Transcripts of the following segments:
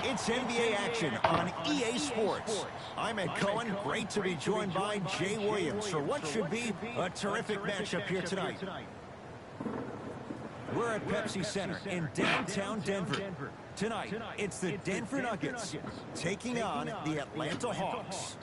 It's NBA action on EA Sports. I'm Ed Cohen. Great to be joined by Jay Williams for what should be a terrific matchup here tonight. We're at Pepsi Center in downtown Denver. Tonight, it's the Denver Nuggets taking on the Atlanta Hawks.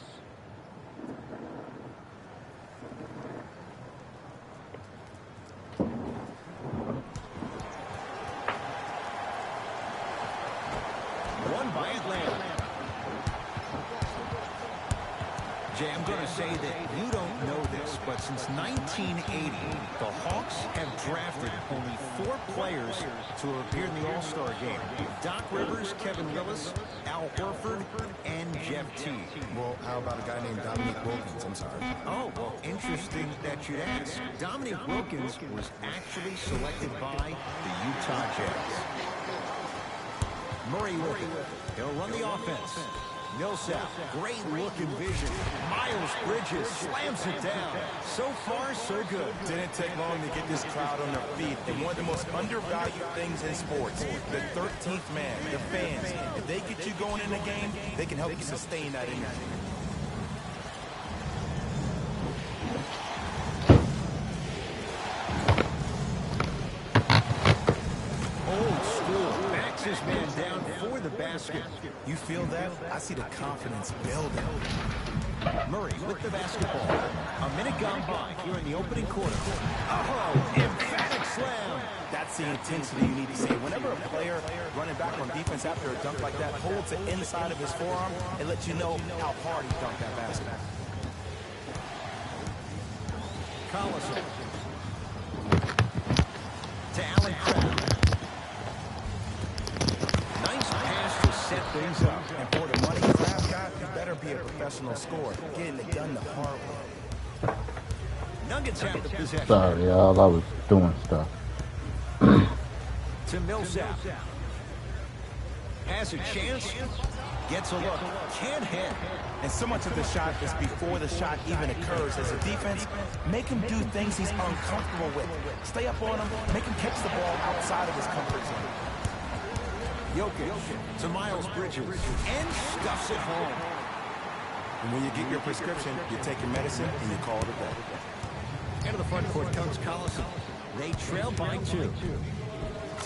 I'm going to say that you don't know this, but since 1980, the Hawks have drafted only 4 players to appear in the All-Star game. Doc Rivers, Kevin Willis, Al Horford, and Jeff Teague. Well, how about a guy named Dominique Wilkins? I'm sorry. Oh, well, interesting that you'd ask. Dominique Wilkins was actually selected by the Utah Jazz. Murray with it. He'll run the offense. Millsap, great look and vision. Miles Bridges slams it down. So far, so good. Didn't take long to get this crowd on their feet. And one of the most undervalued things in sports, the 13th man, the fans. If they get you going in the game, they can help you sustain that energy. His man down for the basket. You feel that? I see the confidence building. Murray with the basketball. A minute gone by here in the opening quarter. Oh, emphatic slam. That's the intensity you need to see. Whenever a player running back on defense after a dunk like that holds it inside of his forearm, it lets you know how hard he dunked that basket. Collison. To Allen Crabbe. Set things up. And for the money Crabbe got, you better be a professional scorer. Getting it done the hard way. Nuggets have the possession. Sorry, y'all. I was doing stuff. To Millsap. Has a chance. Gets a look. Can't hit. And so much of the shot is before the shot even occurs. As a defense, make him do things he's uncomfortable with. Stay up on him. Make him catch the ball outside of his comfort zone. Jokic to Miles Bridges and stuffs it home. And when you get your prescription, you take your medicine and you call it a day. Into the front court comes Collison. They trail by 2.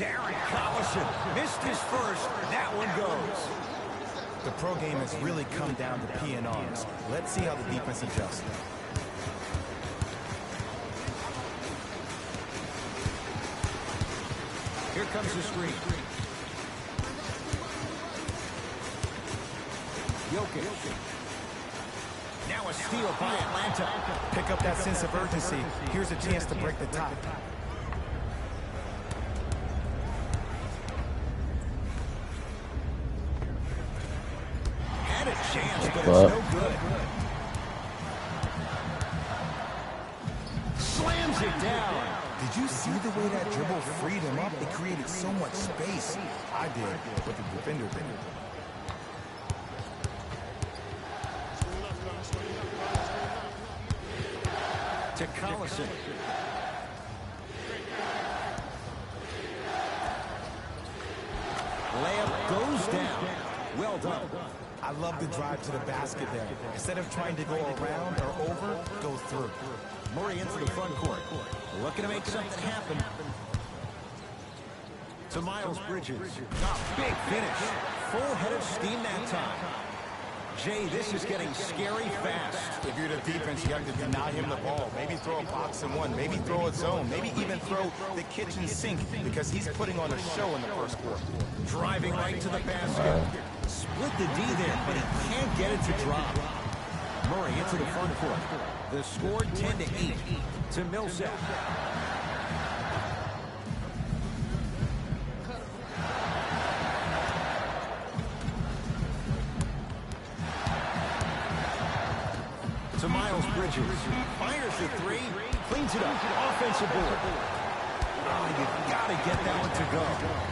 Darren Collison missed his first. That one goes. The pro game has really come down to P&Rs. Let's see how the defense adjusts. Here comes the screen. Jokic. Now a steal by Atlanta. Pick up that sense of urgency. Here's a chance to break the top. Had a chance, but it's no good. Slams it down. Did you see the way that dribble freed him up? It created so much space. I did, but the defender didn't. To Collison. Layup goes down. Well done. I love the drive to the basket there. Instead of trying to go around or over, go through. Murray into the front court. Looking to make something happen. To Miles Bridges. A big finish. Full head of steam that time. Jay, this is getting scary fast. If you're the defense, you have to deny him the ball. Maybe throw a box and one. Maybe throw a zone. Maybe even throw the kitchen sink because he's putting on a show in the first quarter. Driving right to the basket. Split the D there, but he can't get it to drop. Murray into the front court. The score 10-8 to Millsap. To Miles Bridges. Fires the three. Cleans it up. Offensive board. Oh, you've got to get that one to go.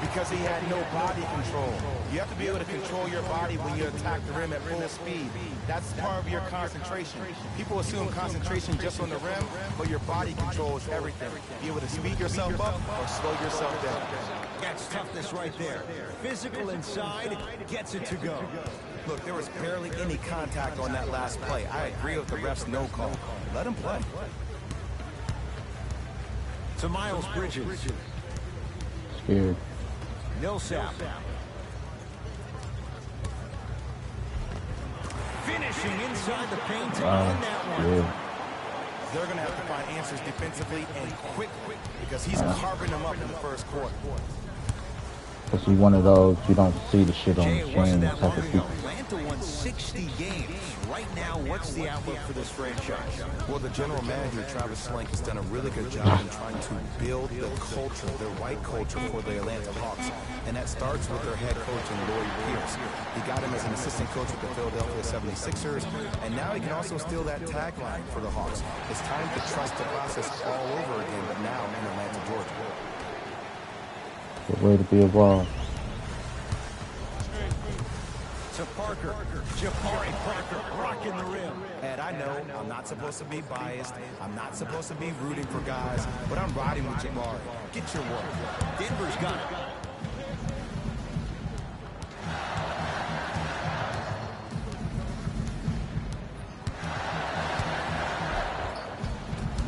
Because he had no body control. You have to be able to control your body when you attack the rim at full speed. That's part of your concentration. People assume concentration just on the rim, but your body control is everything. Be able to speed yourself up or slow yourself down. That's toughness right there. Physical inside, gets it to go. Look, there was barely any contact on that last play. I agree with the ref's no call. Let him play. To Miles Bridges. Scared. Millsap. Finishing inside the paint to win that one. Yeah. They're going to have to find answers defensively and quickly because he's carving them up in the first quarter. Cause he's one of those you don't see the shit on Jay, the it wasn't screen that type long of ago. people. Atlanta won 60 games. Right now, what's the outlook for this franchise? Well, the general manager, Travis Schlenk, has done a really good job in trying to build the culture, the right culture for the Atlanta Hawks. And that starts with their head coach, Lloyd Pierce. He got him as an assistant coach with the Philadelphia 76ers, and now he can also steal that tagline for the Hawks. It's time to trust the process all over again, but now in Atlanta, Georgia. Good way to be a ball. To Parker. Jabari Parker rocking the rim. And I know I'm not supposed to be biased. I'm not supposed to be rooting for guys, but I'm riding with Jabari. Get your work. Denver's got it.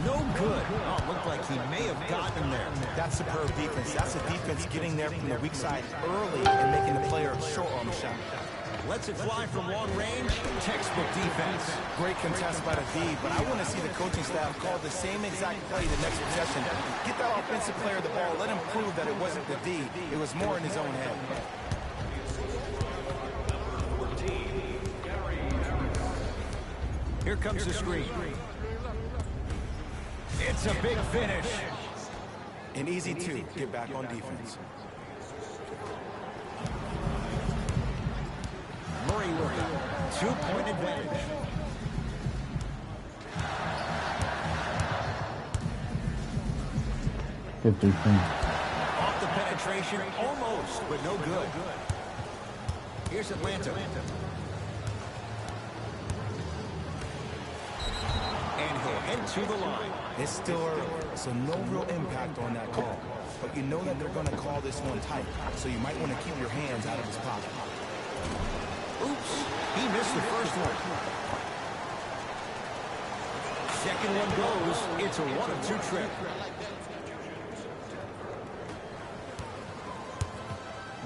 No good. Oh, looked like he may have gotten him there. That's superb defense. That's a defense getting there from the weak side early and making the player a short arm shot. Lets it fly from long range. Textbook defense. Great contest by the D, but I want to see the coaching staff call the same exact play the next possession. Get that offensive player the ball. Let him prove that it wasn't the D. It was more in his own head. Here comes the screen. It's a big finish. And easy to get back on defense. Murray with a 2-point advantage. Off the penetration, almost, but no good. Here's Atlanta. And he'll head to the line. It's still early, so no real impact on that call. But you know that they're going to call this one tight, so you might want to keep your hands out of his pocket. Oops, he missed the first one. Second one goes. It's a 1-of-2 trip.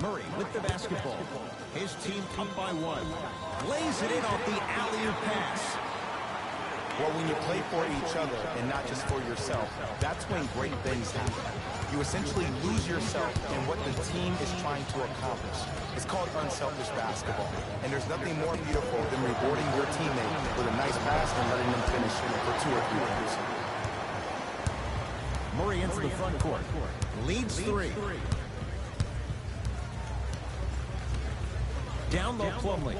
Murray with the basketball. His team up by 1. Lays it in off the alley-oop pass. Well, when you play for each other and not just for yourself, that's when great things happen. You essentially lose yourself in what the team is trying to accomplish. It's called unselfish basketball. And there's nothing more beautiful than rewarding your teammate with a nice pass and letting them finish for 2 or 3 points. Murray into the front court. Leads 3. Down low, Plumlee.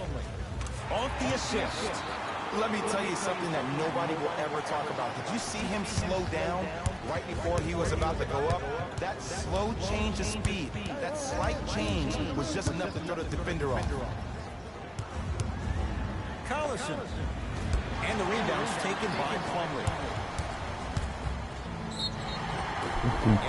Off the assist. Let me tell you something that nobody will ever talk about. Did you see him slow down right before he was about to go up? That slow change of speed, that slight change was just enough to throw the defender off. Collison. And the rebound's taken by Plumlee.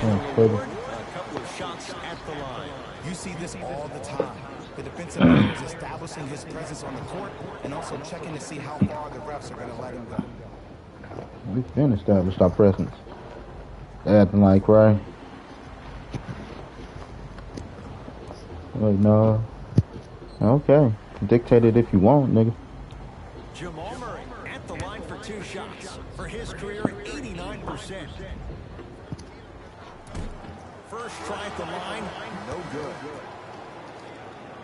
And the reward, a couple of shots at the line. You see this all the time. The defensive player is establishing his presence on the court and also checking to see how far the refs are going to let him go. We've been established our presence. Acting like, right? Wait, no. Okay. Dictate it if you want, nigga. for his career, 89%. First try at the line, no good.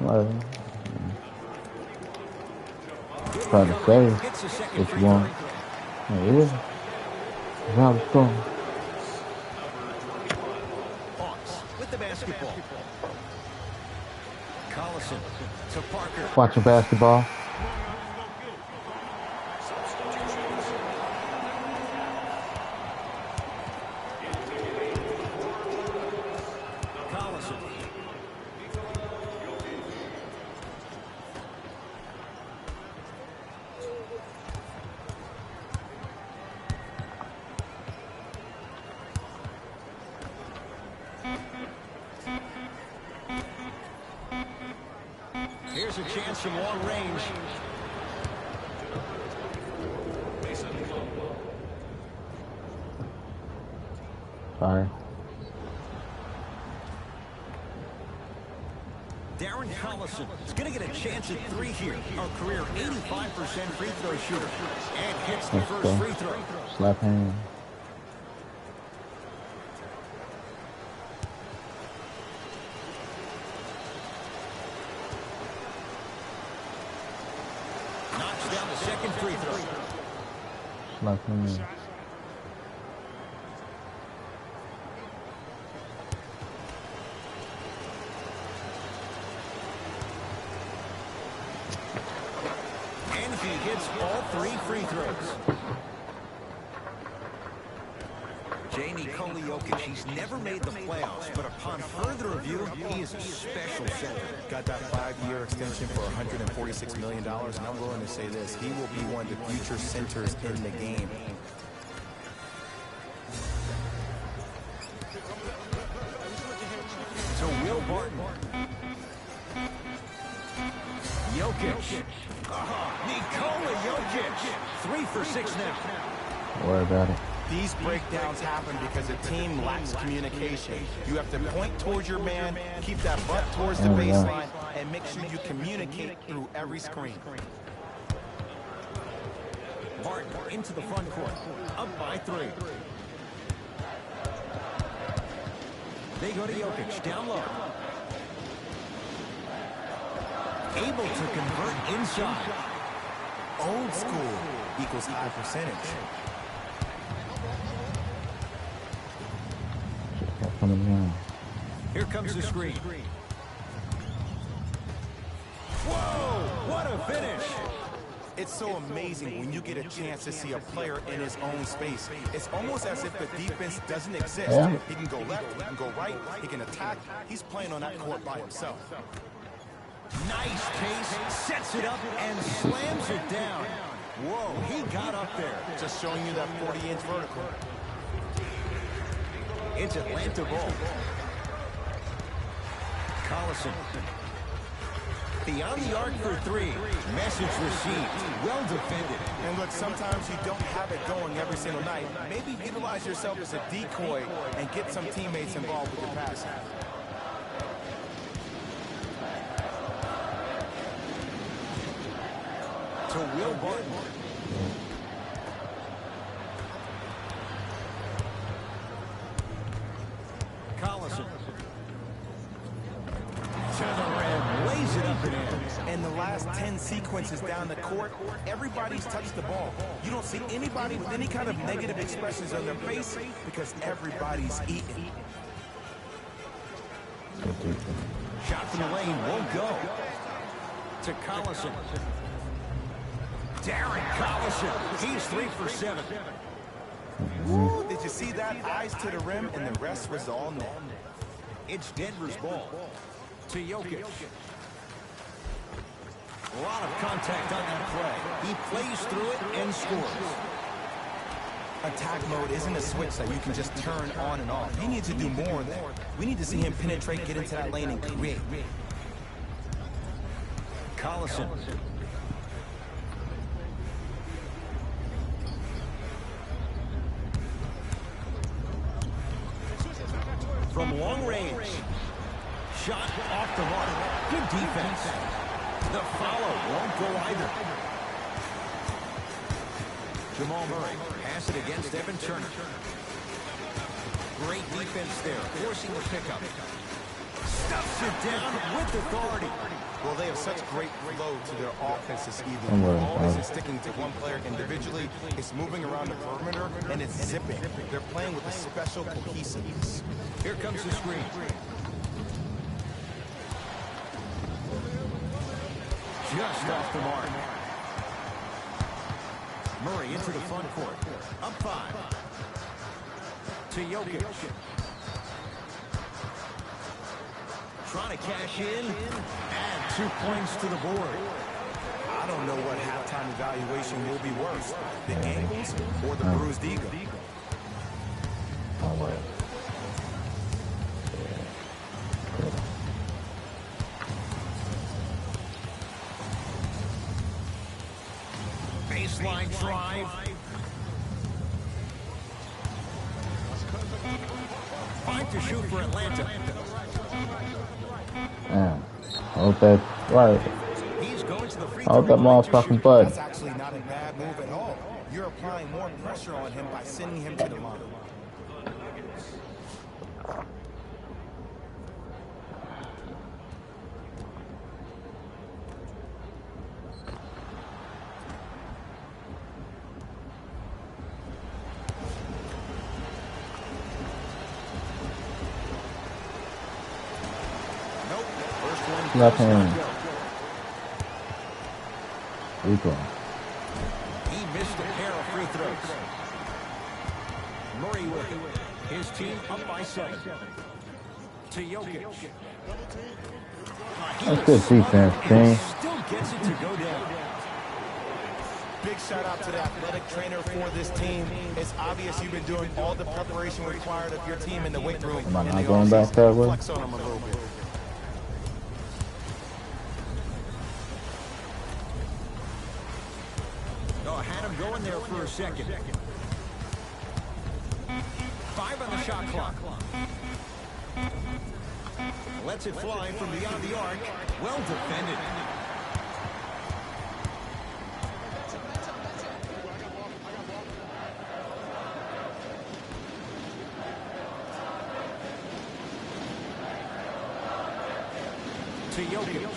Well, try to save if you want. Yeah. Now let's go. Hawks with the basketball. Collison to Parker. Watching basketball. Collison. Here's a chance from long range. Sorry. Darren Collison is going to get a chance at three here. A career 85% free throw shooter. And hits the first free throw. Slap hand. Knocks down the second free throw. Slap hand. And he hits all three free throws. Nikola Jokic, he's never made the playoffs, but upon further review, he is a special center. Got that 5-year extension for $146 million, and I'm willing to say this, he will be one of the future centers in the game. To Will Barton. Jokic. Nikola Jokic. 3 for 6 now. Don't worry about it. These breakdowns happen because the team lacks communication. You have to point towards your man, keep that butt towards the baseline, and make sure you communicate through every screen. Barton into the front court. Up by 3. They go to Jokic. Down low. Able to convert inside. Old school equals high percentage. Coming down. Here comes the screen. Whoa! What a finish! It's so amazing when you get a chance to see a player in his own space. It's almost as if the defense doesn't exist. Yeah. He can go left, he can go right, he can attack. He's playing on that court by himself. Nice pace, sets it up, and slams it down. Whoa, he got up there. Just showing you that 40-inch vertical. It's Atlanta ball. Collison. Beyond the arc for 3. Message received. Well defended. And look, sometimes you don't have it going every single night. Maybe utilize yourself as a decoy and get some teammates involved with your passing. To Will Barton. Collison. To the rim. Lays it up and in. In the last 10 sequences down the court, everybody's touched the ball. You don't see anybody with any kind of negative expressions on their face because everybody's eating. Shot from the lane won't go. To Collison. Darren Collison. He's 3 for 7. Ooh, did you see that? Eyes to the rim, and the rest was all net. It's Denver's ball. To Jokic. A lot of contact on that play. He plays through it and scores. Attack mode isn't a switch that you can just turn on and off. He needs to do more of that. We need to see him penetrate, get into that lane, and create. Collison. From long range. Shot off the mark. Good defense. The follow won't go either. Jamal Murray pass it against Evan Turner. Great defense there, forcing the pickup. Stuffs it down with authority. Well, they have such great flow to their offense this evening. The ball isn't sticking to one player individually. It's moving around the perimeter, and it's zipping. They're playing with a special cohesiveness. Here comes the screen. Just off the mark. Murray into the front court. Up 5. To Jokic. Trying to cash in. Add 2 points to the board. I don't know what halftime evaluation will be worse, the angles or the bruised ego. Baseline drive. 5 to shoot for Atlanta. Man, I hope that's right. He's going to the free I hope that motherfucking bud. That's actually not a bad move at all. You're applying more pressure on him by sending him to the line. Left hand. Rico. He missed a pair of free throws. Murray with it. His team up by 7. To Jokic. That's good defense, team. Still gets it to go down. Big shout out to the athletic trainer for this team. It's obvious you've been doing all the preparation required of your team in the weight room. Am I not going back that way? Flex on them a little bit. Oh, had him going there for a second. 5 on the shot clock. Lets it fly from beyond the arc. Well defended. To Jokic.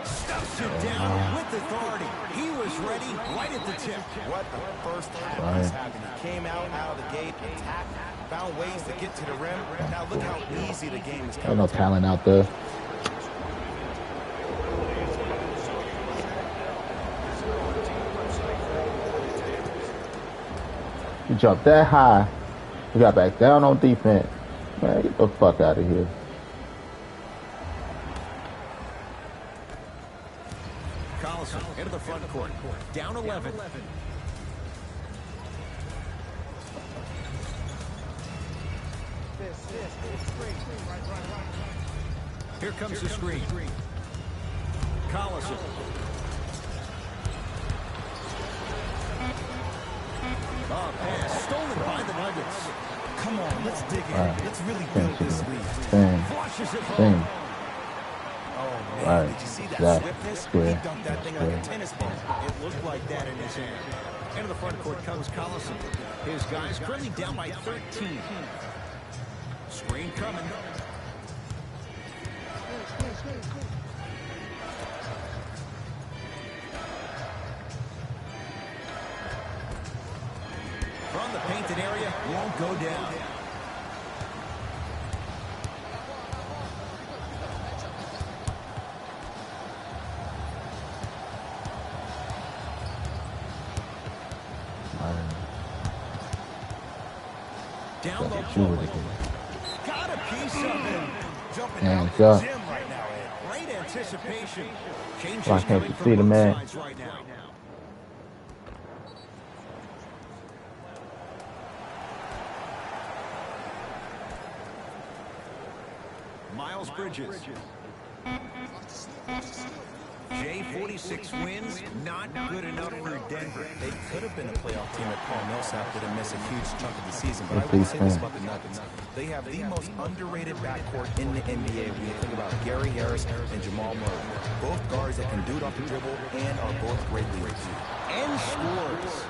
Stuffs it down with authority. He was ready right at the tip. What a first half he's having. He came out of the gate, attacked, found ways to get to the rim. Now look how easy the game is coming. Ain't no talent out there. You jumped that high. You got back down on defense. Man, get the fuck out of here. Collison into the front court. Down 11. Here comes the screen. Collison. Oh, pass stolen by the Nuggets. Come on, let's dig in. Let's really build this lead. Flushes it home. Oh, man, did you see that swiftness? He dunked that thing like a tennis ball. It looked like that in his hand. Into the front court comes Collison. His guys currently down by 13. Screen coming. From the painted area, won't go down. Down low forward. Got a piece of him. Jumping out the gym right now. Great anticipation. Changes coming from both sides right now. Miles Bridges. J46 wins, not good enough for Denver. They could have been a playoff team if Paul Millsap didn't miss a huge chunk of the season, but I will say this about the Nuggets. They have the most underrated backcourt in the NBA when you think about Gary Harris and Jamal Murray. Both guards that can do it off the dribble and are both great leaders. And scores.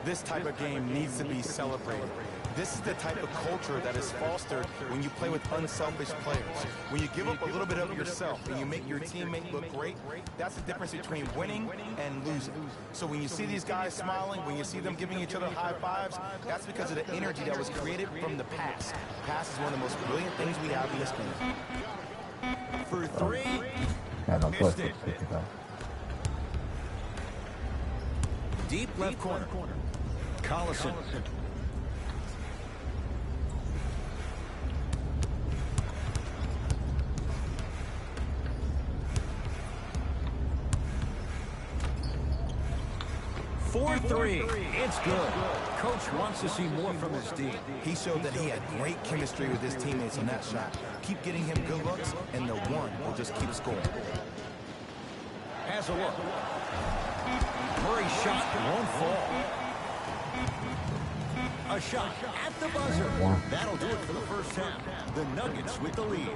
This type of game needs to be celebrated. This is the type of culture that is fostered when you play with unselfish players. When you give up a little bit of yourself and you make your teammate look great, that's the difference between winning and losing. So when you see these guys smiling, when you see them giving each other high fives, that's because of the energy that was created from the pass. Pass is one of the most brilliant things we have in this game. For three, Yeah, no missed question. it. Deep left corner. Collison. Four three. It's good. Coach wants to see more from his team. He showed that he had great chemistry with his teammates on that shot. Keep getting him good looks, and the one will just keep scoring. Has a look. Murray's shot won't fall. A shot at the buzzer. That'll do it for the first half. The Nuggets with the lead.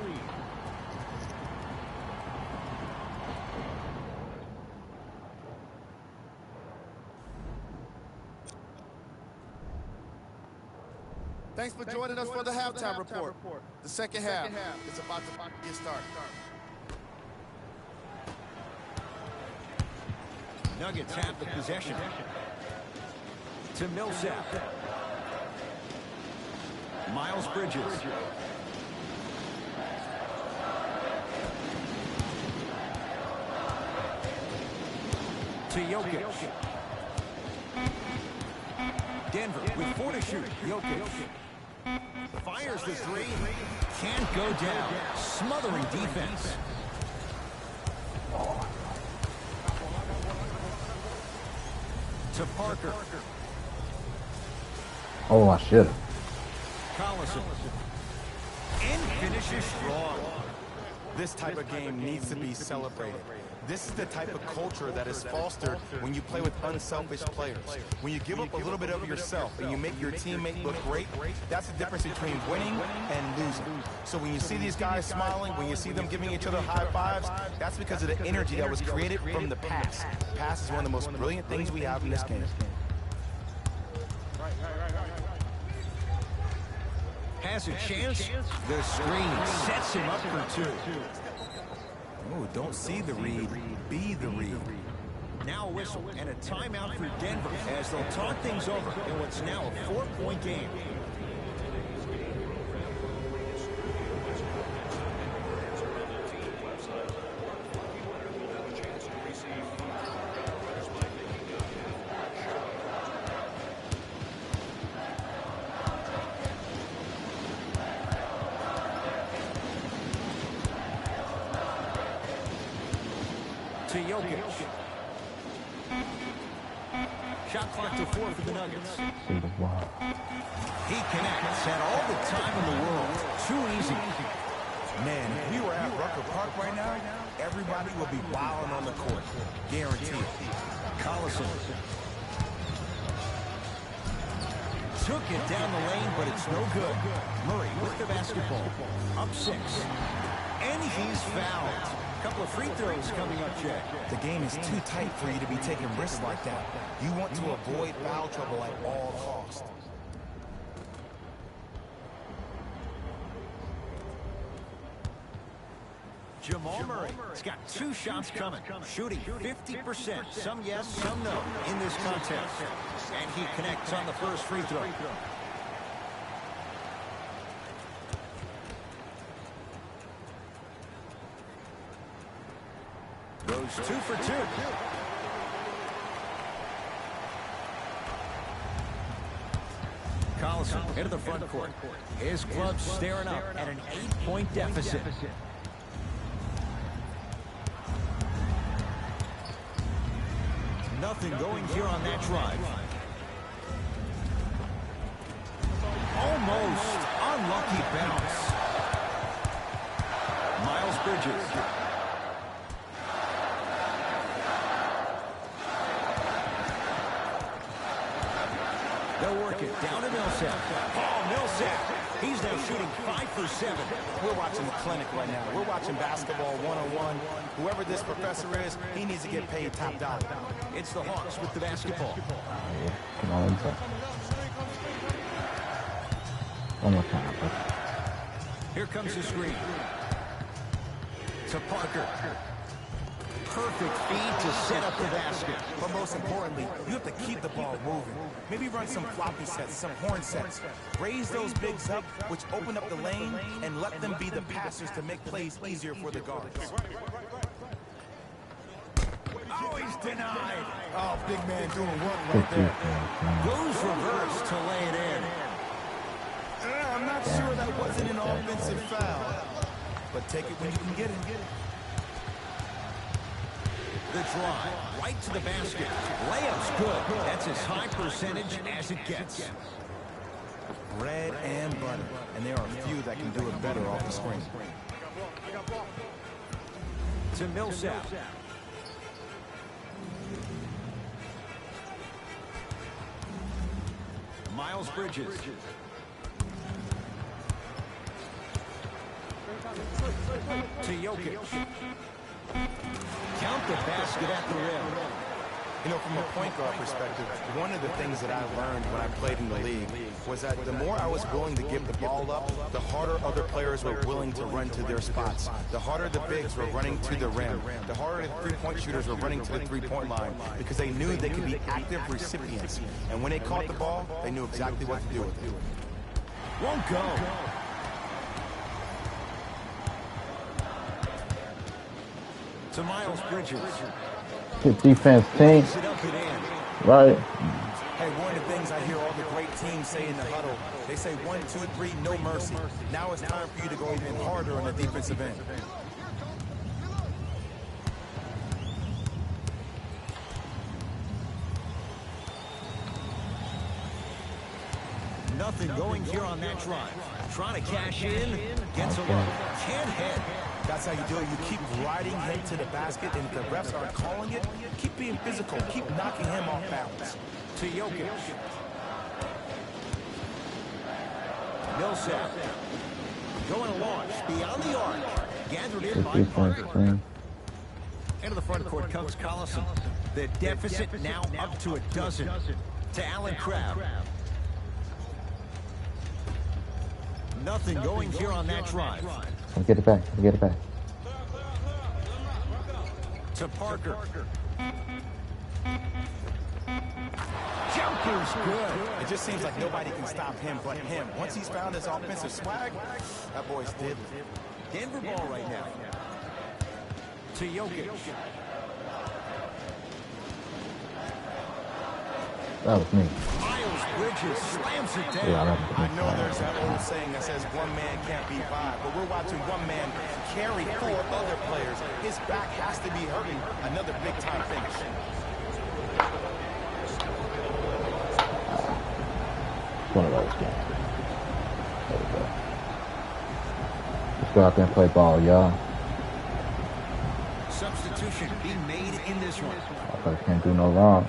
Thanks for joining us for the halftime report. The second half is about to get started. Nuggets have the possession. To Millsap. Miles Bridges. To Jokic. Denver with 4 to shoot. Jokic. Fires the three. Can't go down. Smothering defense. To Parker. Oh, I should. Collison. And finishes strong. This type of game needs to be celebrated. This is the type of culture that is fostered when you play with unselfish players. When you give up a little bit of yourself and you make your teammate look great, that's the difference between winning and losing. So when you see these guys smiling, when you see them giving each other high fives, that's because of the energy that was created from the pass. Pass is one of the most brilliant things we have in this game. Has a chance. The screen sets him up for two. Oh, don't see the read, be the read. Now a whistle and a timeout for Denver as they'll talk things over in what's now a 4-point game. To Jokic. Shot clock to 4 for the Nuggets. He connects, had all the time in the world. Too easy. Man, if we were at Rucker Park right now, everybody would be wilding on the court. Guaranteed. Collison. Took it down the lane, but it's no good. Murray with the basketball. Up 6. And he's fouled. Couple of free throws coming up, Jay. The game is too tight for you to be taking risks like that. You want to avoid foul trouble at all costs. Jamal Murray has got 2 shots coming, shooting 50%, some yes, some no, in this contest. And he connects on the first free throw. Goes 2 for 2. Collison into the front court. His club staring up at an 8-point deficit. Nothing going here on that drive. Almost unlucky bounce. Miles Bridges. They'll work it down to Millsap. Oh, Millsap He's now shooting 5 for 7. We're watching a clinic right now. We're watching basketball 101. Whoever this professor is, he needs to get paid top dollar. It's the Hawks with the basketball. Come on, one more time. Here comes the screen. To Parker. Perfect feed to set up the basket. But most importantly, you have to keep the ball moving. Maybe run some floppy sets, some horn sets. Raise those bigs up, which open up the lane, and let them be the passers to make plays easier for the guards. Oh, he's denied. Oh, big man doing work right there. Goes reverse to lay it in. I'm not sure that wasn't an offensive foul, but take it when you can get it. The drive, right to the basket. Layup's good. That's as high percentage as it gets. Bread and butter, and there are few that can do it better off the screen. To Millsap. Miles Bridges. To Jokic. Count the basket at the rim. You know, from a point guard perspective, one of the things that I learned when I played in the league was that the more I was willing to give the ball up, the harder other players were willing to run to their spots. The harder the bigs were running to the rim. The harder the three-point shooters were running to the three-point line because they knew they could be active recipients. And when they caught the ball, they knew exactly what to do with it. Won't go. To Miles Bridges. Good defense, team. Right. Hey, one of the things I hear all the great teams say in the huddle, they say 1, 2, 3, no mercy. Now it's time for you to go even harder on the defensive end. Nothing going here on that drive. Trying to cash in. Gets a look. Can't hit. That's how you do it. You keep riding him to the basket, and if the refs aren't calling it, keep being physical. Keep knocking him off balance. To Jokic. Millsap. Going to launch. Beyond the arc. Gathered in by Parker. Into the front court comes Collison. The deficit now up to a dozen. To Allen Crabbe. Nothing going here on that drive. Get it back. Get it back. To Parker. Jumper's good. It just seems like nobody can stop him but him. Once he's found his offensive swag, that boy's deadly. Denver ball right now. To Jokic. That was me. Miles Bridges slams it down. Yeah, I know there's that old saying that says one man can't beat five, but we're watching one man carry 4 other players. His back has to be hurting. Another big-time finish. One of those games. There we go. Let's go out there and play ball, y'all. Substitution being made in this one. I can't do no wrong.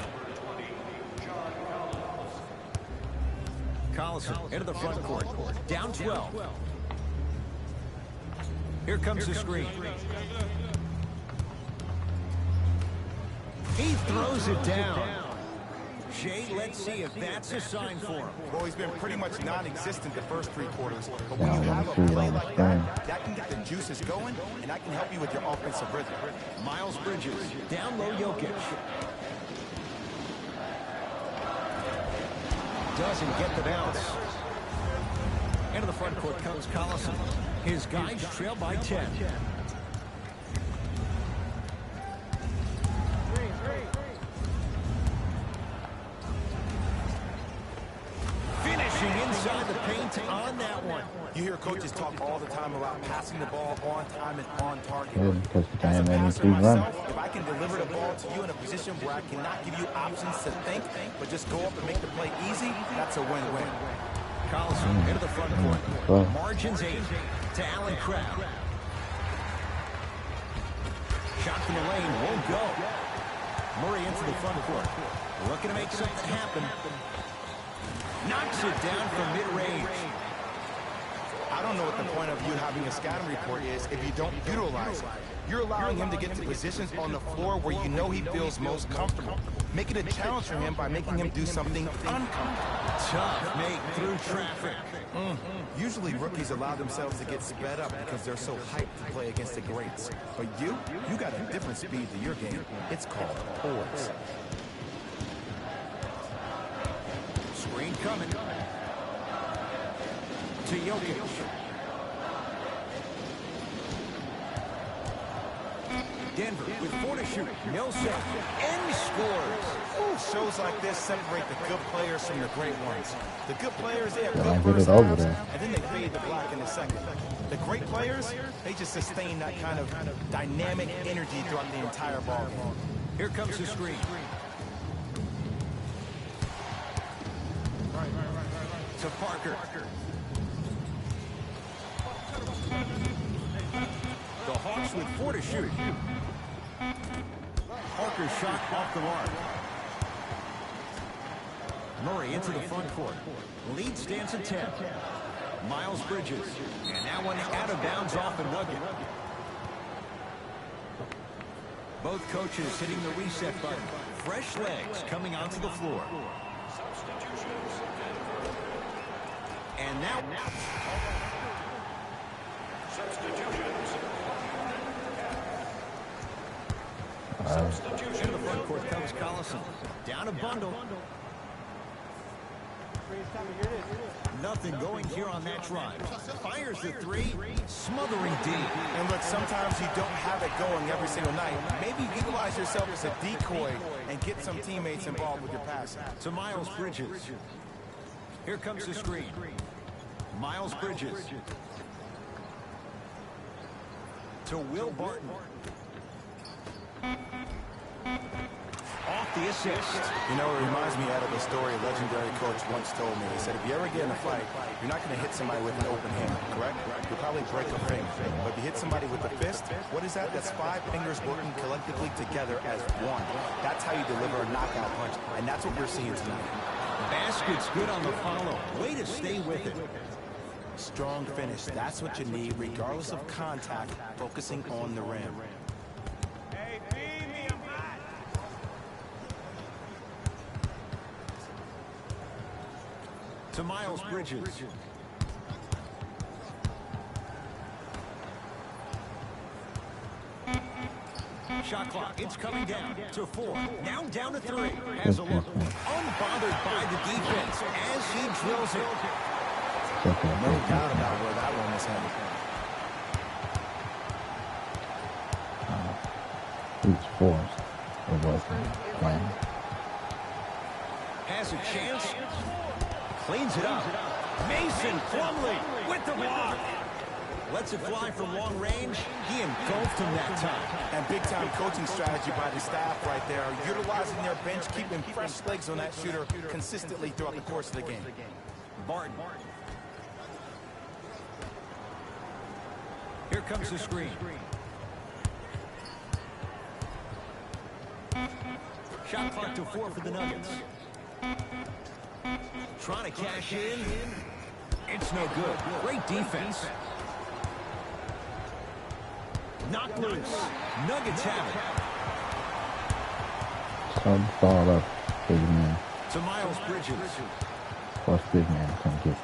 Collison into the front court. Down 12. Here comes the screen. He throws it down. Shea, let's see if that's a sign for him. Well, he's been pretty much non-existent the first 3 quarters. But when you have a play like that can get the juices going, and that can help you with your offensive rhythm. Miles Bridges. Down low Jokic. Doesn't get the bounce. Into the front court comes Collison. His guys trail by 10. Finishing inside the paint on that one. You hear coaches talk all the time about passing the ball on time and on target. Yeah, because the As a game ain't passer too run. myself, if I can deliver the ball to you in a position where I cannot give you options to think, but just go up and make the play easy, that's a win-win. Collison into the front court. Margins 8 to Allen Crabbe. Shot from the lane won't go. Murray into the front court. Looking to make something happen. Knocks it down from mid-range. I don't know what the point of you having a scouting report is if you don't utilize it. You're allowing him to get to positions on the floor where you know he feels most comfortable. Make it a challenge for him by making him do something uncomfortable. Tough make through traffic. Usually rookies allow themselves to get sped up because they're so hyped to play against the greats. But you got a different speed to your game. It's called poise. Screen coming. To Jokic. Denver with 4 to shoot. Millsap. And scores. Shows like this separate the good players from the great ones. The good players, they have good get it first over halves, there. and then they fade to black in the second. The great players, they just sustain that kind of dynamic energy throughout the entire ball game. Here comes the screen. To Parker. The Hawks with 4 to shoot. Parker's shot off the mark. Murray into the front court. Lead stands at 10. Miles Bridges. And that one out of bounds off a nugget. Both coaches hitting the reset button. Fresh legs coming onto the floor. And now... Substitution. In the front court comes Collison. Down a bundle. Nothing going here on that drive. Fires the 3, smothering deep. And look, sometimes you don't have it going every single night. Maybe utilize yourself as a decoy and get some teammates involved with your passing. To Miles Bridges. Here comes the screen. Miles Bridges. To Will Barton. Off the assist. You know, it reminds me out of a story a legendary coach once told me. He said, if you ever get in a fight, you're not going to hit somebody with an open hand, correct? You'll probably break a finger. But if you hit somebody with a fist, what is that? That's 5 fingers working collectively together as one. That's how you deliver a knockout punch, and that's what we're seeing tonight. Basket's good on the follow. Way to stay with it. Strong finish. That's what you need, regardless of contact, focusing on the rim. To Miles Bridges. Shot clock, it's coming down to 4. Now down to 3. Has a look. Unbothered by the defense as he drills it. No doubt about where that one is headed. He's forced. It wasn't planned. Has a chance. Cleans it up. Mason Plumlee with the block. Lets it fly from long range. He engulfed him that time. And big-time coaching strategy by the staff right there, utilizing their bench, keeping fresh legs on that shooter consistently throughout the course of the game. Barton. Here comes the screen. Shot clock to 4 for the Nuggets. Trying to cash in. It's no good. Great defense. Knocked loose. Nuggets have it. Some thought up, big man. To Miles Bridges. Plus big man can get.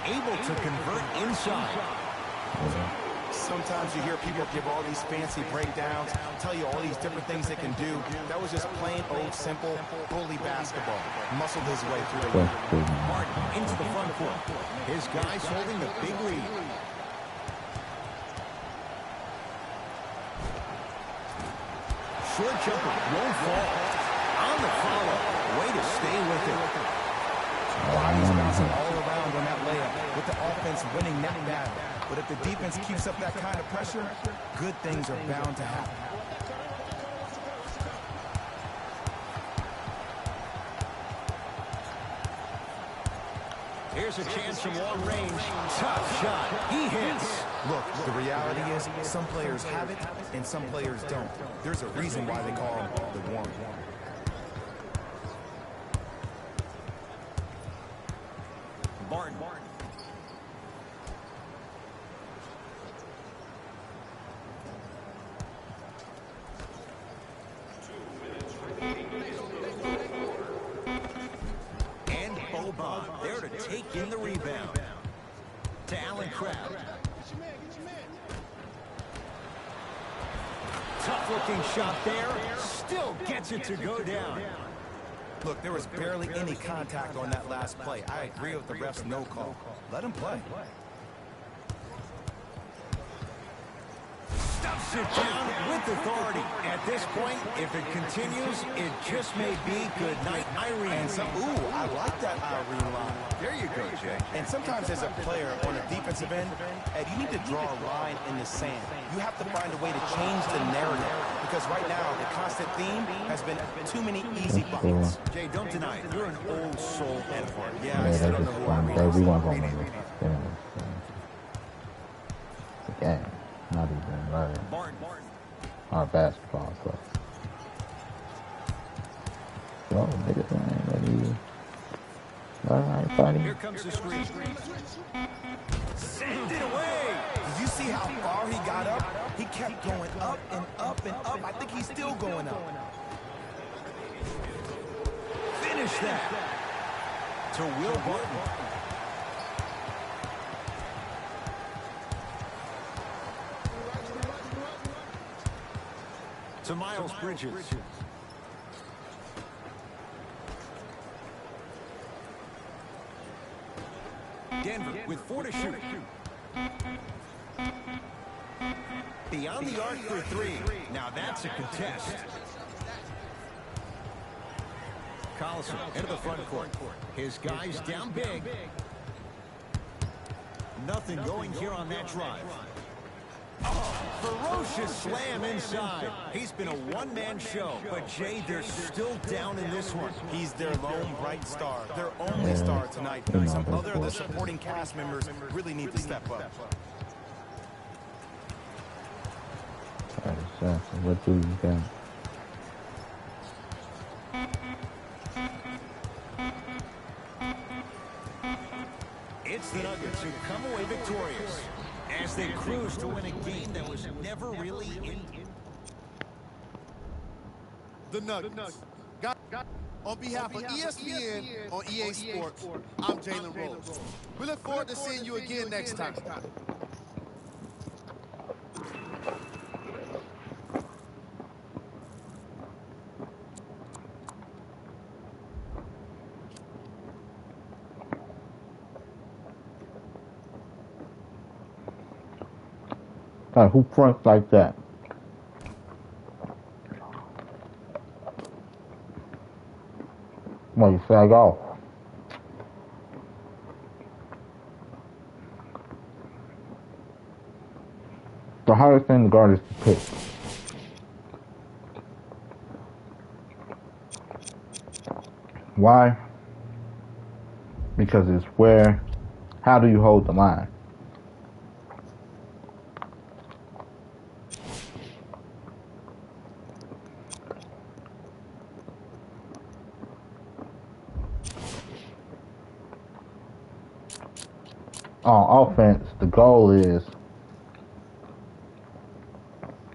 Able to convert inside. Sometimes you hear people give all these fancy breakdowns, tell you all these different things they can do. That was just plain old simple bully basketball. Muscled his way through the game. Martin into the front court. His guys holding the big lead. Short jumper won't fall. On the follow. Way to stay with it. All around on that layup with the offense winning that battle. But if the defense keeps up that kind of pressure, good things are bound to happen. Here's a chance from long range. Tough shot. He hits. Look, the reality is some players have it and some players don't. There's a reason why they call them the one. take in the rebound. To Allen Crabbe. Tough-looking shot there. Still gets it to go down. Look, there was barely any contact on that last play. I agree with the ref's no call. Let him play. Stuffs it down with authority. At this point, if it continues, it just may be good night, Irene. And ooh, I like that Irene line. There you go, Jay. And sometimes as a player on a defensive end, Ed, you need to draw a line in the sand. You have to find a way to change the narrative. Because right now, the constant theme has been too many easy buckets. Jay, don't deny it. You're an old soul at heart. Yeah, I still don't know who Irene is. The game. Not even right. Martin. Our basketball club. Yo, niggas ain't ready. Alright, buddy. Here comes the screen. Send it away. Did you see how far he got up? He kept going up and up and up. I think he's still going up. Finish that. To Will Barton. To Miles Bridges. Denver with 4 to shoot. Beyond the arc for 3. Now that's a contest. Collison into the front court. His guys down big. Nothing going here on that drive. Oh, ferocious slam inside. He's been a one-man show, but Jay, they're still down in this one. He's their lone bright star, their only star tonight. Some other of the supporting cast members really need to step up. What do you got? It's the Nuggets who come away victorious as they cruise to win a game that was never really in. The Nuggets. On behalf of ESPN on EA Sports, I'm Jalen Rose. We look forward to seeing you again next time. Who fronts like that? Well, you sag off. The hardest thing to guard is to pick. Why? Because it's where, how do you hold the line? On offense, the goal is,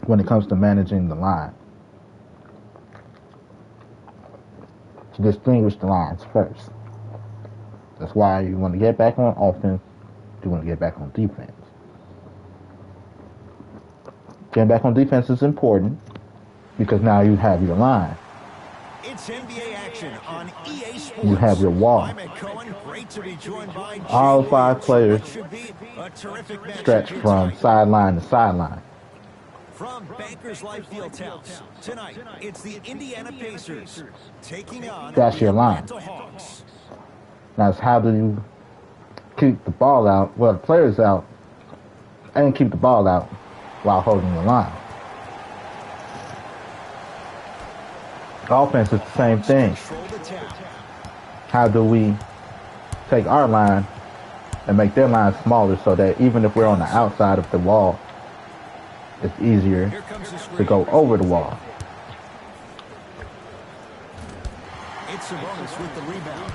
when it comes to managing the line, to distinguish the lines first. That's why you want to get back on offense, you want to get back on defense. Getting back on defense is important because now you have your line. It's NBA action on EA Sports. You have your wall. I'm Ed Cohen. Great to be joined by all 5 players stretch from sideline to sideline. From Bankers Life Fieldhouse tonight, it's the Indiana Pacers taking on That's your line. Atlanta Hawks. Now, it's how do you keep the ball out, well, the players out, and keep the ball out while holding the line. Offense is the same thing. How do we take our line and make their line smaller so that even if we're on the outside of the wall, it's easier to go over the wall. It's Sabonis with the rebound.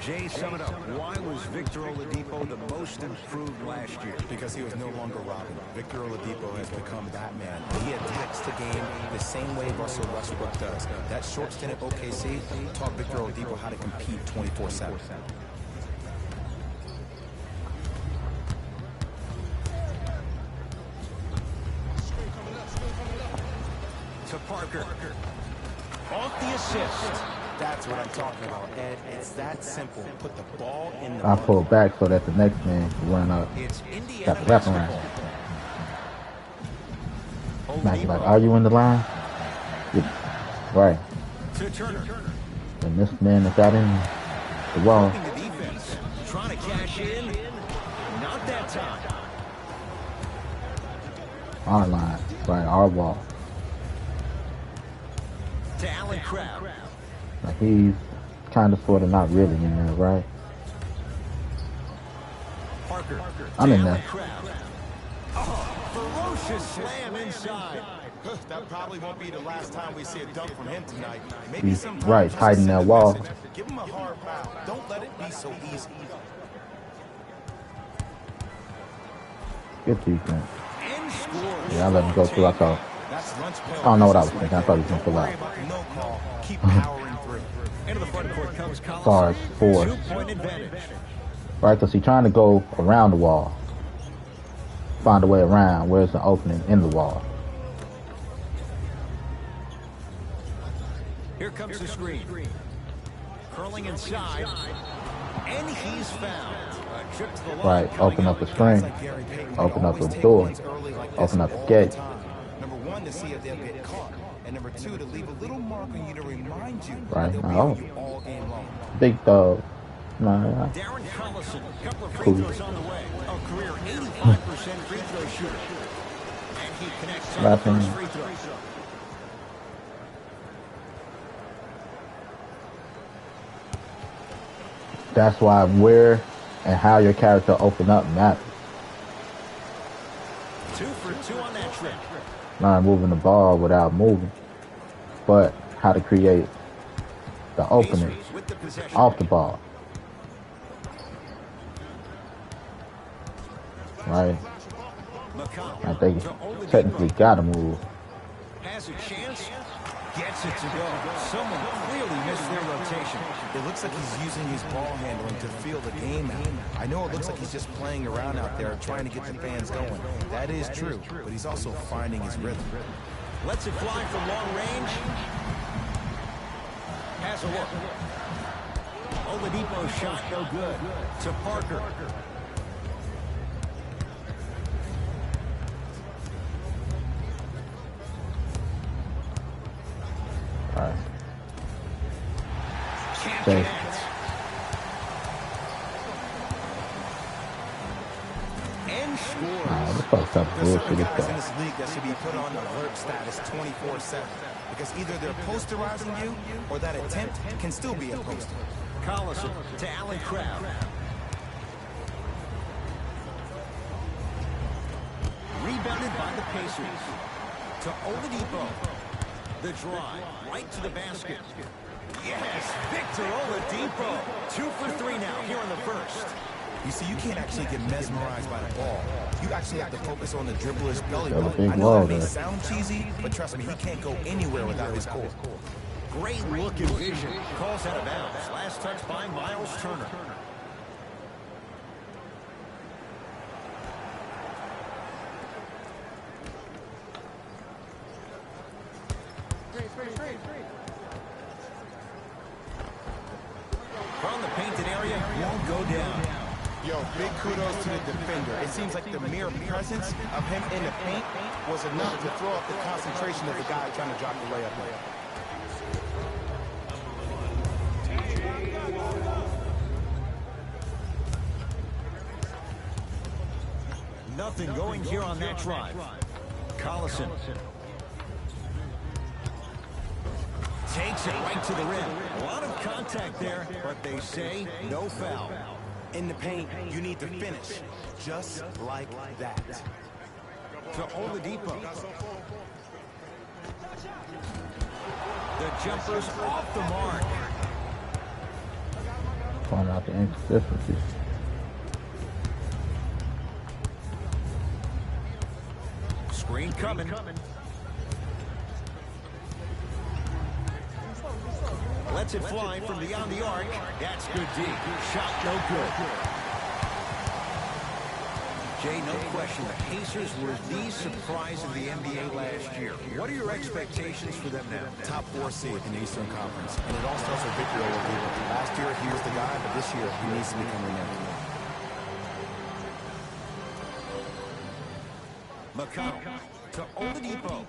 Jay, sum it up. Why was Victor Oladipo the most improved last year? Because he was no longer Robin. Victor Oladipo has become Batman. He attacks the game the same way Russell Westbrook does. That short stint at OKC taught Victor Oladipo how to compete 24/7. To Parker. Off the assist. That's what I'm talking about, Ed. It's that simple. Put the ball in the I pull back so that the next man can run up. It's Got Indiana the wrap around. basketball. Smack it like, are you in the line? Yeah. Right. To Turner. And this man that got in the wall. Working the defense. Trying to cash in. Not that time. Our line. Right, our wall. To Allen Crabbe. Like he's kind of sort of not really in there, right? Parker. I'm to in Allen there. Crabbe. Oh, ferocious slam inside. That probably won't be the last time we see a dunk from him tonight. Maybe He's sometimes right, just hiding send that a wall. message. Give him a hard foul. Don't let it be so easy. Good defense. And scores. Yeah, I let him go through. I thought. That's lunch I don't know what I was thinking. I thought he was going to pull out. No call. Keep powering through. Into the front court comes Far as Collins. four. 2-point advantage. Right, because he's trying to go around the wall. Find a way around. Where's the opening in the wall? Here comes the screen. Curling inside. And he's found. A trip to the line. Right, open up the screen. Open up the door. Open up the gate. Number one, to see if they'll get caught. And number two, to leave a little mark on you to remind you Right. they'll be Oh. on you all game long. Big dog. Nah, Darren Collison, couple of free Cool. throws on the way. A career 85% free throw shooter. And he connects on the Wrapping. first free throw. that's why where and how your character open up matters. 2 for 2 on that trip. Not moving the ball without moving, but how to create the opening Pacers with the possession. off the ball. Right? McCollum I think to Oladipo. technically gotta move. Has a chance. Gets it to go. Someone clearly missed their rotation. It looks like he's using his ball handling to feel the game out. I know it looks like he's just playing around out there trying to get the fans going. That is true, but he's also finding his rhythm. Lets it fly from long range. Has a look. Oladipo's shot no good. To Parker. All right. Can't Okay. connect. And scores. Nah, this fucked up There's bullshit certain is guys in that. this league that should be put on alert status 24/7 because either they're posterizing you or that attempt can still be a poster. Collison to Allen Crabbe. Rebounded by the Pacers. To Oladipo. The drive. Right to the basket. Yes, Victor Oladipo. 2 for 3 now here in the first. You see, you can't actually get mesmerized by the ball. You actually have to focus on the dribbler's belly Got a button. big I know wall that may there. sound cheesy, but trust me, he can't go anywhere without his core. Great look and vision. Calls out of bounds. Last touch by Miles Turner. From the painted area, won't go down. Yo, big kudos to the defender. It seems like the mere presence of him in the paint was enough to throw off the concentration of the guy trying to drop the layup. Nothing going here on that drive. Collison takes it right to the rim. A lot of contact there, but they say no foul. In the paint, you need to finish just like that. To Oladipo. The jumper's off the mark. Point out the inconsistency. Screen coming. Lets it fly from beyond the arc. That's good D. Shot no good. Jay, no question, the Pacers were the surprise of the NBA last year. What are your expectations for them now? Top 4 seed in the Eastern Conference. And it all starts with Victor Oladipo. Last year, he was the guy, but this year, he needs to become the man. McConnell to Oladipo.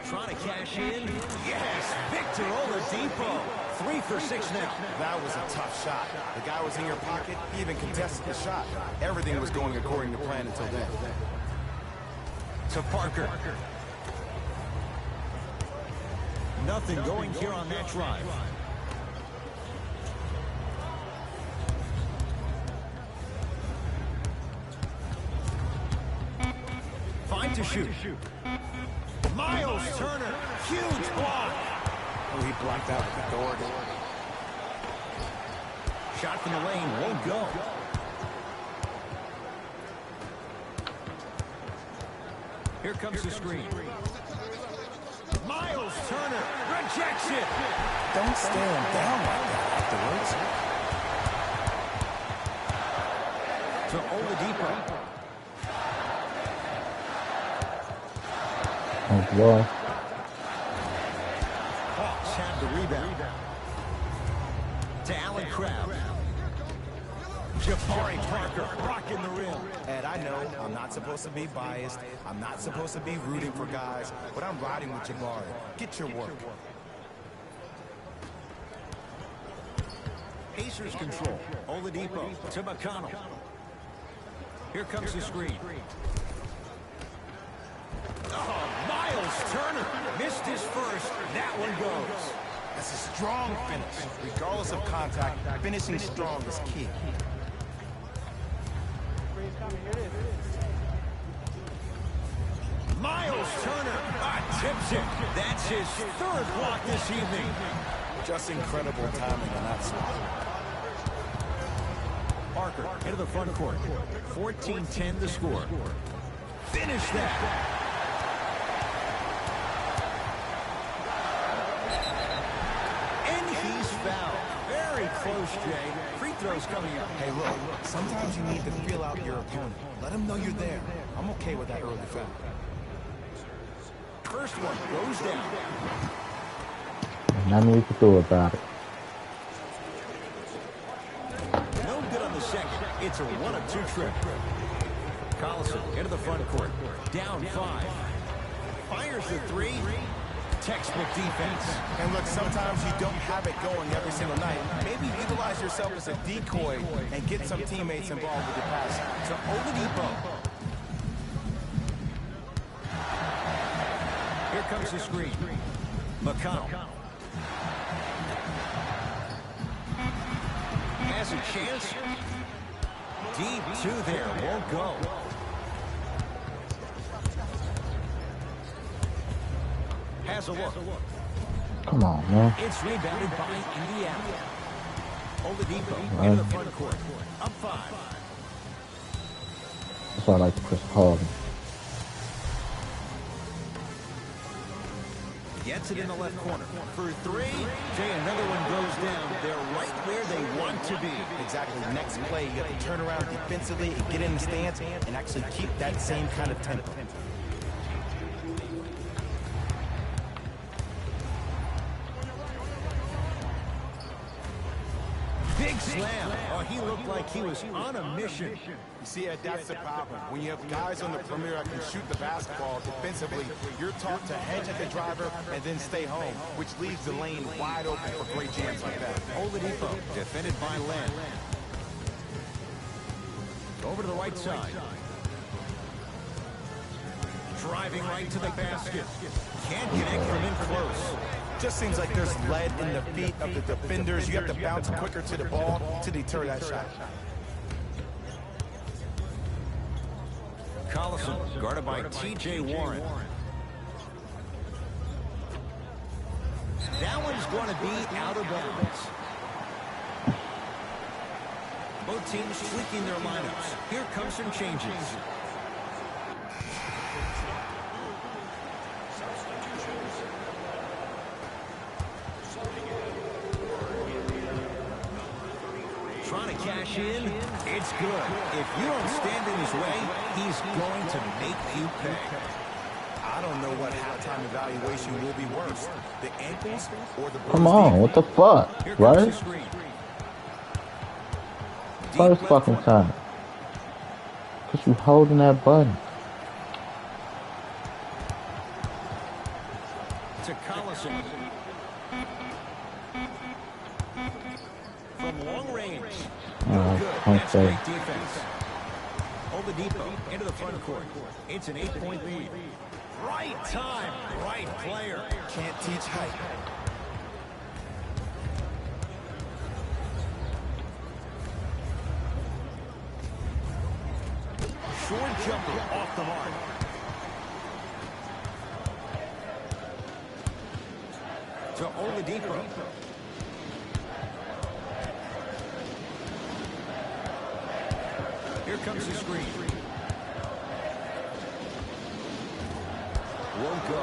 Trying to cash in. Yes, Victor Oladipo. 3 for 6 now. That was a tough shot. The guy was in your pocket. He even contested the shot. Everything was going according to plan until then. To Parker. Nothing going here on that drive. Five to shoot. Miles Turner, huge block. Oh, he blocked out with authority. Shot from the lane, won't go. Here comes the screen. Miles Turner rejects it. Don't stand down like that afterwards. To Oladipo. Oh, boy. Hawks have the rebound. To Allen Crabbe. Jabari Parker rocking the rim. And I know I'm not supposed to be biased. I'm not supposed to be rooting for guys, but I'm riding with Jabari. Get your work. Pacers control. Oladipo to McConnell. Here comes the screen. Oh, Miles Turner missed his first. That one goes. That's a strong finish. Regardless of contact, finishing strong is key. Miles Turner tips it. That's his 3rd block this evening. Just incredible timing on that swap. Parker into the front court. 14-10 the score. Finish that. Very close, Jay. Free throws coming up. Hey, look, sometimes you need to feel out your opponent. Let them know you're there. I'm okay with that early foul. First one goes down. Nothing we can do about it. No good on the second. It's a 1-of-2 trip. Collison into the front court. Down 5. Fires the 3. Textbook defense. And look, sometimes you don't have it going every single night. Maybe utilize yourself as a decoy and get some teammates involved with your pass. To Oladipo. Here comes the screen. McConnell. Has a chance. Deep 2 there. Won't go. Has a look. Come on, man. It's rebounded by Indiana. Oladipo into the front court. Up 5. That's why I like Chris Harden. Gets it in the left corner. For 3. Jay, another one goes down. They're right where they want to be. Exactly. Next play, you have to turn around defensively and get in the stance and actually keep that same kind of tempo. Big slam. Oh, he looked like he was on a mission. You see, Ed, that's the problem. When you have guys on the perimeter that can shoot the basketball defensively, you're taught to hedge at the driver and then stay home, which leaves the lane wide open for great jams like that. Oladipo defended by Len. Over to the right side. Driving right to the basket. Can't connect from in close. Just seems like there's lead in the feet of the defenders. You have to bounce quicker to the ball to deter that shot. Collison guarded by T.J. Warren. That one's going to be out of bounds. Both teams tweaking their lineups. Here comes some changes. Trying to cash in. It's good. If you don't stand in his way, he's going to make you pay. I don't know what halftime evaluation will be worse, the ankles or the... Come on, what the fuck, right? First fucking time. Cause you holding that button. To Collison. From long range. Good. That's great defense. Oladipo into the front court. It's an 8-point lead. Right time, right player. Can't teach height. Short jumper off the mark. To Oladipo. Here comes the screen. Won't go.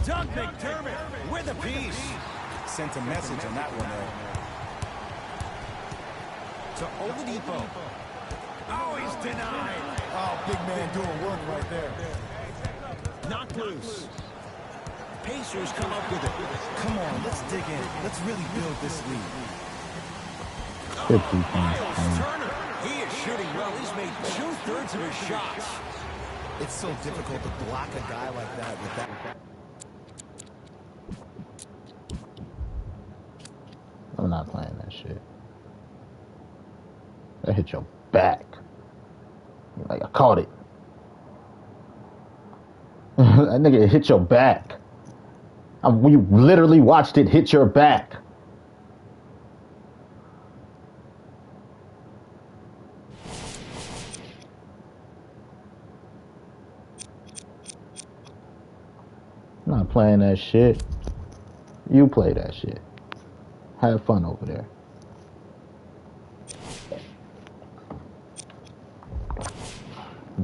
Doug McDermott with a piece. Sent a message on that one there. To Oladipo. Oh, he's denied. Oh, big man doing work right there. Knocked loose. Pacers come up with it. Come on, let's dig in. Let's really build this lead. Miles Turner. He is shooting well. He's made 2/3 of his shots. It's so difficult to block a guy like that with that. I'm not playing that shit. That hit your back. Like, I caught it. That nigga hit your back. We literally watched it hit your back. I'm not playing that shit. You play that shit. Have fun over there.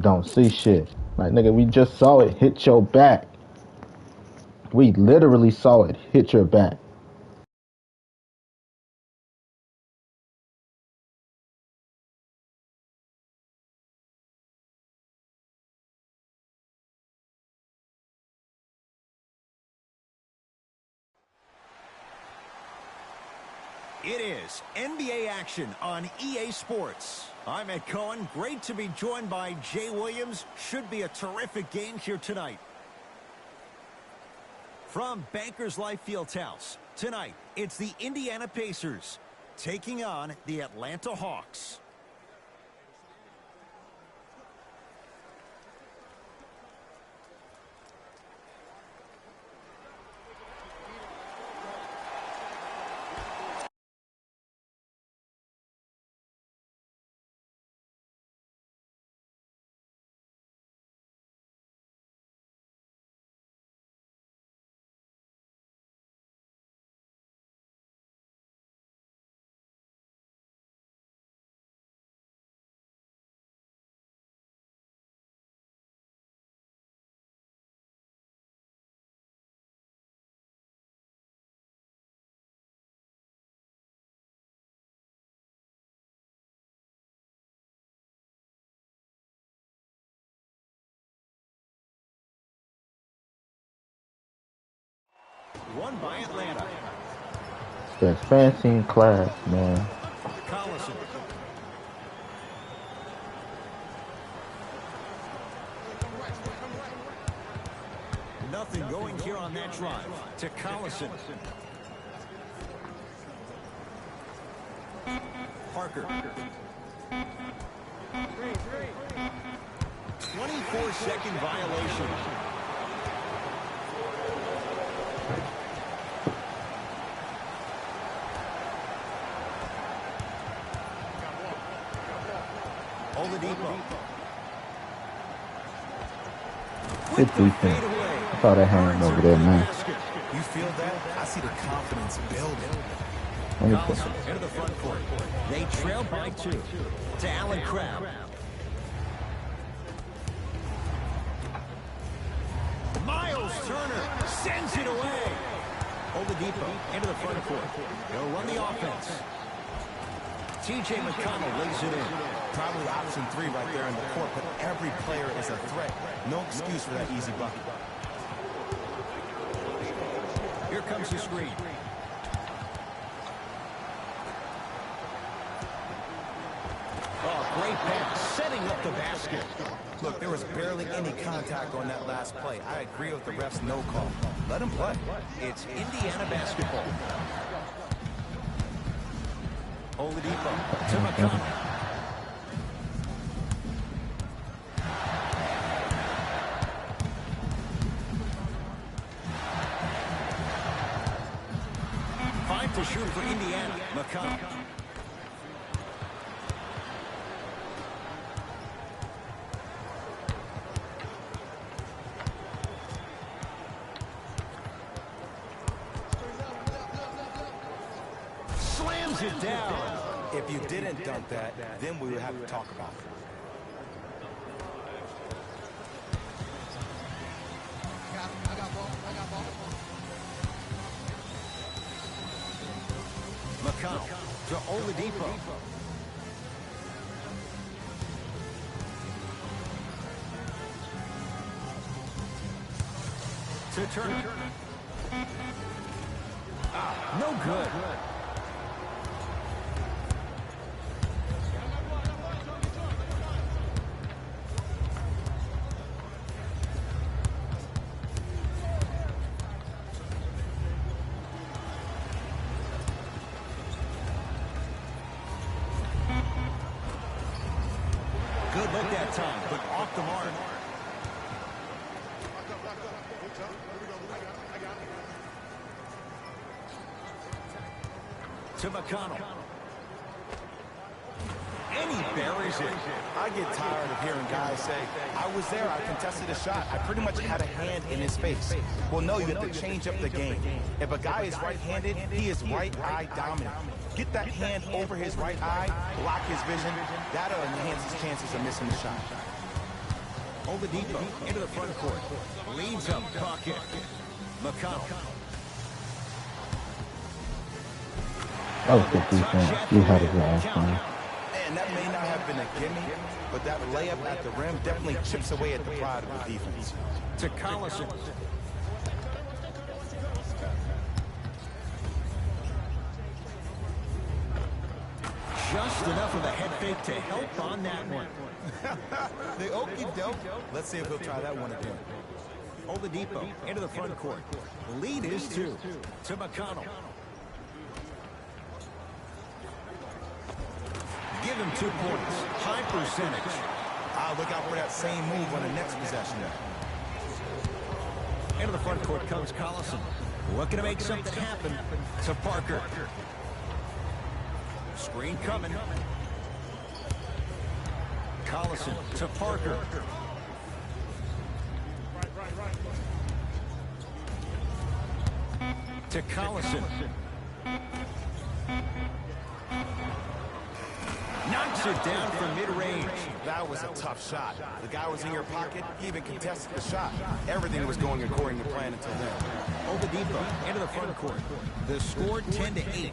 Don't see shit. Like, nigga, we just saw it hit your back. We literally saw it hit your back. It is NBA action on EA Sports. I'm Ed Cohen. Great to be joined by Jay Williams. Should be a terrific game here tonight. From Bankers Life Fieldhouse, tonight it's the Indiana Pacers taking on the Atlanta Hawks. Won by Atlanta. That's fancy in class, man. Collison. Nothing going here on that drive. To Collison. Parker. 24-second violation. Oladipo. Good defense. I saw that hand over there, man. You feel that? I see the confidence building. Collison into the front court. They trail by 2 to Allen Crabbe. Miles Turner sends it away. Oladipo into the front court. They'll run the offense. T.J. McConnell lays it in. Probably option 3 right there in the court, but every player is a threat. No excuse for that easy bucket. Here comes the screen. Oh, great pass, setting up the basket. Look, there was barely any contact on that last play. I agree with the ref's no call. Let him play. It's Indiana basketball. Oladipo to McConnell. Five to shoot for Indiana. McConnell. Slams it down. If you didn't dunk that, then we would have to talk about it. McConnell to Oladipo. To Turner. No good. Good look that time, but off the mark. To McConnell. And he buries it. I get tired of hearing guys say, I was there, I contested a shot. I pretty much had a hand in his face. Well, no, you have to change up the game. If a guy is right-handed, he is right eye dominant. Get that hand over his right eye, block his vision. That'll enhance his chances of missing the shot. Oladipo into the front court. Leads up pocket. McConnell. That was good defense. He had his last time. And that may not have been a gimme, but that layup at the rim definitely chips away at the pride of the defense. To Collison. Just enough of a head fake to help on that one. The okie doke. Let's see if he'll try that one again. Oladipo into the front court. Lead is 2 to McConnell. Give him 2 points. High percentage. Look out for that same move on the next possession. Into the front court comes Collison. Looking to make something happen to Parker. Screen coming. Collison to Parker. To Collison. Knocks it down from mid-range. That was a tough shot. The guy was in your pocket. He even contested the shot. Everything was going according to plan until then. Oladipo into the front court. The score 10-8.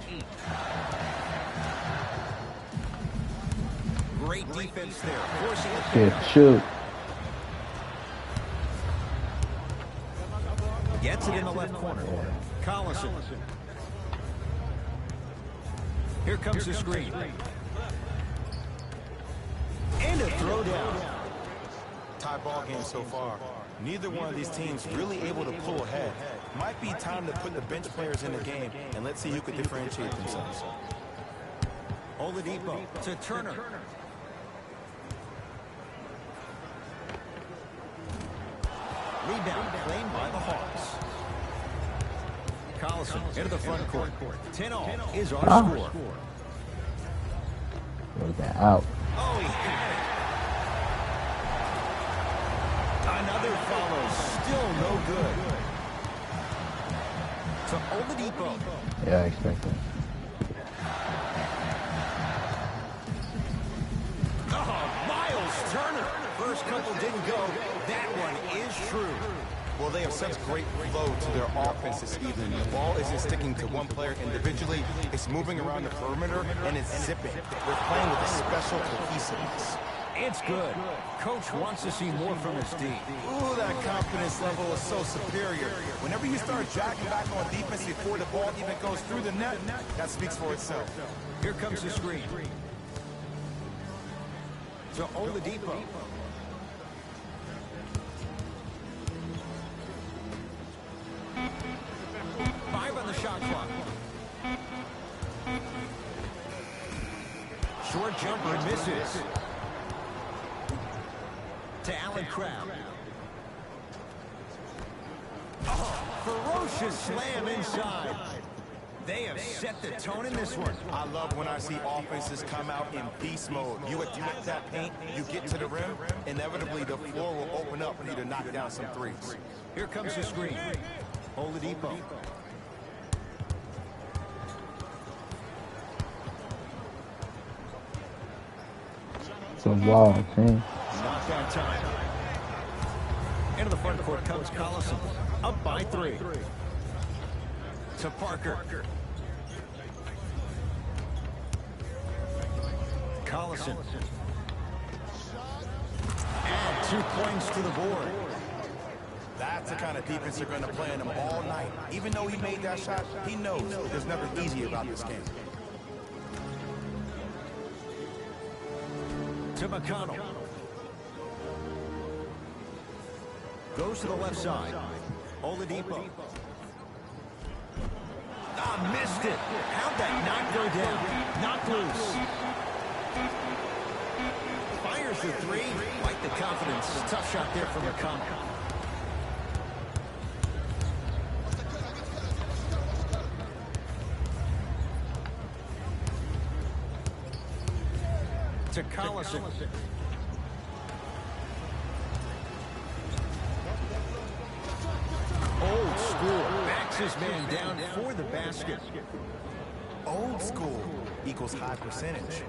Great defense there. Forcing it. Good shoot. Gets it in the left corner. Collison. Here comes the screen. And a throwdown. Tie ball game so far. Neither one of these teams really able to pull ahead. Might be time to put the bench players in the game, and let's see who can differentiate themselves. Oladipo to Turner. Rebound claimed by the Hawks. Collison into the front court. 10-all is our score. Was that out? Oh, he had it. Another follows. Still no good. To Oladipo. Yeah, I expect that. Oh, Miles Turner. First couple didn't go. That one is true. Well, they have such great flow to their offense this evening. The ball isn't sticking to one player individually. It's moving around the perimeter, and it's zipping. They're playing with a special cohesiveness. It's good. Coach wants to see more from his D. Ooh, that confidence level is so superior. Whenever you start jacking back on defense before the ball even goes through the net, that speaks for itself. Here comes the screen. To Oladipo. Five on the shot clock. Short jumper misses. To Allen Crabbe. Oh, ferocious slam inside. They have set the tone in this one. I love when I see offenses come out in beast mode. You attack that paint, you get to the rim, inevitably the floor will open up for you to knock down some threes. Here comes the screen. Oladipo. It's a wild team. Not that time. Into the front court comes Collison. Up by 3. To Parker. Collison. Add 2 points to the board. That's the kind of defense they're going to play in him all night. Even though he made that shot, he knows there's nothing easy about this game. To McConnell. Goes to the left side. Oladipo. Ah, missed it. How'd that not go down? Knocked loose. Fires the 3. Like the confidence. Tough shot there from McConnell. To Collison. Old school. Backs his man down for the basket. Old school equals high percentage.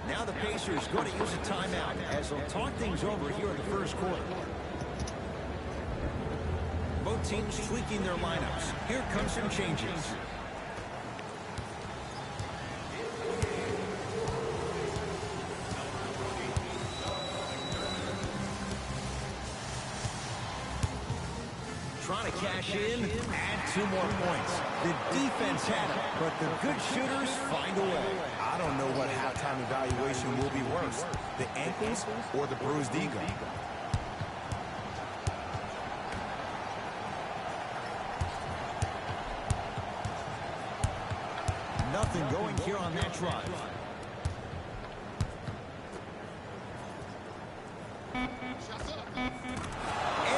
Now the Pacers going to use a timeout as they'll talk things over here in the first quarter. Both teams tweaking their lineups. Here comes some changes. Trying to cash in, add 2 more points. The defense had it, but the good shooters find a way. I don't know what halftime evaluation will be worse, the ankles or the bruised ego. Nothing going here on that drive. And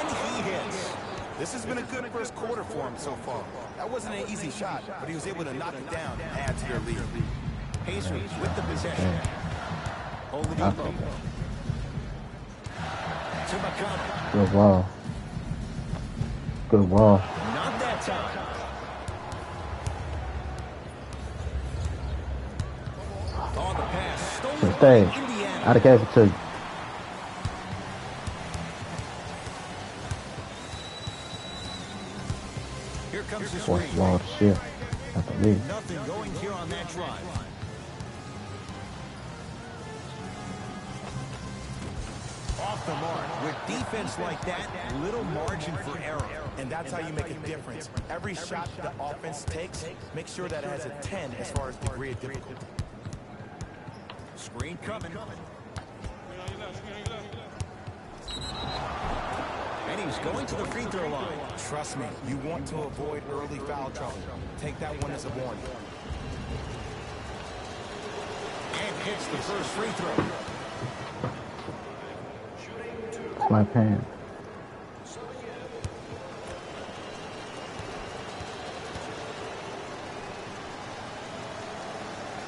he hits. This has been a good first quarter for him so far. That wasn't an easy shot, but he was able to knock it down and add to their lead. Pacers with the possession. Oladipo. To McConnell. Good ball. Good ball. Not that time. On the pass. Stolen by Indiana. I'd have gave it to you. Here comes the Fourth screen. wall shit. I believe. Nothing going here on that drive. Off the mark. With defense like that, little margin for error. And that's how you make a difference. Every shot the offense takes, make sure that it has a 10 as far as degree of difficulty. Screen coming. And he's going to the free throw line. Trust me, you want to avoid early foul trouble. Take that one as a warning. And hits the first free throw. It's my pan.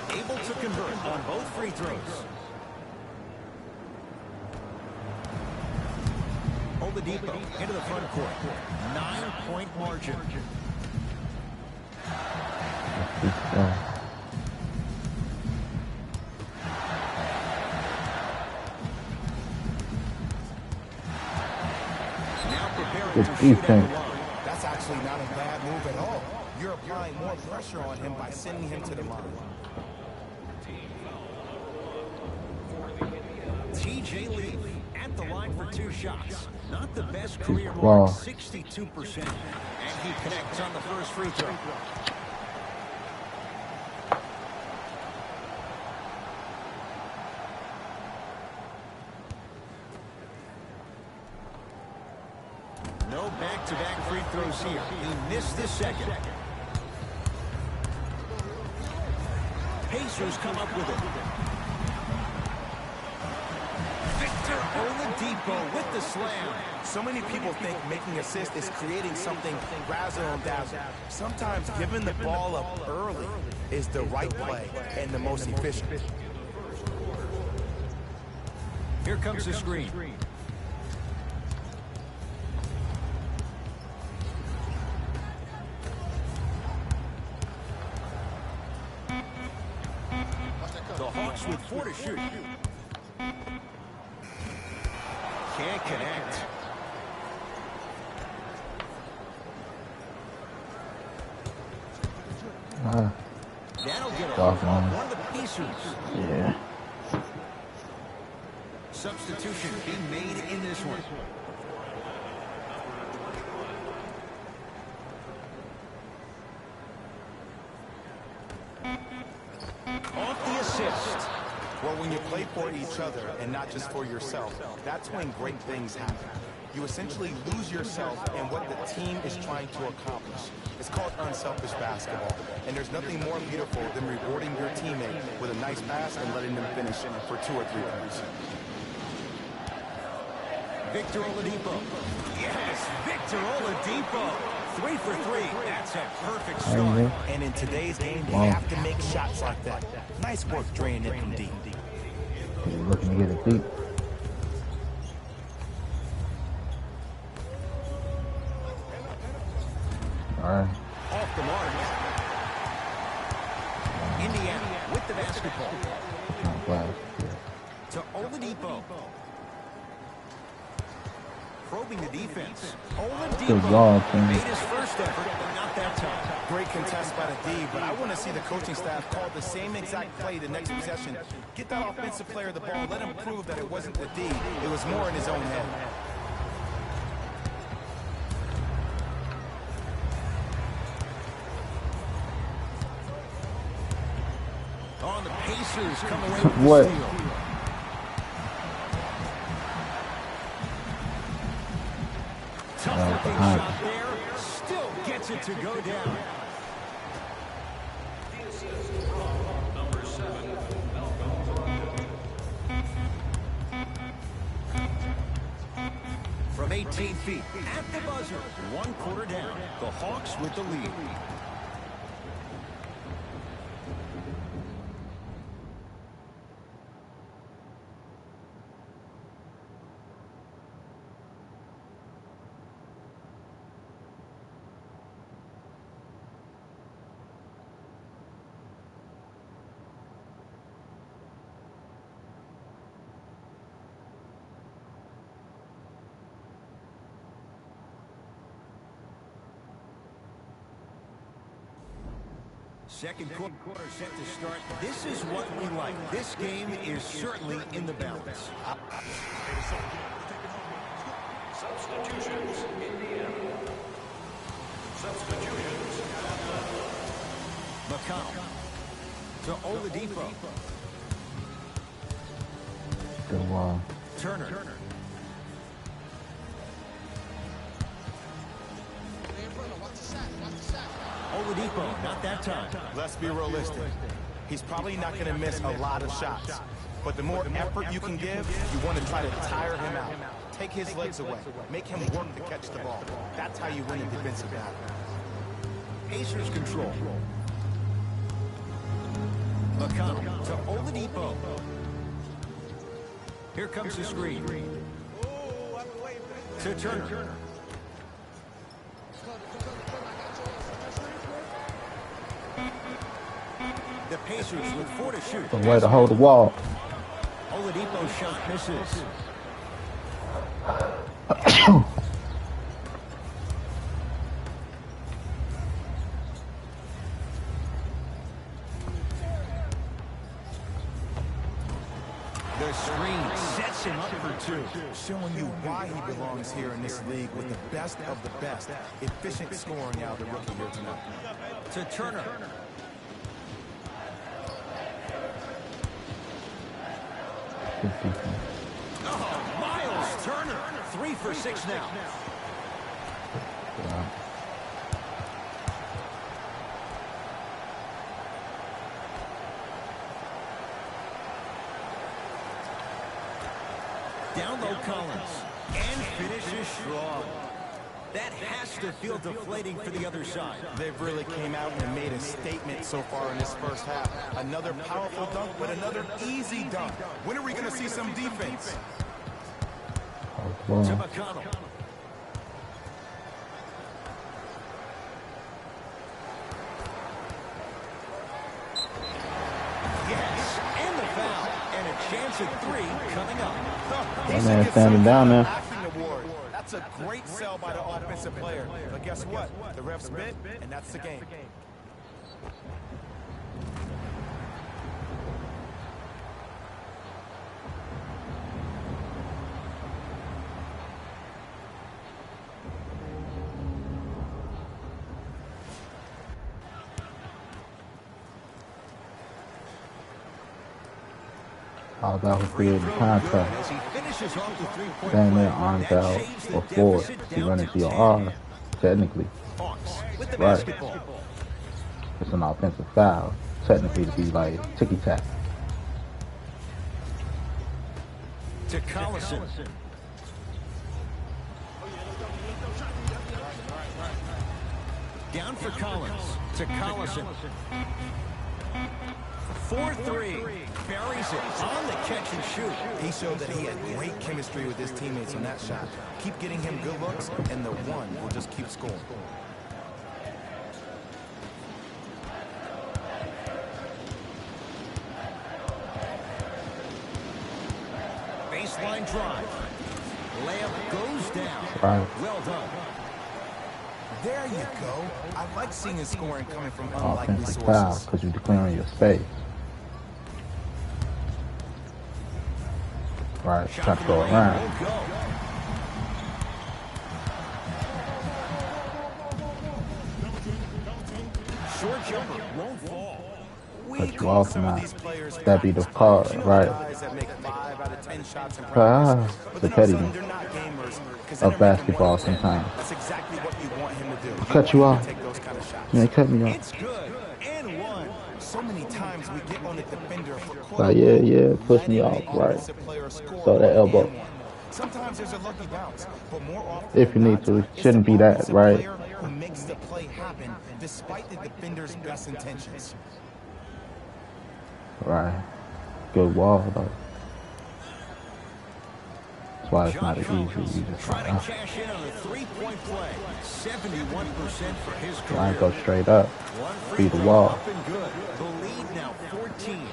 Able to convert on both free throws. Oladipo into the front court. 9-point margin. Now preparing to shoot at the line. That's actually not a bad move at all. You're applying more pressure on him by sending him to the line. TJ Lee at the line for 2 shots. Not the best career mark, 62%. And he connects on the first free throw. No back-to-back free throws here. He missed the second. Pacers come up with it. Victor Oladipo with the slam. So many people think making assists is creating something razzle and dazzle. Sometimes giving the ball up early is the right play and the most efficient. Here comes the screen. The Hawks with 4 to shoot. Can't connect. That'll get off one of the Pacers. Yeah. Substitution being made in this one. Off the assist. Well, when you play for each other and not just for yourself, that's when great things happen. You essentially lose yourself in what the team is trying to accomplish. It's called unselfish basketball. And there's nothing more beautiful than rewarding your teammate with a nice pass and letting them finish for 2 or 3 points. Victor Oladipo. Yes, Victor Oladipo. 3 for 3. That's a perfect start. And in today's game, you have to make shots like that. Nice work draining it from deep. He's looking to get it deep. All right. Off the mark. Indiana with the basketball. Not bad. To Oladipo. Probing the defense. Oladipo made his first effort, but not that time. Great contest by the D, but I want to see the coaching staff call the same exact play the next possession. Get that offensive player the ball. Let him prove that it wasn't the D. It was more in his own head. On the Pacers come away with the What? steal. Tough looking shot there. Still gets it to go down. Number 7. From 18 feet at the buzzer. 1 quarter down. The Hawks with the lead. Second quarter set to start. This is what we like. This game is certainly in the balance. Substitutions, Indiana. Substitutions. McConnell to Oladipo. Good one. Turner. Oladipo, not that time. Let's be realistic. He's probably not going to miss a lot of shots. But the more effort you can give, you want to try to tire him out. Take his legs away. Make him work to catch the ball. That's how you win a defensive battle. Pacers control. McConnell to Oladipo. Here comes the screen. to Turner. The Pacers with 4 to shoot. The way to hold the wall. Oladipo shot misses. The screen sets him up for 2. Showing you why he belongs here in this league with the best of the best. Efficient scoring out of the rookie here tonight. To Turner. Oh, Miles Turner. 3 for 6 now. Yeah. Down low Collins. And finishes strong. That has to feel deflating for the other side. They've really came out and made a statement so far in this first half. Another powerful dunk, but another easy dunk. When are we going to see some defense? To McConnell. Yes, and the foul. And a chance at 3 coming up. That man standing down there. Award. That's a great sell by the offensive player. But guess what? The refs bit, and that's the game. All that was creating contact. As he finishes off the three-point Dang play, near arms that out changed the or forward. deficit You down run to into your 10. arm, technically. Hawks with the Right. basketball. It's an offensive foul. Technically to be like ticky-tack. To Collison. Down for Collins. To Collison. 4-3. Buries it on the catch and shoot. He showed that he had great chemistry with his teammates on that shot. Keep getting him good looks, and the one will just keep scoring. Baseline drive. Layup goes down. Right. Well done. There you go. I like seeing his scoring coming from unlikely Offensive foul sources. because you're declaring your space. Right. Shot Trying to from the go lane around. won't go. Short jumper won't fall. Cut you off now. That be the card, right? The pettiness of basketball sometimes. That's exactly what you want him to do. Cut you off. Take those kind of shots. Man, cut me off. It's good. And one. So many times we get on the defender for Like, yeah, push me off, right? So that elbow. Sometimes there's a lucky bounce, but more often If you need to, it shouldn't be that, right? who makes the play happen despite the defender's best intentions. Right. Good wall, though. That's why it's not as easy. You just Trying like, to cash in on a three-point play. 71% for his career. line go straight up. One free Beat the throw wall. up and good. The lead now 14.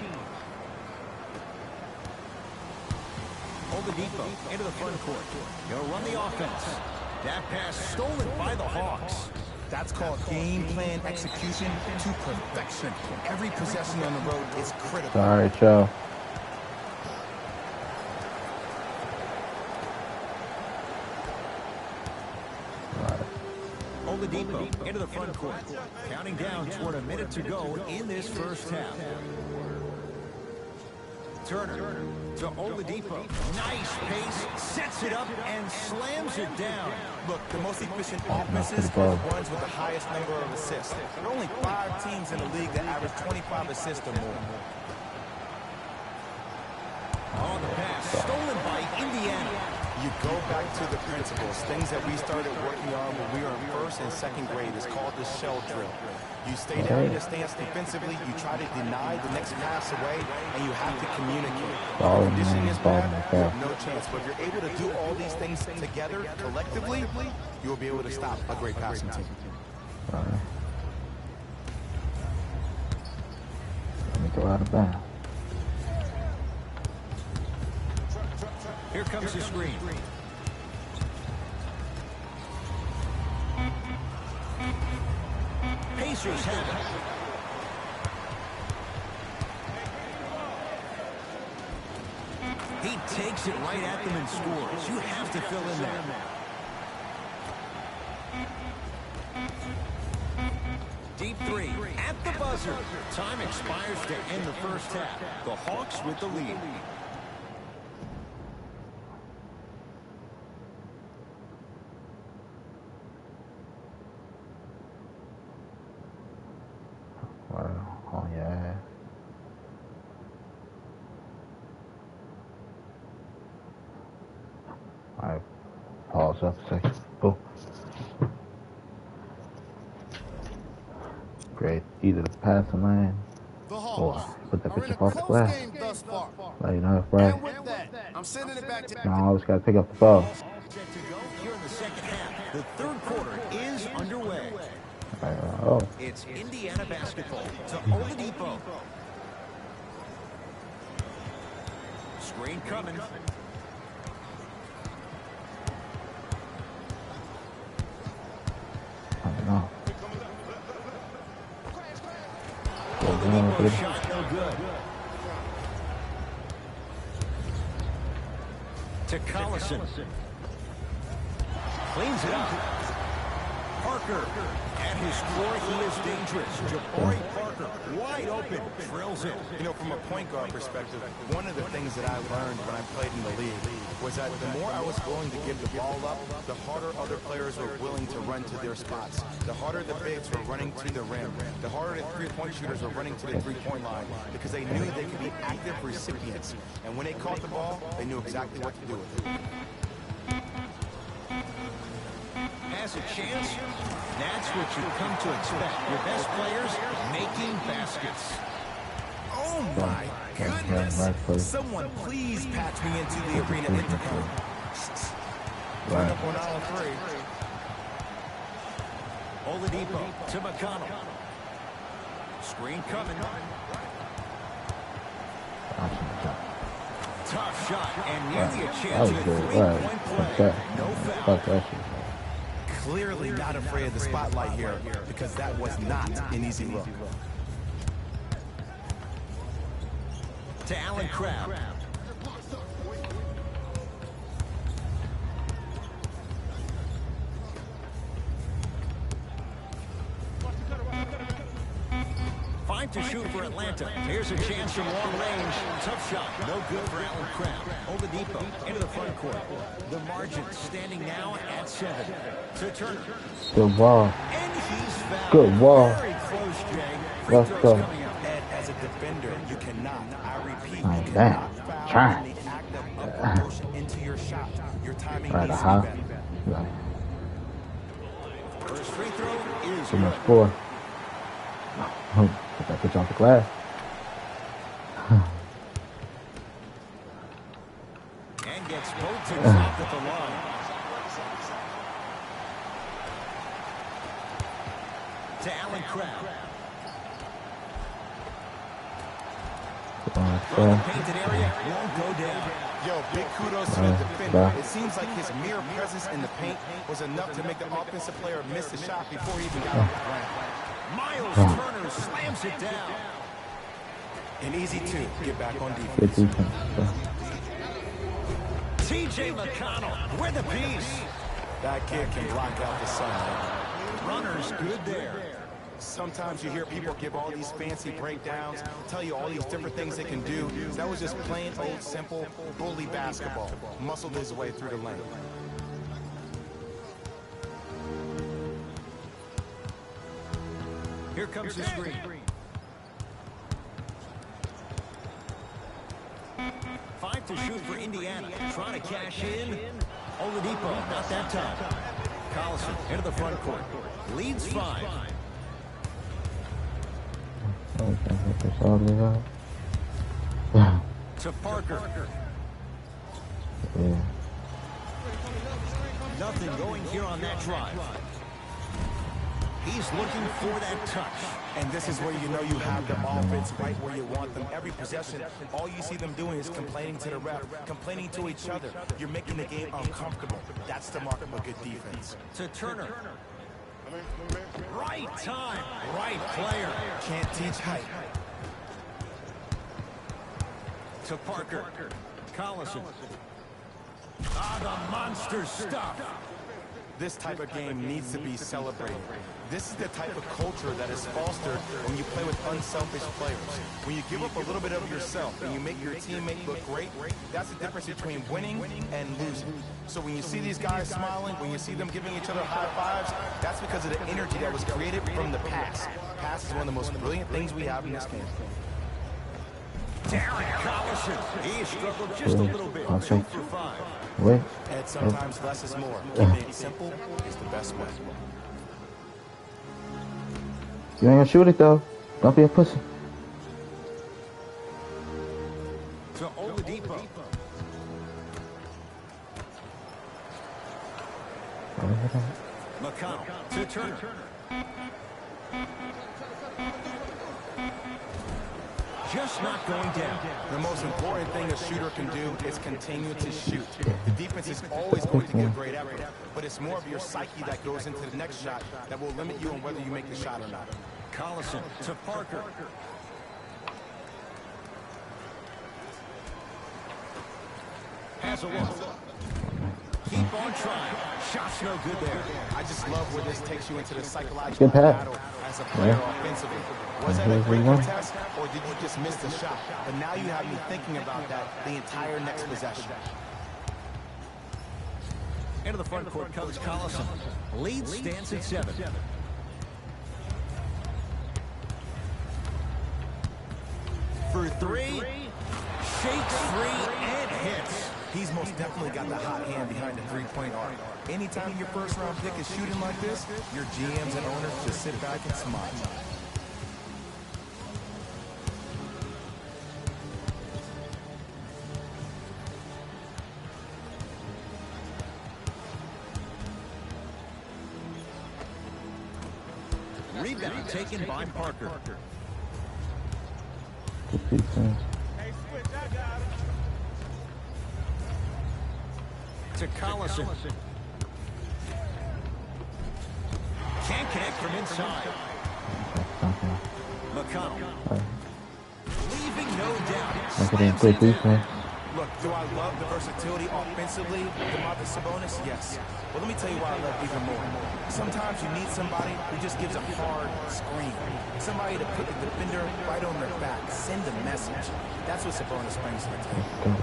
Oladipo into the front court. He'll run the offense. That pass stolen by the Hawks. That's called game plan execution to perfection. Every possession on the road is critical. All right, y'all. Oladipo into the front court. Counting down toward a minute to go in this first half. Turner to Oladipo. Nice pace, sets it up, and slams it down. Look, the most efficient offenses are the ones with the highest number of assists. There are only 5 teams in the league that average 25 assists or more. On the pass, stolen by Indiana. You go back to the principles, things that we started working on when we were in first and second grade. It's called the shell drill. You stay down in the stance defensively, you try to deny the next pass away, and you have to communicate. Ball, Conditioning is bad, ball. you have no chance. But if you're able to do all these things together, collectively, you'll be able to stop a great passing team. Let me go out of bounds. Here comes the screen. Pacers have it. He takes it right at them and scores. You have to fill in there. Deep three at the buzzer. Time expires to end the first half. The Hawks with the lead. Oh, yeah. Alright, pause up a second. Oh. Great. Either the passing lane The or Hawks put that are in bitch a up off the close glass. game thus far. Like, you know, right? And with that, I'm sending it back to No, I always gotta pick up the ball. Set to go here in the second half. The third quarter is underway. Oh. It's Indiana basketball to Oladipo. Screen coming. I don't know. Oladipo shot no good. To Collison. Cleans it up. Parker. At his core, he is dangerous. Jabari Parker, wide open, drills it. You know, from a point guard perspective, one of the things that I learned when I played in the league was that the more I was willing to give the ball up, the harder other players were willing to run to their spots. The harder the bigs were running to the rim. The harder the three-point shooters were running to the three-point line because they knew they could be active recipients. And when they caught the ball, they knew exactly what to do with it. Has a chance. That's what you come to expect. Your best players making baskets. Oh my goodness! Someone please patch me into the arena intercom. Turn up on aisle 3. Oladipo to McConnell. Screen coming. Tough shot and nearly a chance at a three-point play. No foul. Clearly not afraid of the spotlight here because that was not an easy look. To Allen Crabbe. Five to shoot for Atlanta. Here's a chance from long range. Tough shot. No good for Allen Crabbe. Oladipo into the front court. The margin standing now at 7. To Turner. Good ball. And he's fouled. Good ball. Very close, Jay. Free Let's throws go. coming up. Ed, as a defender, you cannot, I repeat, you Oh, cannot damn. foul Trying. in the act of upward motion into your shot. Your timing Right, needs to huh? be better. First free throw is Too much good. score. Put that bitch off the glass. And gets both teams off at the line. To Allen Crabbe. From the painted area, won't go down. Yo, big kudos to the defender. It seems like his mere presence in the paint was enough to make the offensive player miss the shot before he even got off the ground. Miles Turner slams it down. And easy to get back on Good defense. defense. T.J. McConnell with a piece. That kid can block out the sun. Runners good there. Sometimes you hear people give all these fancy breakdowns, tell you all these different things they can do. That was just plain old simple bully basketball. Muscled his way through the lane. Here comes the screen. 5 to shoot for Indiana. Trying to cash in. Oladipo, not that time. Collison into the front court. Leads 5. To Parker. Yeah. Nothing going here on that drive. He's looking for that touch. And this is where you know you have the offense right where you want them. Every possession, all you see them doing is complaining to the ref, complaining to each other. You're making the game uncomfortable. That's the mark of a good defense. To Turner. Right time, right player. Can't teach height. To Parker. Collison. The monster stuff. This type of game needs to be celebrated. This is the type of culture that is fostered when you play with unselfish players. When you give up a little bit of yourself and you make your teammate look great, that's the difference between winning and losing. So when you see these guys smiling, when you see them giving each other high fives, that's because of the energy that was created from the pass. Pass is one of the most brilliant things we have in this game. Darren Collison. He struggled just a little bit. 2 for 5. Wait. And sometimes less is more. Keeping it simple is the best way. You ain't gonna shoot it though. Don't be a pussy. To Oladipo. McConnell to Turner. Just not going down. The most important thing a shooter can do is continue to shoot. The defense is always going to give great effort, but it's more of your psyche that goes into the next shot that will limit you on whether you make the shot or not. Collison to Parker. Has a look. Keep on trying. Shot's no good there. I just love where this takes you into the psychological battle as a player offensively. Was that a great contest, or did you just miss the shot? But now you have me thinking about that the entire next possession. Into the front court comes Collison. Lead stands at 7. For 3. Shakes 3 and hits. He's most definitely got the hot hand behind the three-point arc. Anytime your first-round pick is shooting like this, your GMs and owners just sit back and smile. Rebound taken by Parker. To Collison. Can't connect from inside. McConnell. Leaving no doubt. Look, do I love the versatility offensively of Domantas Sabonis? Yes. Well, let me tell you why I love even more. Sometimes you need somebody who just gives a hard screen. Somebody to put the defender right on their back. Send a message. That's what Sabonis brings to the table.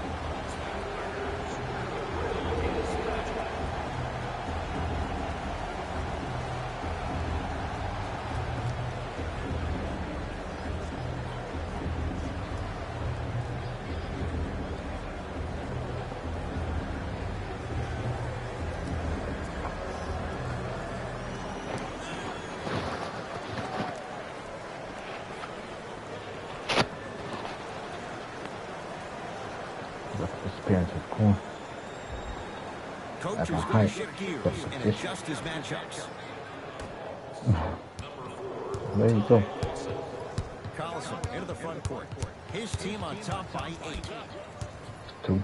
Coach is going to shift gears and adjust his matchups. There you go. Collison into the front court. His team on top by 8. 2.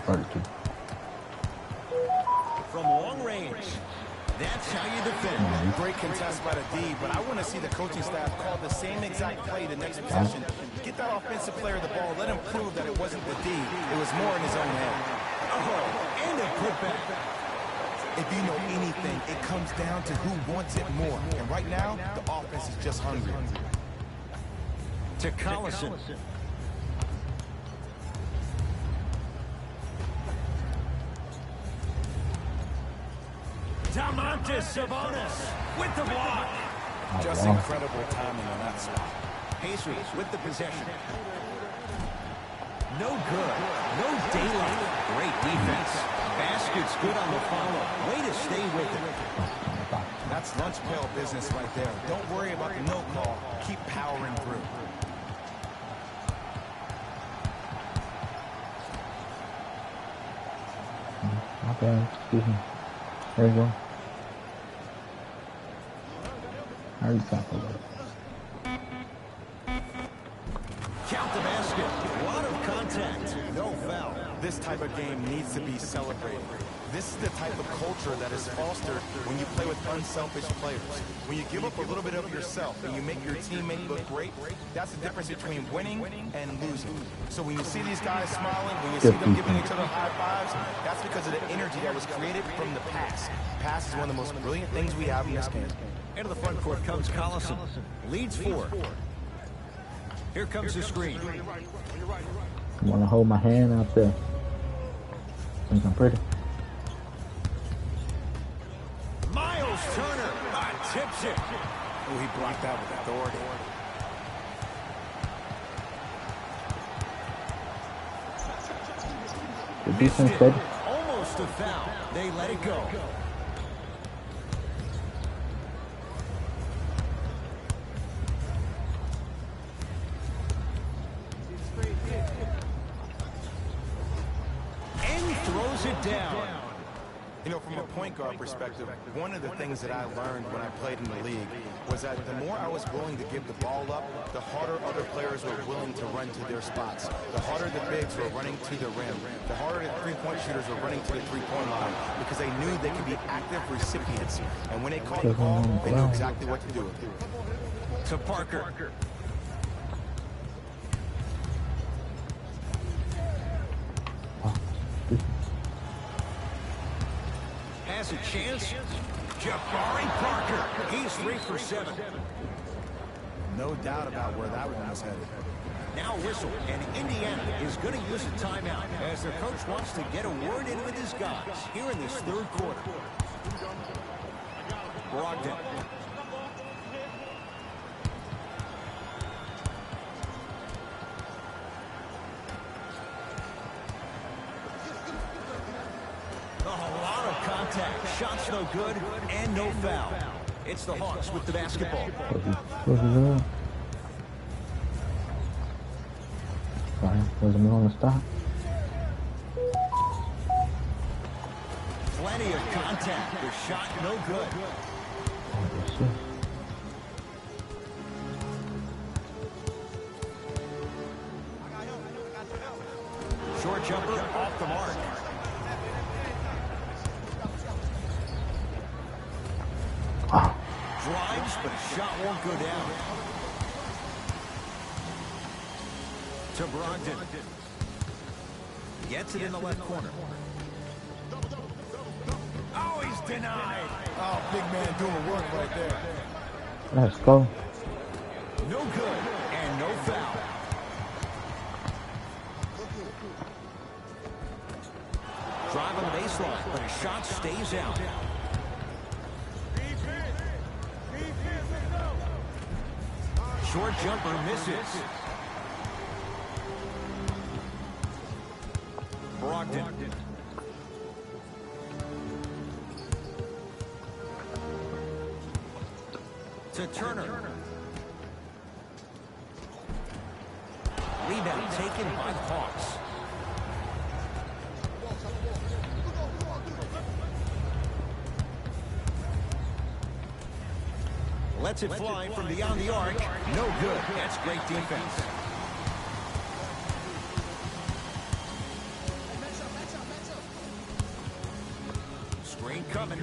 32. From long range. That's how you defend. Great contest by the D, but I want to see the coaching staff call the same exact play the next possession. Get that offensive player the ball. Let him prove that it wasn't the D. It was more in his own head. Oh, and a putback. If you know anything, it comes down to who wants it more. And right now, the offense is just hungry. To Collison. Domantas Sabonis with the block. Just incredible timing on that spot. Pacers with the possession. No good. No daylight. Great defense. Basket's good on the follow. Way to stay with it. That's lunch pail business right there. Don't worry about the no call. Keep powering through. Okay, excuse me. There you go. I already talked about it. Count the basket. A lot of contact. No foul. This type of game needs to be celebrated. This is the type of culture that is fostered when you play with unselfish players. When you give up a little bit of yourself and you make your teammate look great, that's the difference between winning and losing. So when you see these guys smiling, when you see them giving each other high fives, that's because of the energy that was created from the pass. Pass is one of the most brilliant things we have in this game. Into the front court comes Collison. Leads 4. Here comes the screen. I want to hold my hand out there. Think I'm pretty. Miles Turner tips it. Oh, he blocked that with authority. The defense said Almost a foul. They let it go. And throws it down. You know, from a point guard perspective, one of the things that I learned when I played in the league was that the more I was willing to give the ball up, the harder other players were willing to run to their spots. The harder the bigs were running to the rim. The harder the three-point shooters were running to the three-point line because they knew they could be active recipients. And when they called the ball, they knew exactly what to do with it. To Parker. Has a chance. Jabari Parker. He's 3 for 7. No doubt about where that one was headed. Now whistle, and Indiana is going to use a timeout as their coach wants to get a word in with his guys here in this third quarter. Brogdon. Shots no good, and no foul. It's the Hawks with the basketball. Wasn't going to stop. Plenty of contact. The shot no good. Short jumper off the mark. Drives, but a shot won't go down. To Brogdon. Gets it in the left corner. Oh, he's denied. Oh, big man doing work right there. Let's go. No good, and no foul. Drive on the baseline, but his shot stays out. Short jumper misses. Brogdon. To Turner. Rebound taken by the Hawks. Lets it fly from beyond the arc. No good. That's great defense. Screen coming.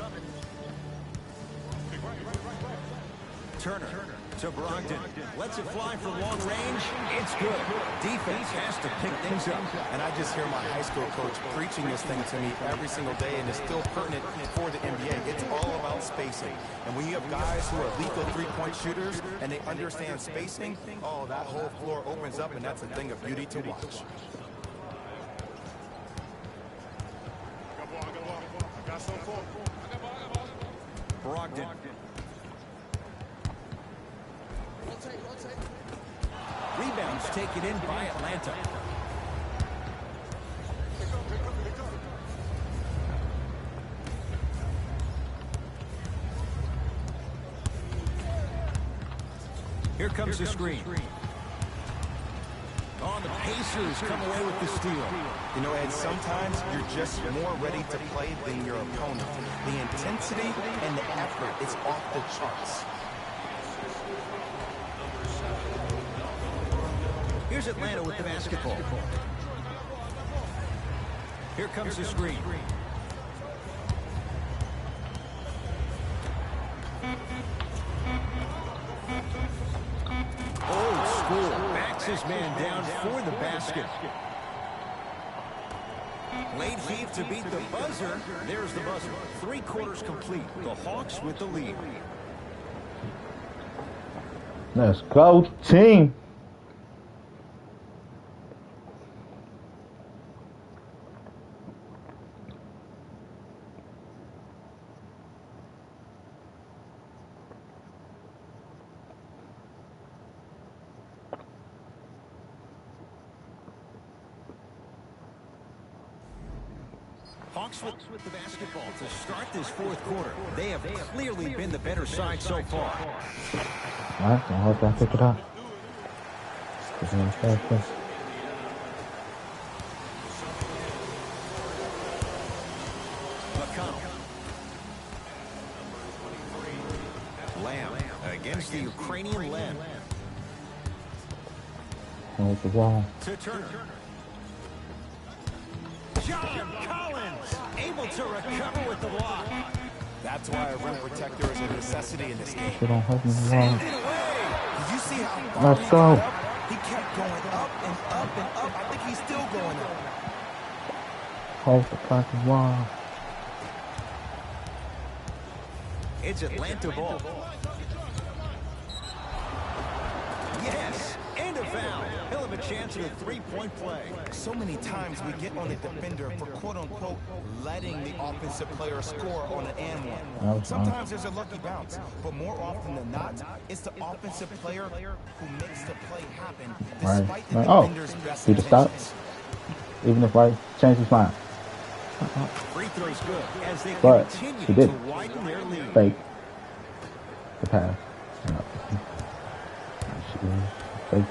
Turner to Brogdon. Lets it fly from long range. It's good. Defense has to pick things up. And I just hear my high school coach preaching this thing to me every single day, and it's still pertinent for the NBA. It's all about spacing. And when you have guys who are lethal three-point shooters and they understand spacing, oh, that whole floor opens up, and that's a thing of beauty to watch. Brogdon. Rebounds taken in by Atlanta. Here comes the screen. Oh, the Pacers come away with the steal. You know, Ed, sometimes you're just more ready to play than your opponent. The intensity and the effort is off the charts. Here's Atlanta with the basketball. Here comes the screen. Old school. Backs his man down for the basket. Late heave to beat the buzzer. There's the buzzer. 3 quarters complete. The Hawks with the lead. Let's go, team. Hawks with the basketball to start this 4th quarter. They have clearly been the better side so far. All right, I hope I pick it up. McConnell. Lamb against the Ukrainian Lamb. Hold the wall. To Turner. John Collins able to recover with the block. That's why a rim protector is a necessity in this game. They don't help me Send wall. it away. Did you see how far Let's he go. got up? He kept going up and up and up. I think he's still going up. Hold the fucking wall. It's Atlanta ball. Yes, and a foul. He'll have a chance at a 3-point play. So many times we get on the defender for quote-unquote letting the offensive player score on an and one. Sometimes there's a lucky bounce, but more often than not, it's the offensive player who makes the play happen despite the defender's best Did it stop? intentions. Even if I change his mind. Free throws good as they But continue he to didn't. widen their lead. Fake. The pass. No. Fake.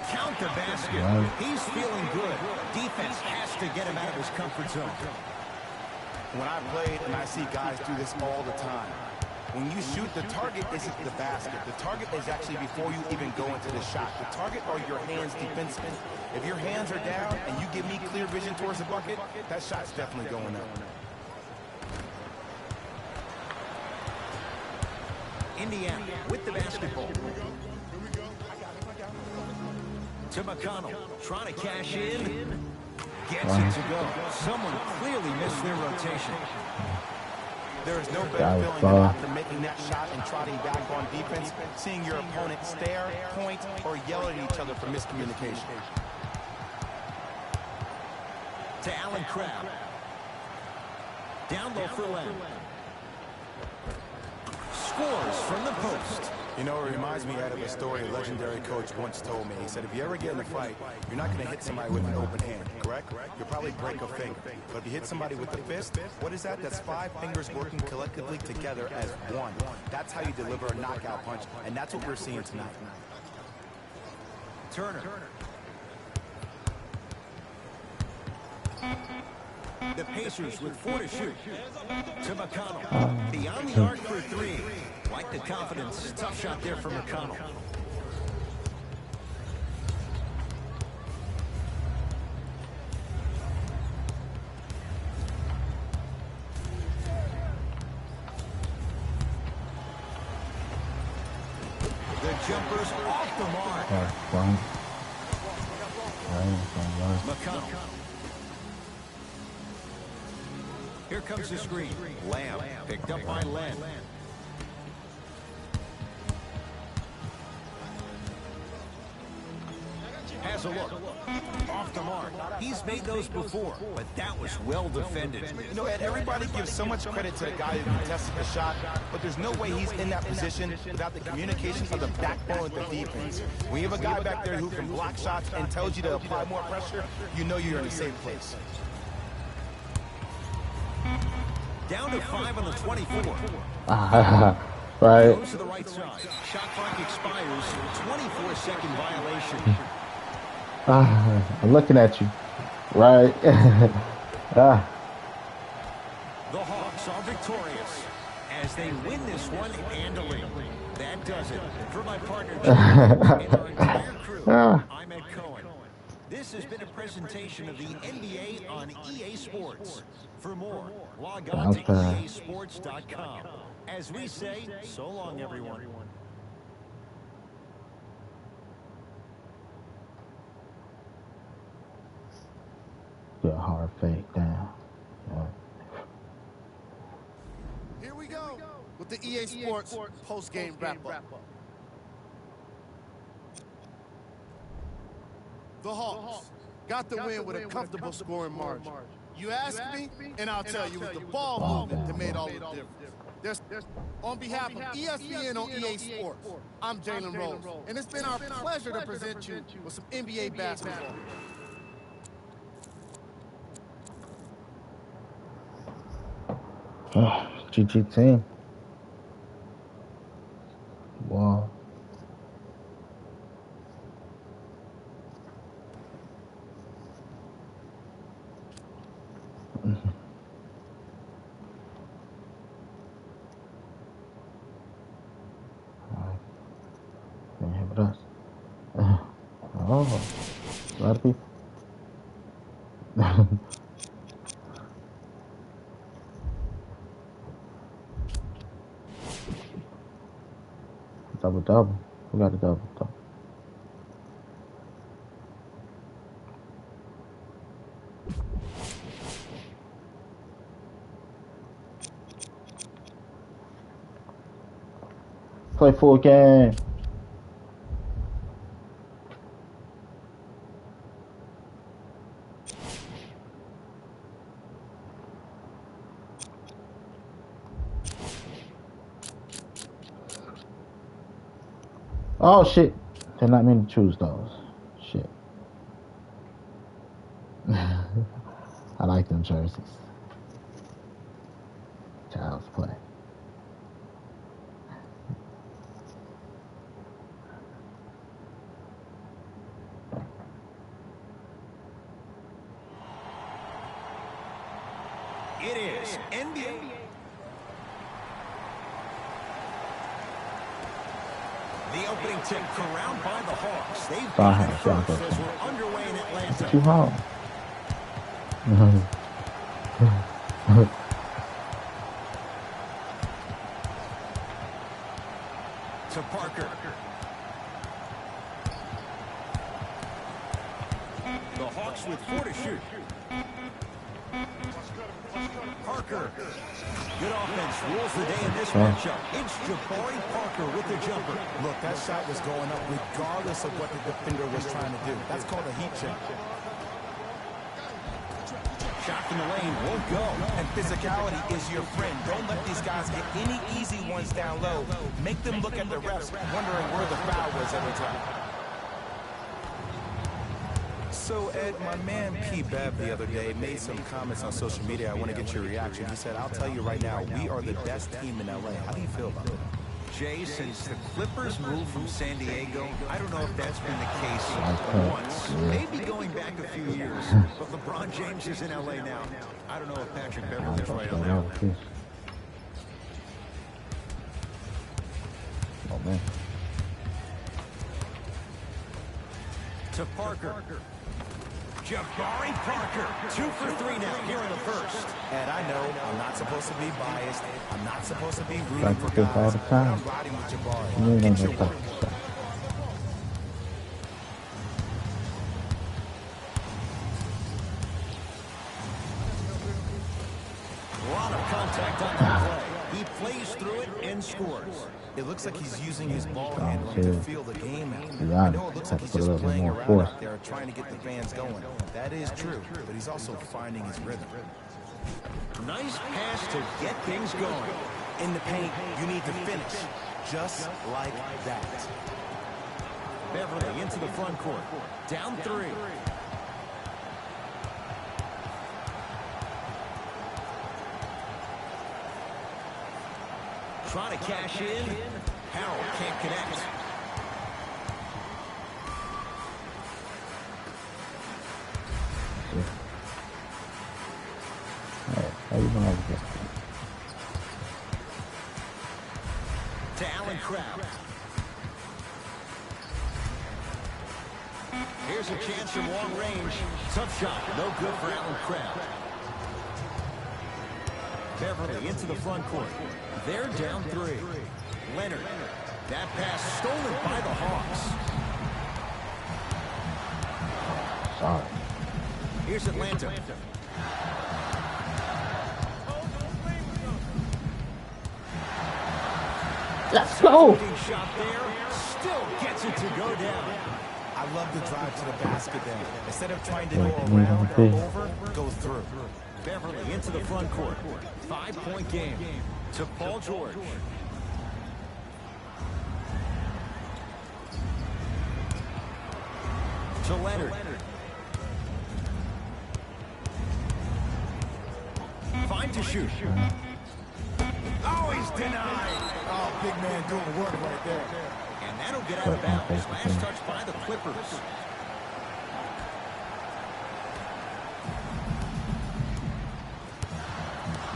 Count the basket. Right. He's feeling good. Defense has to get him out of his comfort zone. When I played, and I see guys do this all the time, when you shoot, the target isn't the basket. The target is actually before you even go into the shot. The target are your hands defensively. If your hands are down and you give me clear vision towards the bucket, that shot's definitely going up. Indiana with the basketball. To McConnell, trying to cash in. Gets it to go. Someone clearly missed their rotation. There is no better feeling than after making that shot and trotting back on defense, seeing your opponent stare, point, or yell at each other for miscommunication. To Allen Crabbe. Down low for Lamb. Scores from the post. You know, it reminds me of a story a legendary coach once told me. He said, if you ever get in a fight, you're not going to hit somebody with an open hand, correct? You'll probably break a finger. But if you hit somebody with a fist, what is that? That's 5 fingers working collectively together as one. That's how you deliver a knockout punch, and that's what we're seeing tonight. Turner. The Pacers with 4 to shoot. To McConnell. Beyond the arc for 3. Like the confidence. Tough shot there for McConnell. The jumper's off the mark. McConnell. Here comes the screen. Lamb picked up by Len. Has a look. Off the mark. He's made those before, but that was well defended. You know, Ed, everybody gives so much credit to the guy who contested the shot, but there's no way he's in that position without the communication of the backbone of the defense. When you have a guy back there who can block shots and tells you to apply more pressure, you know you're in a safe place. Down to 5 on the 24. Right. Goes to the right side. Shot clock expires. 24-second violation. I'm looking at you. Right. The Hawks are victorious as they win this one handily. That does it. For my partner, Jim, and our entire crew, I'm Ed Cohen. This has been a presentation of the NBA on EA Sports. For more, log on to EASports.com. As we say, so long, everyone. Good hard fake down. Yeah. Here we go with the EA Sports post-game wrap-up. The Hawks got the win with a comfortable scoring margin. You ask me, and I'll tell you, it was the ball movement that made all the difference. On behalf of ESPN on EA Sports, I'm Jalen Rose, and it's been our pleasure to present you with some NBA basketball. GG team. Wow. Can't have us. Oh, a lot of people. Double. We got a double. Play full game. Oh shit. Did not mean to choose those. Shit. I like them jerseys. Child's play. It is NBA. The opening tip corralled by the Hawks. They've got it first as we're underway in Atlanta. Too hard. To Parker. The Hawks with 4 to shoot. Parker. Good offense rules the day in this matchup. It's Jabari Parker with the jumper. Look, that shot was going up regardless of what the defender was trying to do. That's called a heat check. Shot from the lane won't go. And physicality is your friend. Don't let these guys get any easy ones down low. Make them look at the refs, wondering where the foul was every time. So, Ed, my man P. Bev the other day made some comments on social media. I want to get your reaction. He said, I'll tell you right now, we are the best team in L.A. How do you feel about that? Jay, since the Clippers moved from San Diego, I don't know if that's been the case once. Maybe going back a few years. But LeBron James is in L.A. now. I don't know if Patrick Beverley's right on that. Oh, man. To Parker. Jabari Parker, 2 for 3 now here in the first. And I know I'm not supposed to be biased. I'm not supposed to be rooting Like for this all guys. the time. I'm riding with Jabari. You ain't Get gonna your talk work. this stuff. A lot of contact on that play. He plays through it and scores. It looks like he's using his ball handling to feel the game out. Be I honest, know it looks have like to he's put a just little bit playing more around force. out there trying to get the fans going. That is true, but he's also finding his rhythm. Nice pass to get things going. In the paint, you need to finish. Just like that. Beverley into the front court. Down 3. Trying to cash in. Harrell can't connect. How you gonna have this? To Allen Crabbe. Here's a chance from long range. Tough shot. No good for Allen Crabbe. Beverly into the front court. They're down 3. Leonard. That pass stolen by the Hawks. Sorry. Here's Atlanta. Let's go. Shot there. Still gets it to go down. I love the drive to the basket there. Instead of trying to go around or over, go through. Beverly into the front court. 5-point game to Paul George. To Leonard. 5 to shoot. Oh, he's denied. Oh, big man doing work right there. And that'll get out of bounds. Last touch by the Clippers.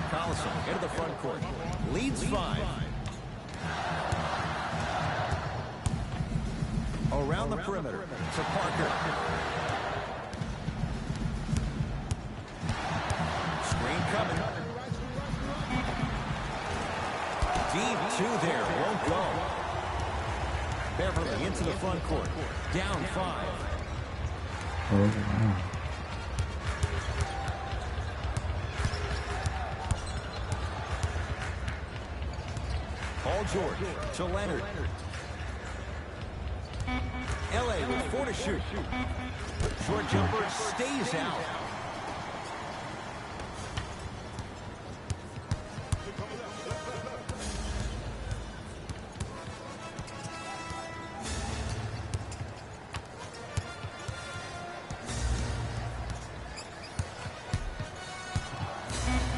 Collison into the front court. Leads 5. Around the perimeter to Parker. Screen coming. Deep 2 there. Won't go. Beverly into the front court. Down 5. Paul George to Leonard. L.A. with 4 to shoot. Short jumper stays out.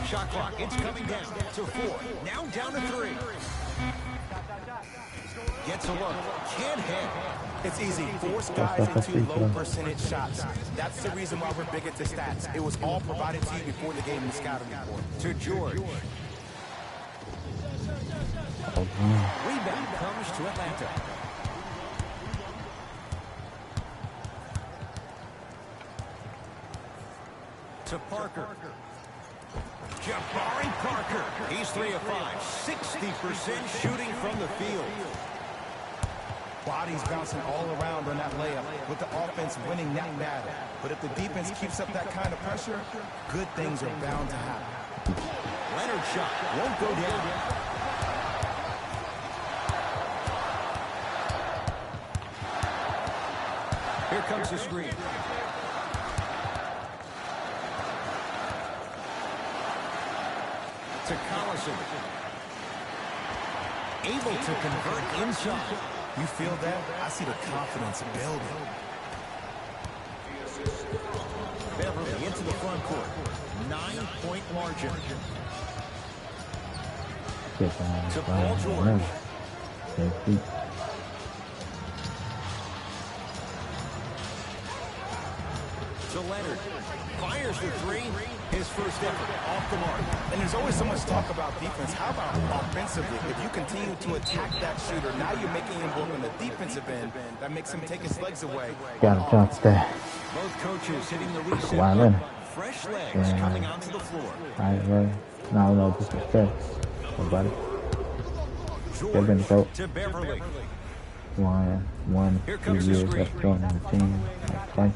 Shot clock, it's coming down to 4. Now down to 3. Gets a look, can't hit. It's easy. Force guys into low percentage shots. That's the reason why we're big into stats. It was all provided to you before the game in the scouting report. To George. Rebound comes to Atlanta. To Parker. Jabari Parker. He's 3 of 5. 60% shooting from the field. Bodies bouncing all around on that layup with the offense winning that battle. But if the defense keeps up that kind of pressure, good things are bound to happen. Leonard shot won't go down. Here comes the screen. To Collison. Able to convert inside. You feel that? I see the confidence building. Beverly into the front court. 9-point margin. To Paul George. To Leonard. Fires the 3. His first effort off the mark. And there's always so much talk about defense. How about offensively? If you continue to attack that shooter, now you're making him work on the defensive end. That makes him take his legs away. Gotta jump there. Both coaches hitting the reset. Wow, Fresh legs coming onto the floor. No disrespect. Everybody. They've been coach. To Beverly. 2 years that's going on the team. Twice.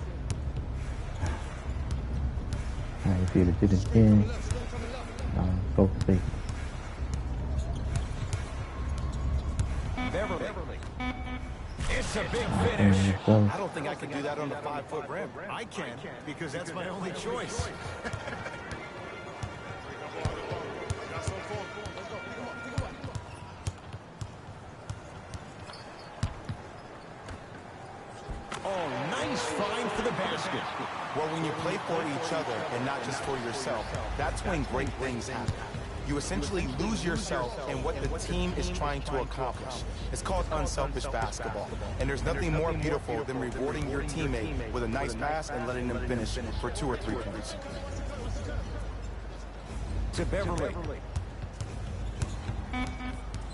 If you did it again, go for it. Beverly. It's a big finish. I don't think I can do that on the 5-foot rim. I can, because that's my only choice. Oh, nice find for the basket. Well, when you play for each other and not just for yourself, that's when great things happen. You essentially lose yourself in what the team is trying to accomplish. It's called unselfish basketball. And there's nothing more beautiful than rewarding your teammate with a nice pass and letting them finish for 2 or 3 points. To Beverly.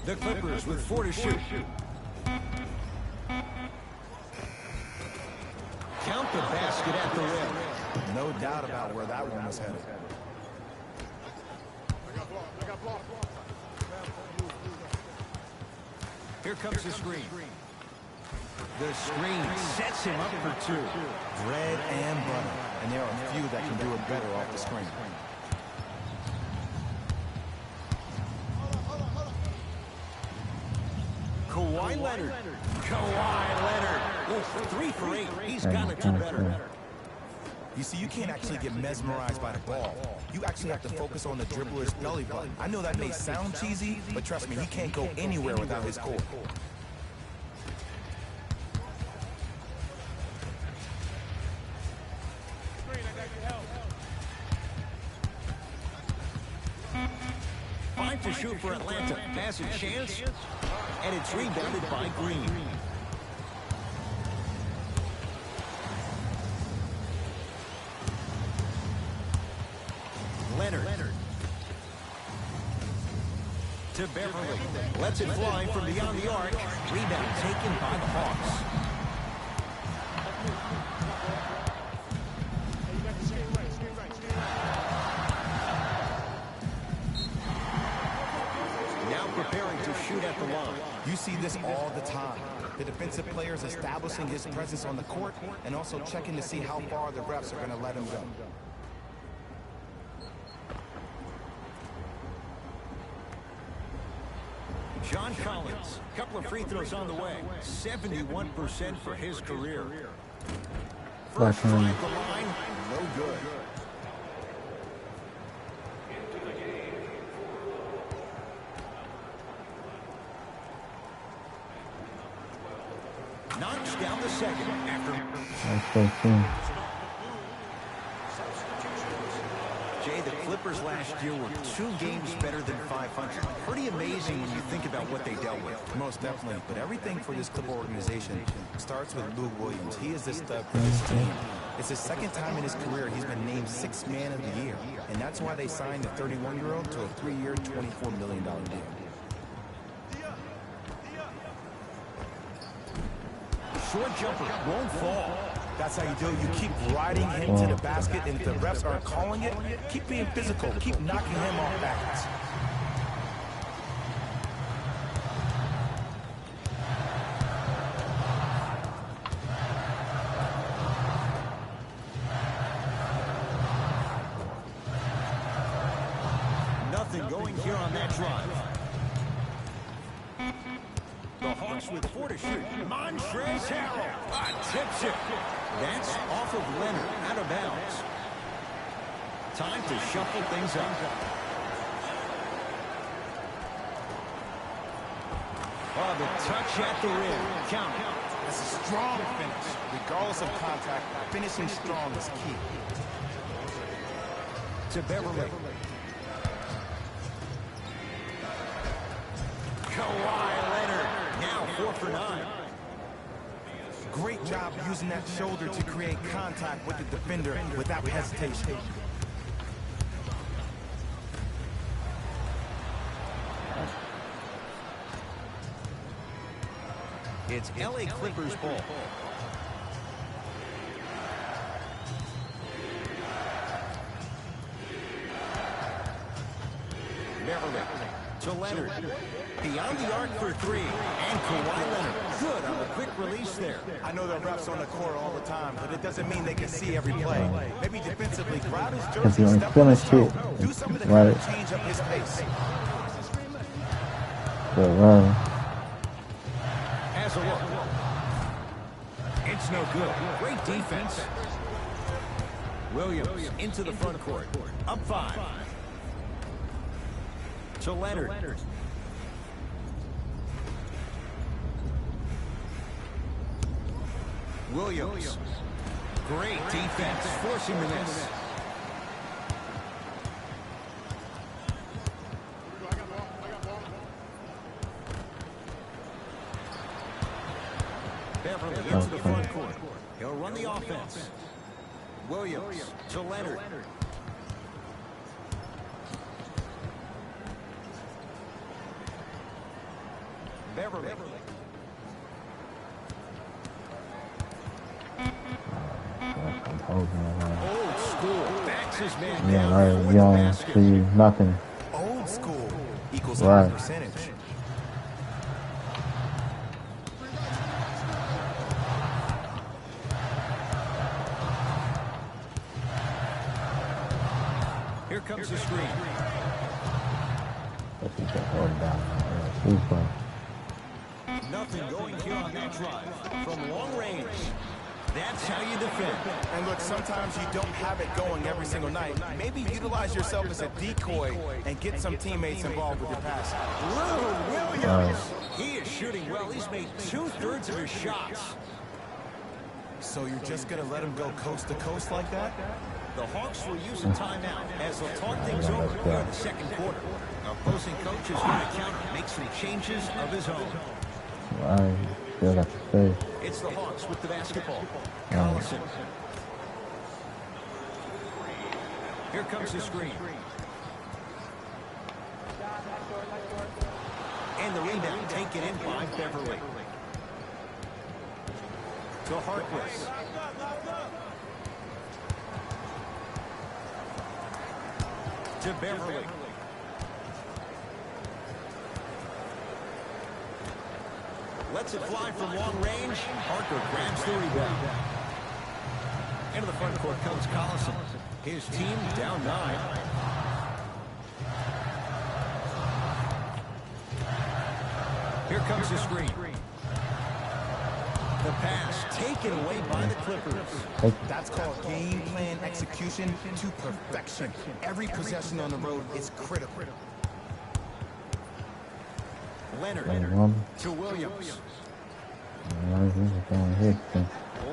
The Clippers with 4 to shoot. Count the basket at the rim. No doubt about where that one was headed. Here comes the screen. The screen sets him up for 2. Bread and butter. And there are a few that can do it better off the screen. Kawhi Leonard. Kawhi Leonard. Oh, 3 for 8. He's got to do better. You see, you can't actually get mesmerized by the ball. You actually have to focus on the dribbler's belly button. I know that may sound cheesy, but trust me, he can't go anywhere without his core. Five to shoot for Atlanta. Pass a chance, and it's rebounded by Green. Leonard. To Beverly. Lets it fly from beyond the arc. Rebound taken by the Hawks. Now preparing to shoot at the line. You see this all the time. The defensive players establishing his presence on the court and also checking to see how far the refs are going to let him go. John Collins, couple of free throws on the way. 71% for his career. First try at the line, no good. Knocks down the second after. Jay, the Clippers last year were 2 games better than 500. Pretty amazing when you think about what they dealt with. Most definitely. But everything for this Clipper organization starts with Lou Williams. He is the stud for this team. It's his 2nd time in his career he's been named 6th Man of the Year. And that's why they signed the 31-year-old to a 3-year, $24 million deal. Short jumper won't fall. That's how you do it. You keep riding him to the basket, and if the refs aren't calling it, keep being physical. Keep knocking him off balance. Nothing going here on that drive. The Hawks with 4 to shoot. Montrezl Harrell tips it. That's off of Leonard, out of bounds. Time to shuffle things up. Oh, the touch at the rim. Count it. That's a strong finish. Regardless of contact, finishing strong is key. To Beverly. Kawhi Leonard. Now 4 for 9. Great job using that shoulder to create contact with the defender without hesitation. It's LA Clippers ball. Beverly to Leonard. Beyond the arc for 3. And Kawhi Leonard. Good on the quick release there. I know the refs on the court all the time, but it doesn't mean they can see every play. Maybe defensively, grab his jersey, step on his toe, do something to change up his pace. Has a look. It's no good. Great defense. Williams into the front court. Up 5. To Leonard. Williams. Great defense, forcing the miss. Williams to Leonard. Beverly. Old school. Backs his man Yeah, down right. for You the don't basket. see nothing. Old school equals Right. high percentage. Here comes the screen. Let's see that hold down. Who's going? Nothing going here on that drive. From long range. That's how you defend. And look, sometimes you don't have it going every single night. Maybe utilize yourself as a decoy and get some teammates involved with your pass. Lou Williams. He is shooting well. He's made 2/3 of his shots. So you're just going to let him go coast to coast like that? The Hawks will use a timeout as they'll talk things over here in the second quarter. Opposing coach is going to counter, make some changes of his own. I still got to say. It's the Hawks with the basketball. Collison. Here comes the screen. And the rebound taken in by Beverly. To Harkless. To Beverly. Lets it fly from long range. Parker grabs the rebound. Into the front court comes Collison. His team down 9. Here comes the screen. The pass taken away by the Clippers. That's called game plan execution to perfection. Every possession on the road is critical. Leonard to Williams.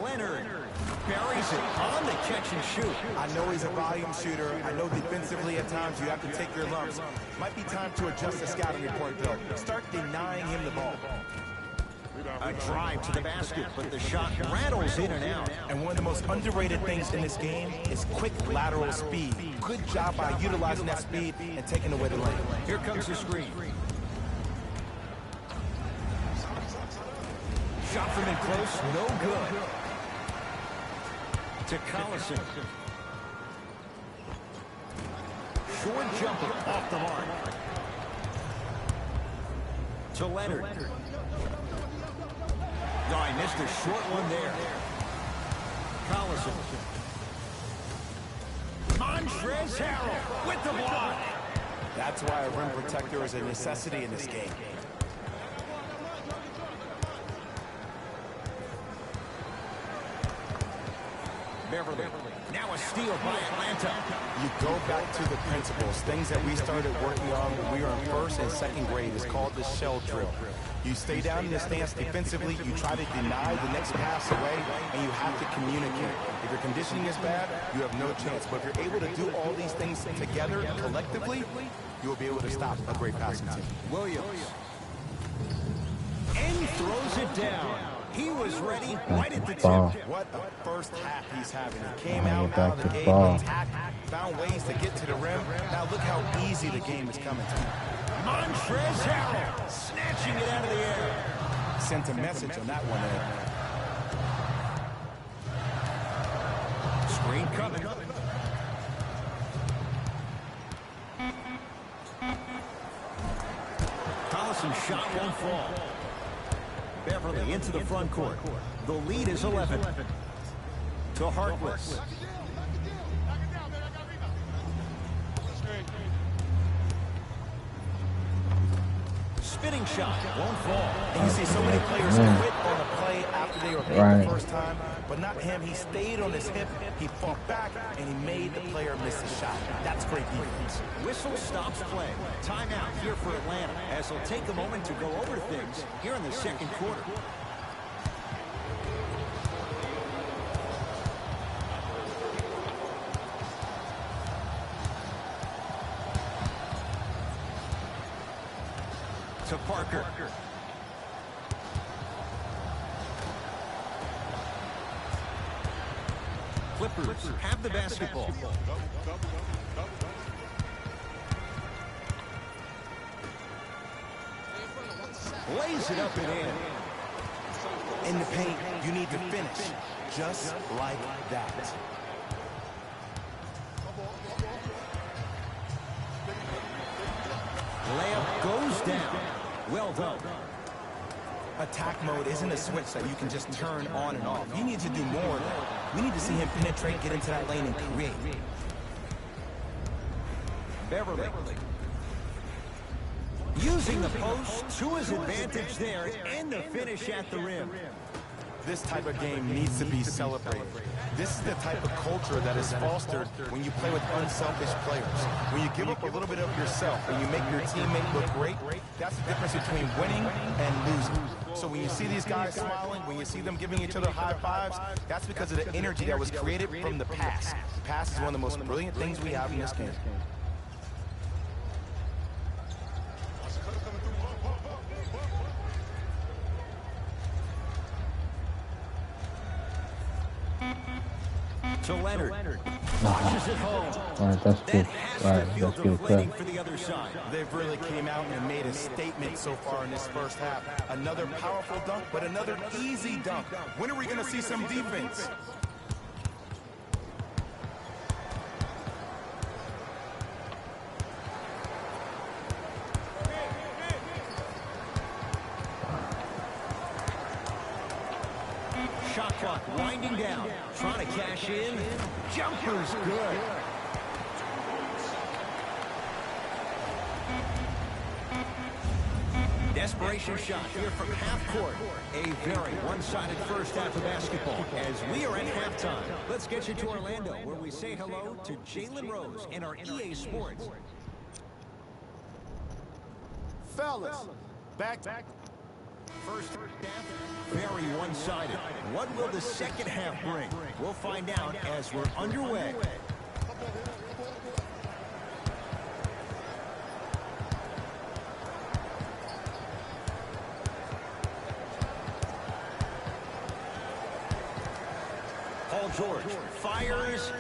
Leonard buries it on the catch and shoot. I know he's a volume shooter. I know defensively at times you have to take your lumps. Might be time to adjust the scouting report, though. Start denying him the ball. A drive to the basket, but the shot rattles in and out. And one of the most underrated things in this game is quick lateral speed. Good job by utilizing that speed and taking away the lane. Here comes the screen. Shot from in close, no good. To Collison. Short jumper off the mark. To Leonard. No, I missed a short one there. Collison. Montrezl Harrell with the block. That's why a rim protector is a necessity in this game. Beverly. Now a steal by Atlanta. You go back to the principles, things that we started working on when we were in first and second grade. It's called the shell drill. You stay down in the stance defensively, you try to deny the next pass away, and you have to communicate. If your conditioning is bad, you have no chance. But if you're able to do all these things together, collectively, you will be able to stop a great passing team. Williams. And throws it down. He was ready right at the tip. What a first half he's having. He came out of the gate, attacked, found ways to get to the rim. Now look how easy the game is coming to him. Montrezl Harrell snatching it out of the air. Sent a message on that one, Ed. Screen coming. Collison's shot won't fall. Beverly into the front court. The lead is 11. To Harkless. Spinning shot won't fall. And you see so many players quit on a play after they were made the first time, but not him. He stayed on his hip, he fought back, and he made the player miss the shot. That's great defense. Whistle stops play. Timeout here for Atlanta as they'll take a moment to go over things here in the second quarter. To Parker. Clippers have the basketball. Lays it up and in. In the paint, you need to finish just like that. Layup goes down. Well done. Attack mode isn't a switch that you can just turn on and off. You need to do more of that. We need to see him penetrate, get into that lane, and create. Beverly. Using the post to his advantage there, and the finish at the rim. This type of game needs to be celebrated. This is the type of culture that is fostered when you play with unselfish players. When you give up a little bit of yourself and you make your teammate look great, that's the difference between winning and losing. So when you see these guys smiling, when you see them giving each other high fives, that's because of the energy that was created from the pass. Pass is one of the most brilliant things we have in this game. To Leonard. Pushes it home. All right, that's good. All right, that's good. Waiting for the other side. They've really came out and made a statement so far in this first half. Another powerful dunk, but another easy dunk. When are we going to see some defense? Shot clock winding down. Trying to cash in. Jumper's good. Desperation shot here from half court. A very one-sided first half of basketball as we are at halftime. Let's get you to Orlando where we say hello to Jalen Rose in our EA Sports. Fellas, back. First half, very one-sided. What will the second half bring? We'll find out as we're underway. Paul George fires.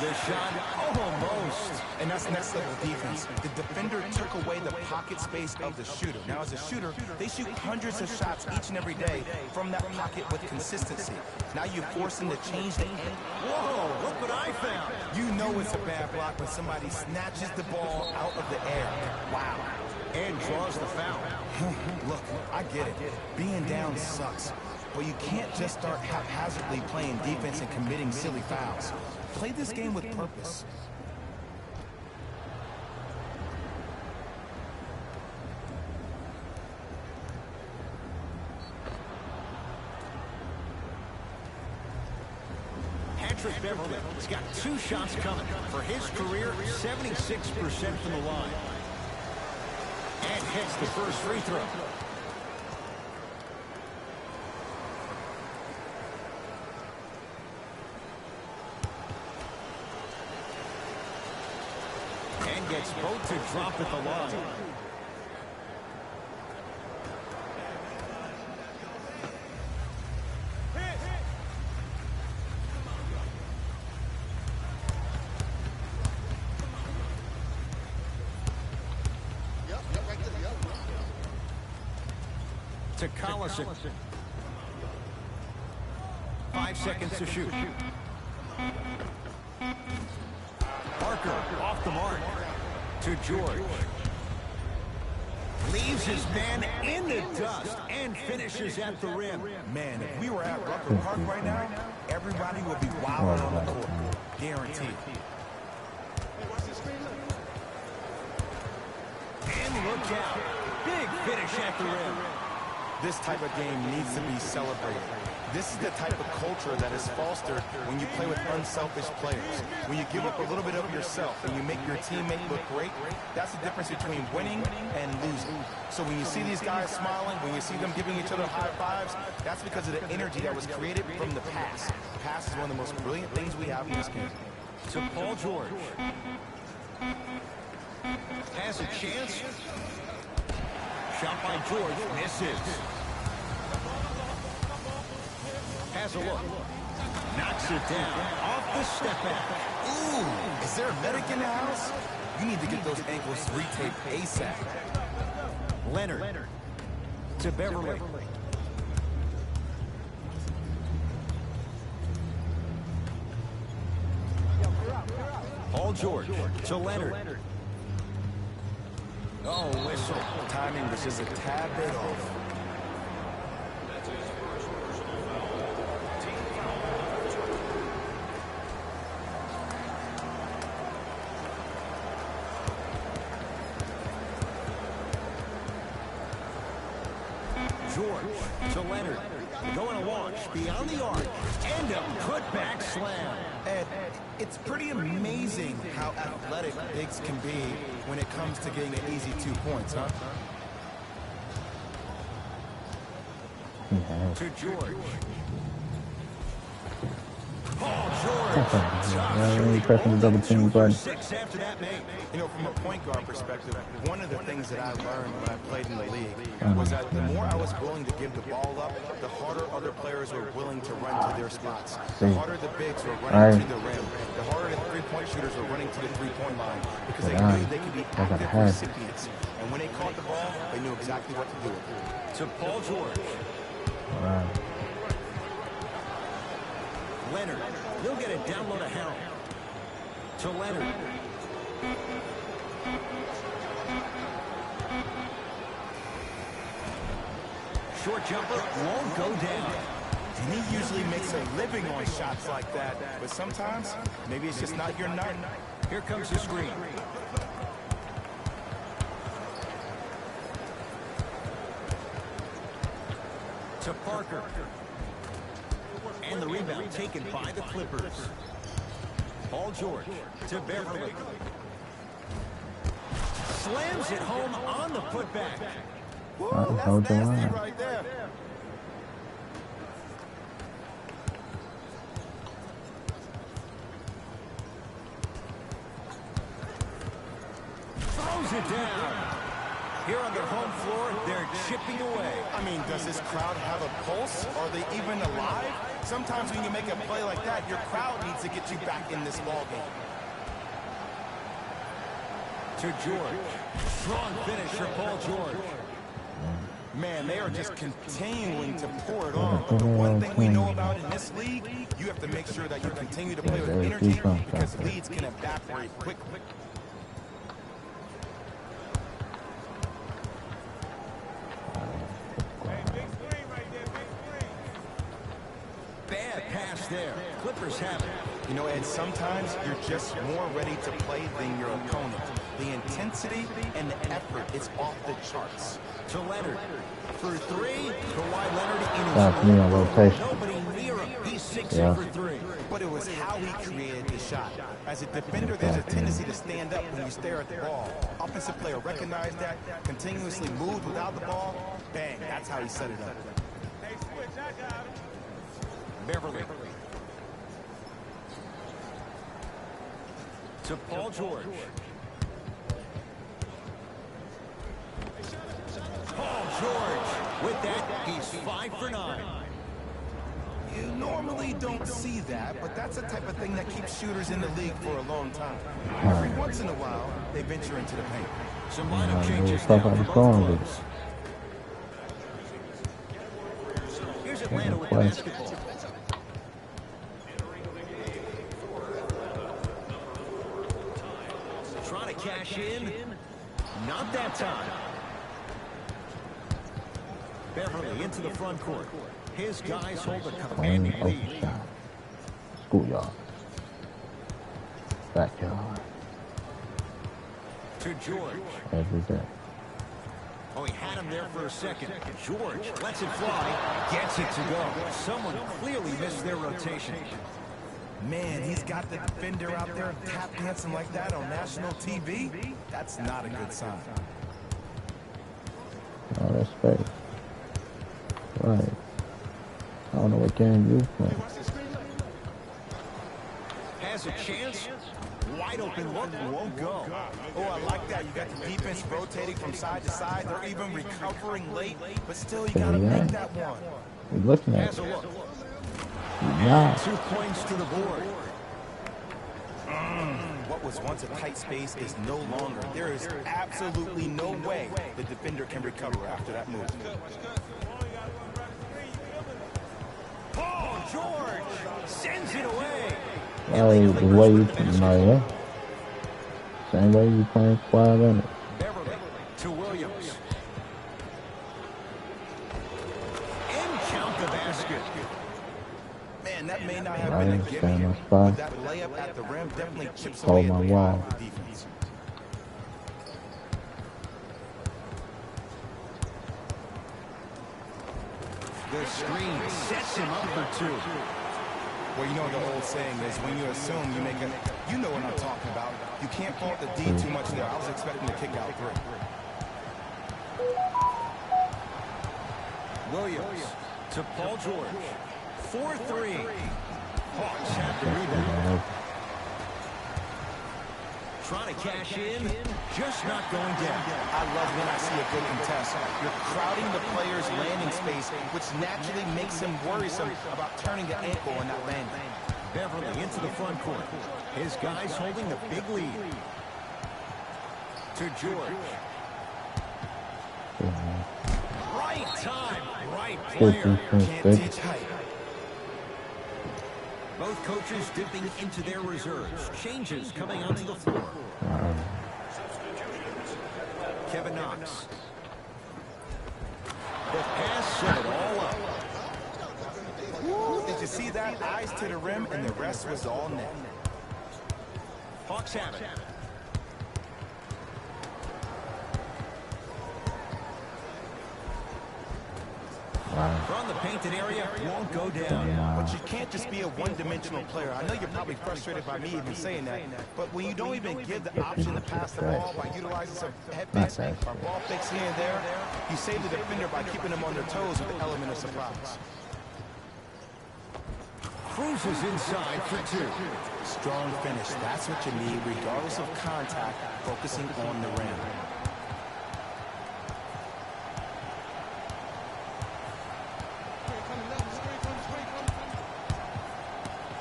The shot almost. And that's next level defense. The defender took away the pocket space of the shooter. Now as a shooter, they shoot hundreds of shots each and every day from that pocket with consistency. Now you force them to change the angle. Whoa, look what I found. You know it's a bad block when somebody snatches the ball out of the air. Wow. And draws the foul. Look, I get it. Being down sucks. But you can't just start haphazardly playing defense and committing silly fouls. Play this game with purpose. Patrick Beverly has got 2 shots coming. For his career, 76% from the line. And hits the first free throw. And gets both to drop at the line. To Collison. 5 seconds to shoot. Parker off the mark. To George. Leaves his man in the dust and finishes at the rim. Man, if we were at Rucker Park right now, everybody would be wilding on the court. Guaranteed. And look out. Big finish at the rim. This type of game needs to be celebrated. This is the type of culture that is fostered when you play with unselfish players. When you give up a little bit of yourself and you make your teammate look great, that's the difference between winning and losing. So when you see these guys smiling, when you see them giving each other high fives, that's because of the energy that was created from the pass. Pass is one of the most brilliant things we have in this game. To Paul George. Has a chance. Shot by George, misses. Has a look. Knocks it down off the step back. Ooh, is there a medic in the house? You need to get those ankles retaped ASAP. Leonard to Beverly. Paul George to Leonard. Oh, whistle. Timing was just a tad bit off. George to Leonard. Going to launch beyond the arc. And a putback slam. Ed, it's pretty amazing how athletic bigs can be when it comes to getting an easy 2 points, huh? To George. Paul George. Pressing the double team button. After that, mate. You know, from a point guard perspective, one of the things that I learned when I played in the league was that the more I was willing to give the ball up, the harder other players were willing to run to their spots. The harder the bigs were running to the rim. The harder the three-point shooters were running to the three-point line because they knew they could be active recipients. And when they caught the ball, they knew exactly what to do with it. To Paul George. Leonard. He'll get it down low to Harold. To Leonard. Short jumper won't go down. And he usually makes a living on shots like that, but sometimes maybe it's just not your night. Here comes the screen. To Parker. And the rebound taken by the Clippers. Paul George to Beverly. Slams it home on the putback. Whoa, that's nasty right there. Throws it down. Here on their home floor, they're chipping away. I mean, does this crowd have a pulse? Are they even alive? Sometimes when you make a play like that, your crowd needs to get you back in this ballgame. To George. Strong finish for Paul George. Man, they are just continuing to pour it on. But the one thing we know about in this league, you have to make sure that you continue to play with energy because leads can evaporate quickly. Bad pass there. Clippers have it. You know, Ed, sometimes you're just more ready to play than your opponent. The intensity and the effort is off the charts. To Leonard. For three. Kawhi Leonard That's me on rotation. Nobody near him. He's 6 for 3. But it was how he created the shot. As a defender, there's a tendency to stand up when you stare at the ball. Offensive player recognized that, continuously moved without the ball. Bang, that's how he set it up. Beverly. To Paul George. Paul George. With that, he's 5 for 9. You normally don't see that, but that's the type of thing that keeps shooters in the league for a long time. Every once in a while, they venture into the paint. Some lineup changes now for both clubs. Here's Atlanta with the basketball. Trying to cash in. Not that time. Beverly into the front court. His guys hold a commanding lead. Schoolyard. Backyard. To George. Every day. Oh, he had him there for a second. George lets it fly. Gets it to go. Someone clearly missed their rotation. Man, he's got the defender out there tap dancing like that on national TV. That's not a good sign. Oh, that's space. Right. I don't know what game you play. Has a chance. Wide open look, won't go. Oh, I like that. You got the defense rotating from side to side. They're even recovering late, but still you got to make that one. We're looking at Has a look. Nah. 2 points to the board. What was once a tight space is no longer. There is absolutely no way the defender can recover after that move. Paul George sends it away. The way you yeah. Same way you playing 5 minutes. Beverly to Williams. And count the basket. Man, that may not have been a gimme, but that layup at the rim definitely chips away at the wall of the defense. The screen sets him up for 2. Well, you know the old saying is when you assume you make a, you know what I'm talking about. You can't fault the D too much there. I was expecting to kick out 3. Williams to Paul George. 4-3. Hawks have the rebound. Trying to cash in, just not going down. I love when I see a good contest. You're crowding the player's landing space, which naturally makes him worrisome about turning the ankle on that landing. Beverly into the front court. His guys holding the big lead. To George. Right time, right player. Can't teach height. Both coaches dipping into their reserves. Changes coming onto the floor. Kevin Knox. The pass set it all up. Did you see that? Eyes to the rim, and the rest was all net. Hawks have it. From the painted area, won't go down. But you can't just be a one-dimensional player. I know you're probably frustrated by me even saying that, but when you don't even give the option to pass the ball by utilizing some head fakes or ball fakes here and there, you save the defender by keeping them on their toes with the element of surprise. Cruises inside for 2. Strong finish. That's what you need, regardless of contact, focusing on the rim.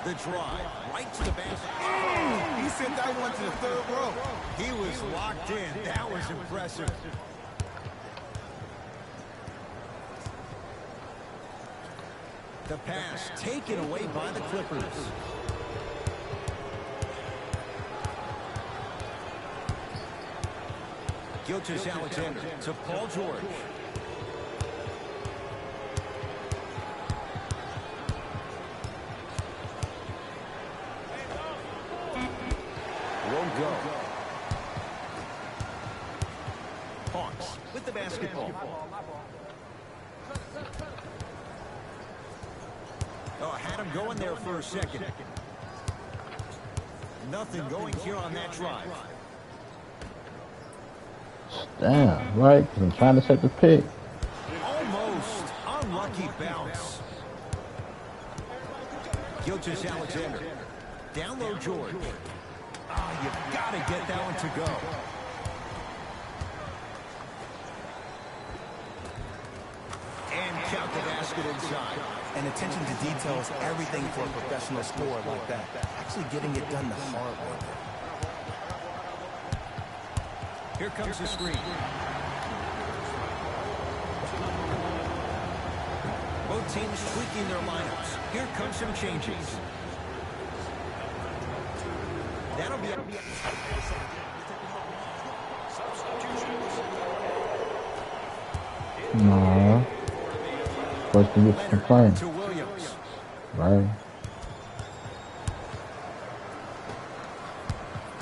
The drive, right to the basket. He sent that one to the 3rd row. He was locked in. That was impressive. The pass taken away by the Clippers. Gilgeous-Alexander to Paul George. Won't go. Hawks with the basketball. Oh, had him going there for a second. Nothing going here on that drive. Damn, right? 'Cause I'm trying to set the pick. Almost unlucky bounce. Gilgeous-Alexander. Down low George. You've got to get that one to go. And count the basket inside. And attention to detail is everything for a professional scorer like that. Actually getting it done the hard way. Here comes the screen. Both teams tweaking their lineups. Here comes some changes. That'll be No. Supposed to get some playing. to Williams. Right.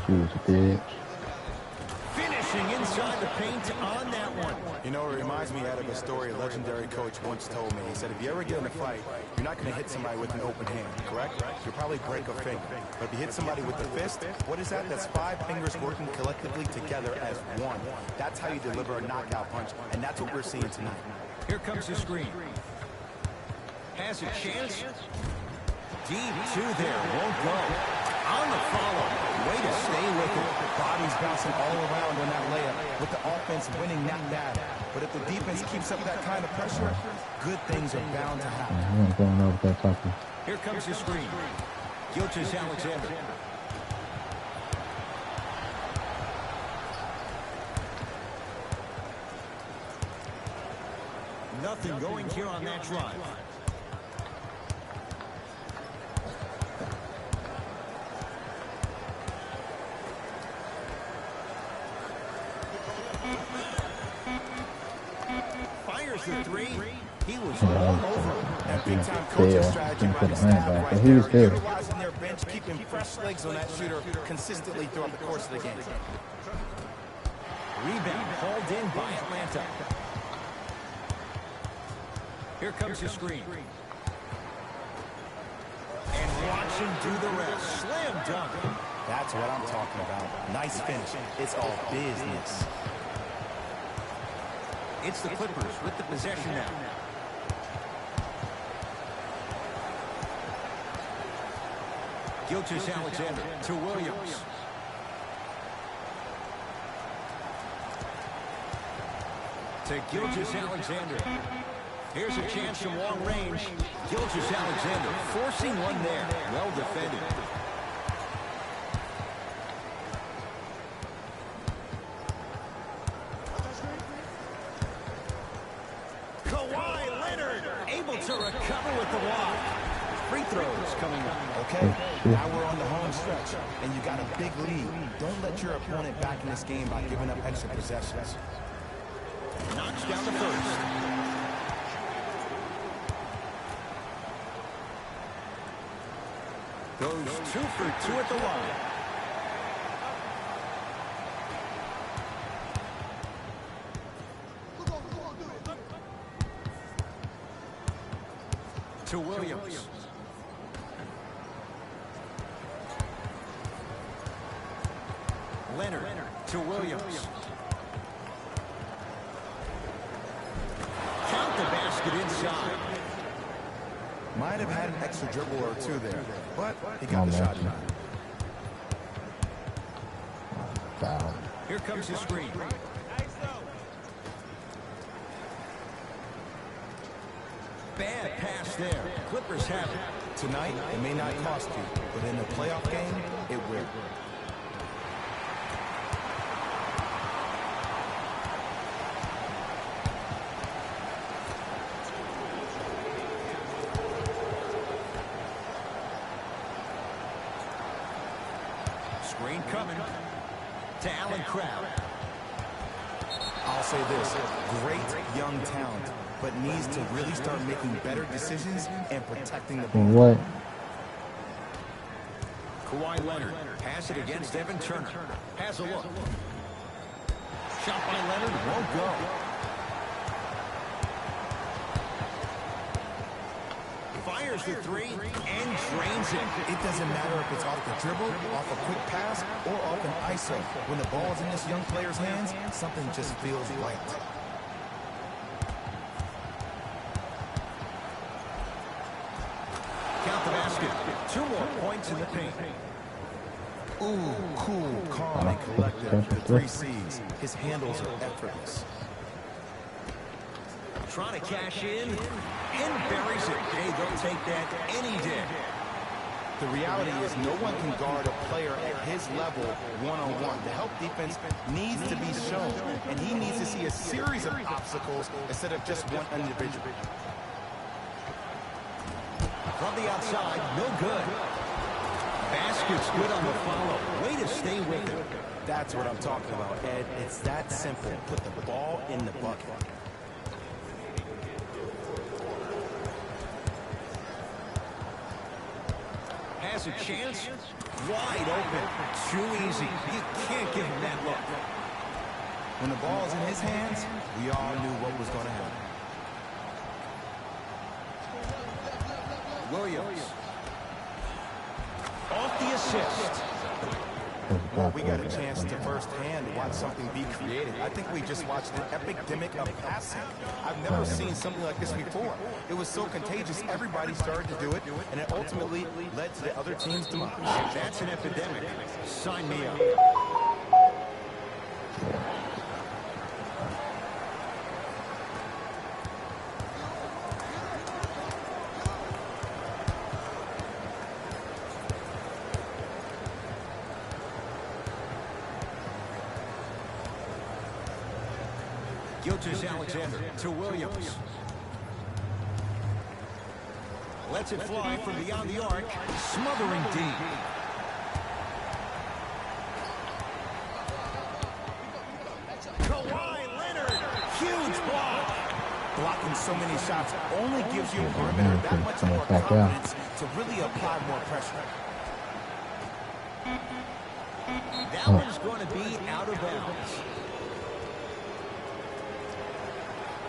She was a bitch. Finishing inside the paint on that one. You know, it reminds me of a story a legendary coach once told me. He said, if you ever get in a fight, you're not going to hit somebody with an open hand, correct? You'll probably break a finger. But if you hit somebody with a fist, what is that? That's 5 fingers working collectively together as one. That's how you deliver a knockout punch, and that's what we're seeing tonight. Here comes the screen. Has a chance. Deep 2 there. Won't go. On the follow. Way to stay with it. Body team's bouncing all around on that layup, with the offense winning that battle. But if the defense keeps up that kind of pressure, good things are bound to happen. Here comes the screen. Gilgeous-Alexander. Nothing going here on that drive. Fires the three. He was all over. That big-time coaching strategy by the staff right there. Utilizing their bench, keeping fresh legs on that shooter consistently throughout the course of the game. Rebound hauled in by Atlanta. Here comes the screen. And watch him do the rest. Slam dunk. That's what I'm talking about. Nice finish. It's all business. It's the Clippers with the possession now. Gilgeous-Alexander to Williams. To Gilgeous-Alexander. Here's a chance from long range. Gilgeous-Alexander forcing one there. Well defended. Kawhi Leonard able to recover with the block. Free throws coming up. Okay, now we're on the home stretch, and you got a big lead. Don't let your opponent back in this game by giving up extra possessions. Knocks down the first. Goes 2 for 2 at the line. To Williams. Leonard to Williams. Count the basket inside. Might have had an extra dribble or two there, but he got the shot done. Foul. Here comes the screen. Bad pass there. Clippers have it. Tonight, it may not cost you, but in a playoff game, it will. Screen coming to Allen Crabbe. I'll say this, great young talent, but needs to really start making better decisions and protecting the ball. What? Kawhi Leonard pass it against Evan Turner. Has a look. Shot by Leonard won't go. Fires the three and drains it. It doesn't matter if it's off the dribble, off a quick pass, or off an ISO. When the ball's in this young player's hands, something just feels right. Count the basket. 2 more points in the paint. Ooh, cool, calm, and collected. The 3 C's. His handles are effortless. Trying to cash in and buries it. Hey, they'll take that any day. The reality is no one can guard a player at his level one-on-one. The help defense needs to be shown, and he needs to see a series of obstacles instead of just one individual. From the outside, no good. Basket's good on the follow. Way to stay with him. That's what I'm talking about, Ed. It's that simple. Put the ball in the bucket. Has a chance. Wide open. Too easy. You can't give him that look. When the ball's in his hands, we all knew what was going to happen. Williams. Off the assist. Well, we got a chance to firsthand watch something be created. I think we just watched an epidemic of passing. I've never seen something like this before. It was so contagious, everybody started to do it, and it ultimately led to the other team's demise. If that's an epidemic, sign me up. Gilgeous-Alexander to Williams. Lets it fly from beyond the arc, smothering deep. Kawhi Leonard, huge block. Blocking so many shots only gives you a perimeter that much more confidence to really apply more pressure. That one's going to be out of bounds.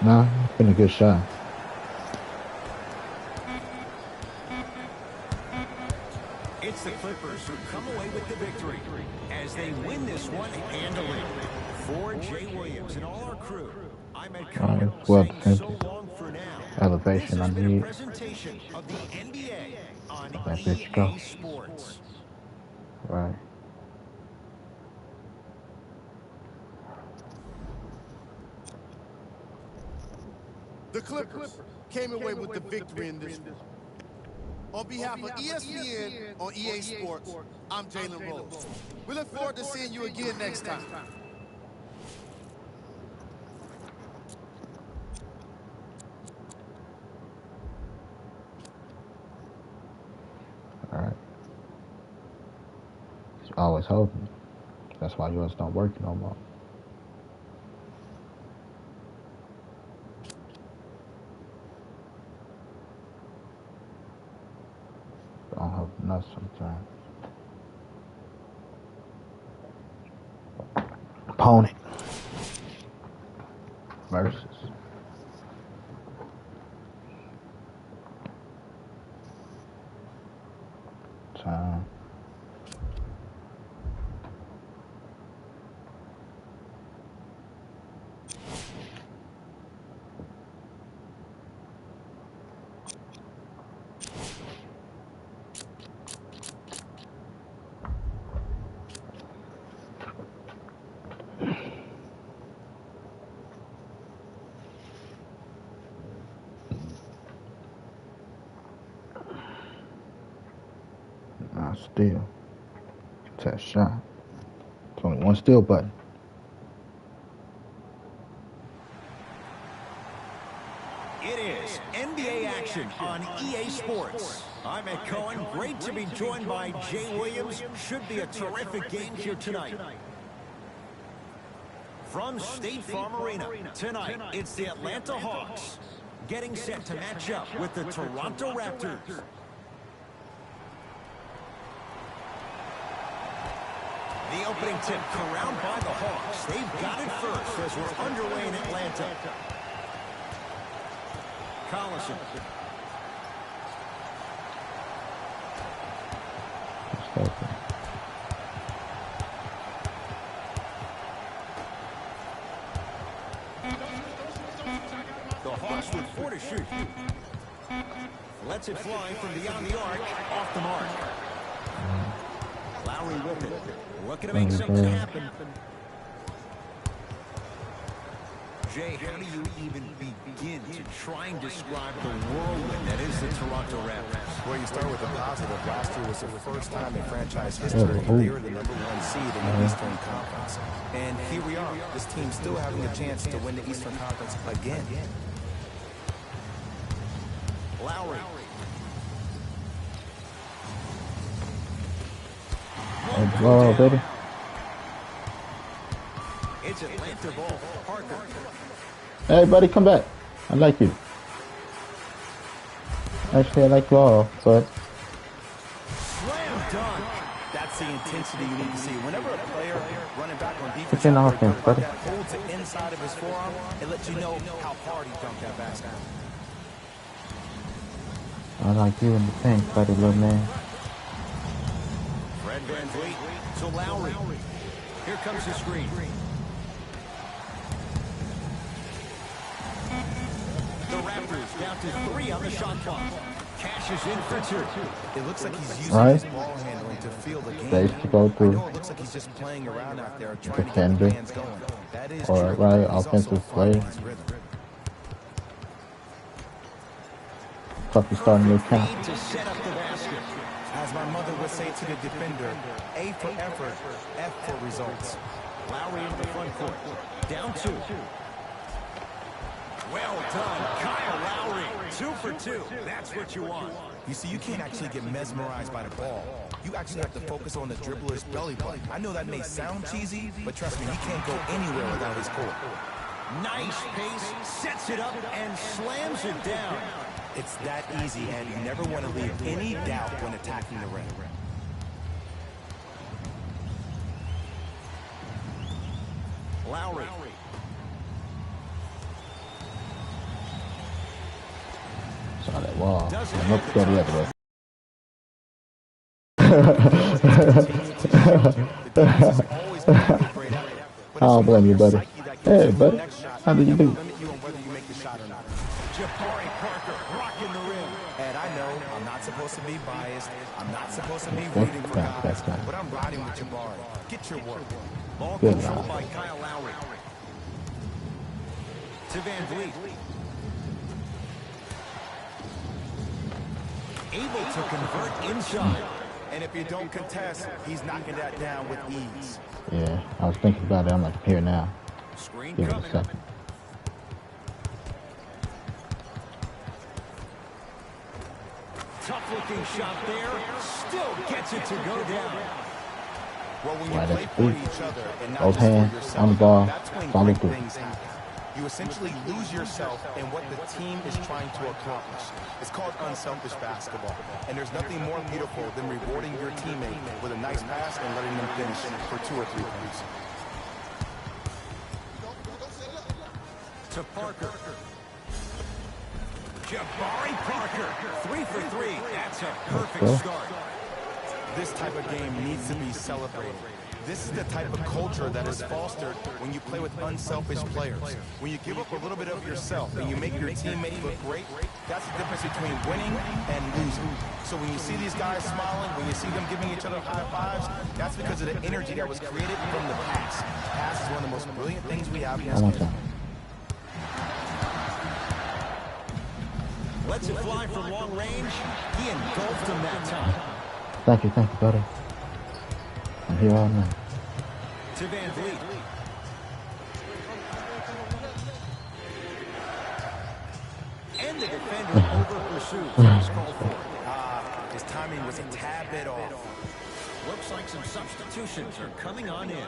Nah, it's been a good shot. It's the Clippers who come away with the victory as they win this one handily. For Jay Williams and all our crew, I'm at Cohen saying so long for now. Elevation I need. Presentation of the NBA on Let's go. EA Sports. Right. The Clippers came away with the victory in this one. On behalf of ESPN on EA Sports, I'm Jalen Rose. We look forward to seeing you again next time. All right. It's always holding. That's why yours don't work no more. Don't have enough sometimes. Opponent versus time. Steal. Test shot. It's only one steal button. It is NBA action on EA Sports. I'm Ed Cohen. Great to be joined by Jay Williams. Should be a terrific game here tonight. From State Farm Arena, tonight it's the Atlanta Hawks getting set to match up with the Toronto Raptors. The opening tip corralled by the Hawks. They've got it first as we're underway in Atlanta. Collison. The Hawks with 4 to shoot. Lets it fly from beyond the arc, off the mark. Lowry with it. Looking to make something happen. Jay, how do you even begin to try and describe the whirlwind that is the Toronto Raptors? Well, you start with the positive. Last year was the first time in franchise history they were the #1 seed in the Eastern Conference. And here we are. This team still having a chance to win the Eastern Conference again. Lowry. Oh, baby. It's Atlanta ball. Parker. Hey, buddy, come back. I like you. Actually, I like you all, but... Slam dunk. That's the intensity you need to see. Whenever a player running back on defense It's in the offense, buddy. holds it inside of his forearm, it lets you know how hard he dunked that basket. I like you in the pink, buddy, little man. Fred VanVleet to Lowry. Here comes the screen. The Raptors down to 3 on the shot clock. Cash is in for 2. It looks like he's using his ball handling to feel the game. Space to go through. I know it looks like he's just playing around out there, trying to get Defender. the hands going. That is Or true. right, He's also offensive finding player. his rhythm. Fucking starting your count. Need to set up the basket. As my mother would say to the defender, A for effort, F for results. Lowry in the front court. Down 2. Well done, Kyle Lowry. 2 for 2. That's what you want. You see, you can't actually get mesmerized by the ball. You actually have to focus on the dribbler's belly button. I know that may sound cheesy, but trust me, he can't go anywhere without his core. Nice pace, sets it up, and slams it down. It's that easy, and you never want to leave any doubt when attacking the rim. Lowry. Saw that wall. Doesn't I'm up to go the other way. I don't blame you, buddy. Hey, buddy. How did you do? Jabari Parker rocking the rim. And I know I'm not supposed to be biased. I'm not supposed to be rooting for guys, but I'm riding with Jabari. Get your work. Ball Good controlled line. by Kyle Lowry. To Van Vliet. Able to convert inside. And if you don't contest, he's knocking that down with ease. Yeah, I was thinking about it. I'm like, here now. Screen Give it a coming. second. Tough looking shot there. Still gets it to go down. Well, when Right you at play the for feet. each other and not Both just for hands yourself, on the ball. that's when Follow great through. things happen. You essentially lose yourself in what the team is trying to accomplish. It's called unselfish basketball. And there's nothing more beautiful than rewarding your teammate with a nice pass and letting them finish for 2 or 3 points. To Parker. Jabari Parker. 3 for 3. That's a perfect Go. start. This type of game needs to be celebrated. This is the type of culture that is fostered when you play with unselfish players. When you give up a little bit of yourself and you make your teammate look great, that's the difference between winning and losing. So when you see these guys smiling, when you see them giving each other high fives, that's because of the energy that was created from the pass. Pass is one of the most brilliant things we have against One more games. time. Lets it fly from long range. He engulfed him that time. Thank you, buddy. I'm here all night. To Van Vliet. And the defender over pursues. He's called for. His timing was a tad bit off. Looks like some substitutions are coming on in.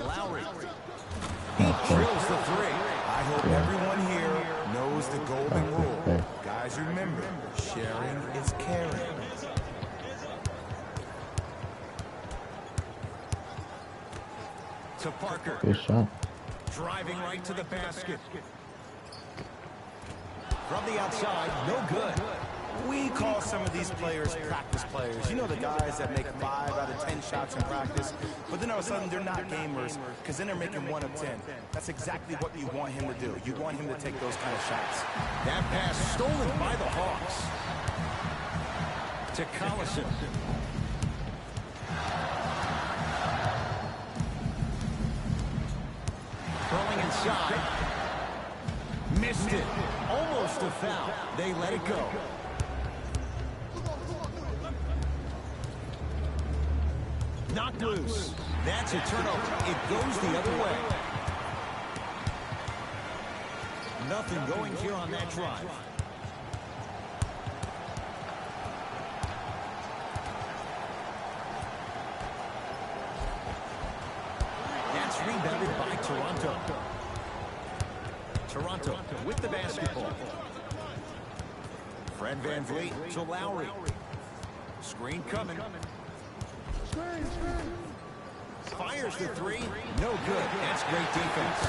Lowry. He drills the 3. I hope everyone here knows the golden rule. Okay. Guys, remember, sharing is caring. To Parker. Good shot. Driving right to the basket. From the outside, no good. We call some of these players practice players. You know, the guys that make 5 out of 10 shots in practice, but then all of a sudden they're not gamers because then they're making 1 of 10. That's exactly what you want him to do. You want him to take those kind of shots. That pass stolen by the Hawks. To Collison. Throwing inside. Missed it. Almost a foul. They let it go. Knocked loose. That's a turnover. It goes the other way. Nothing going here on that drive. That's rebounded by Toronto. Toronto with the basketball. Fred Van Vliet to Lowry. Screen coming. Fires the 3. No good. That's great defense.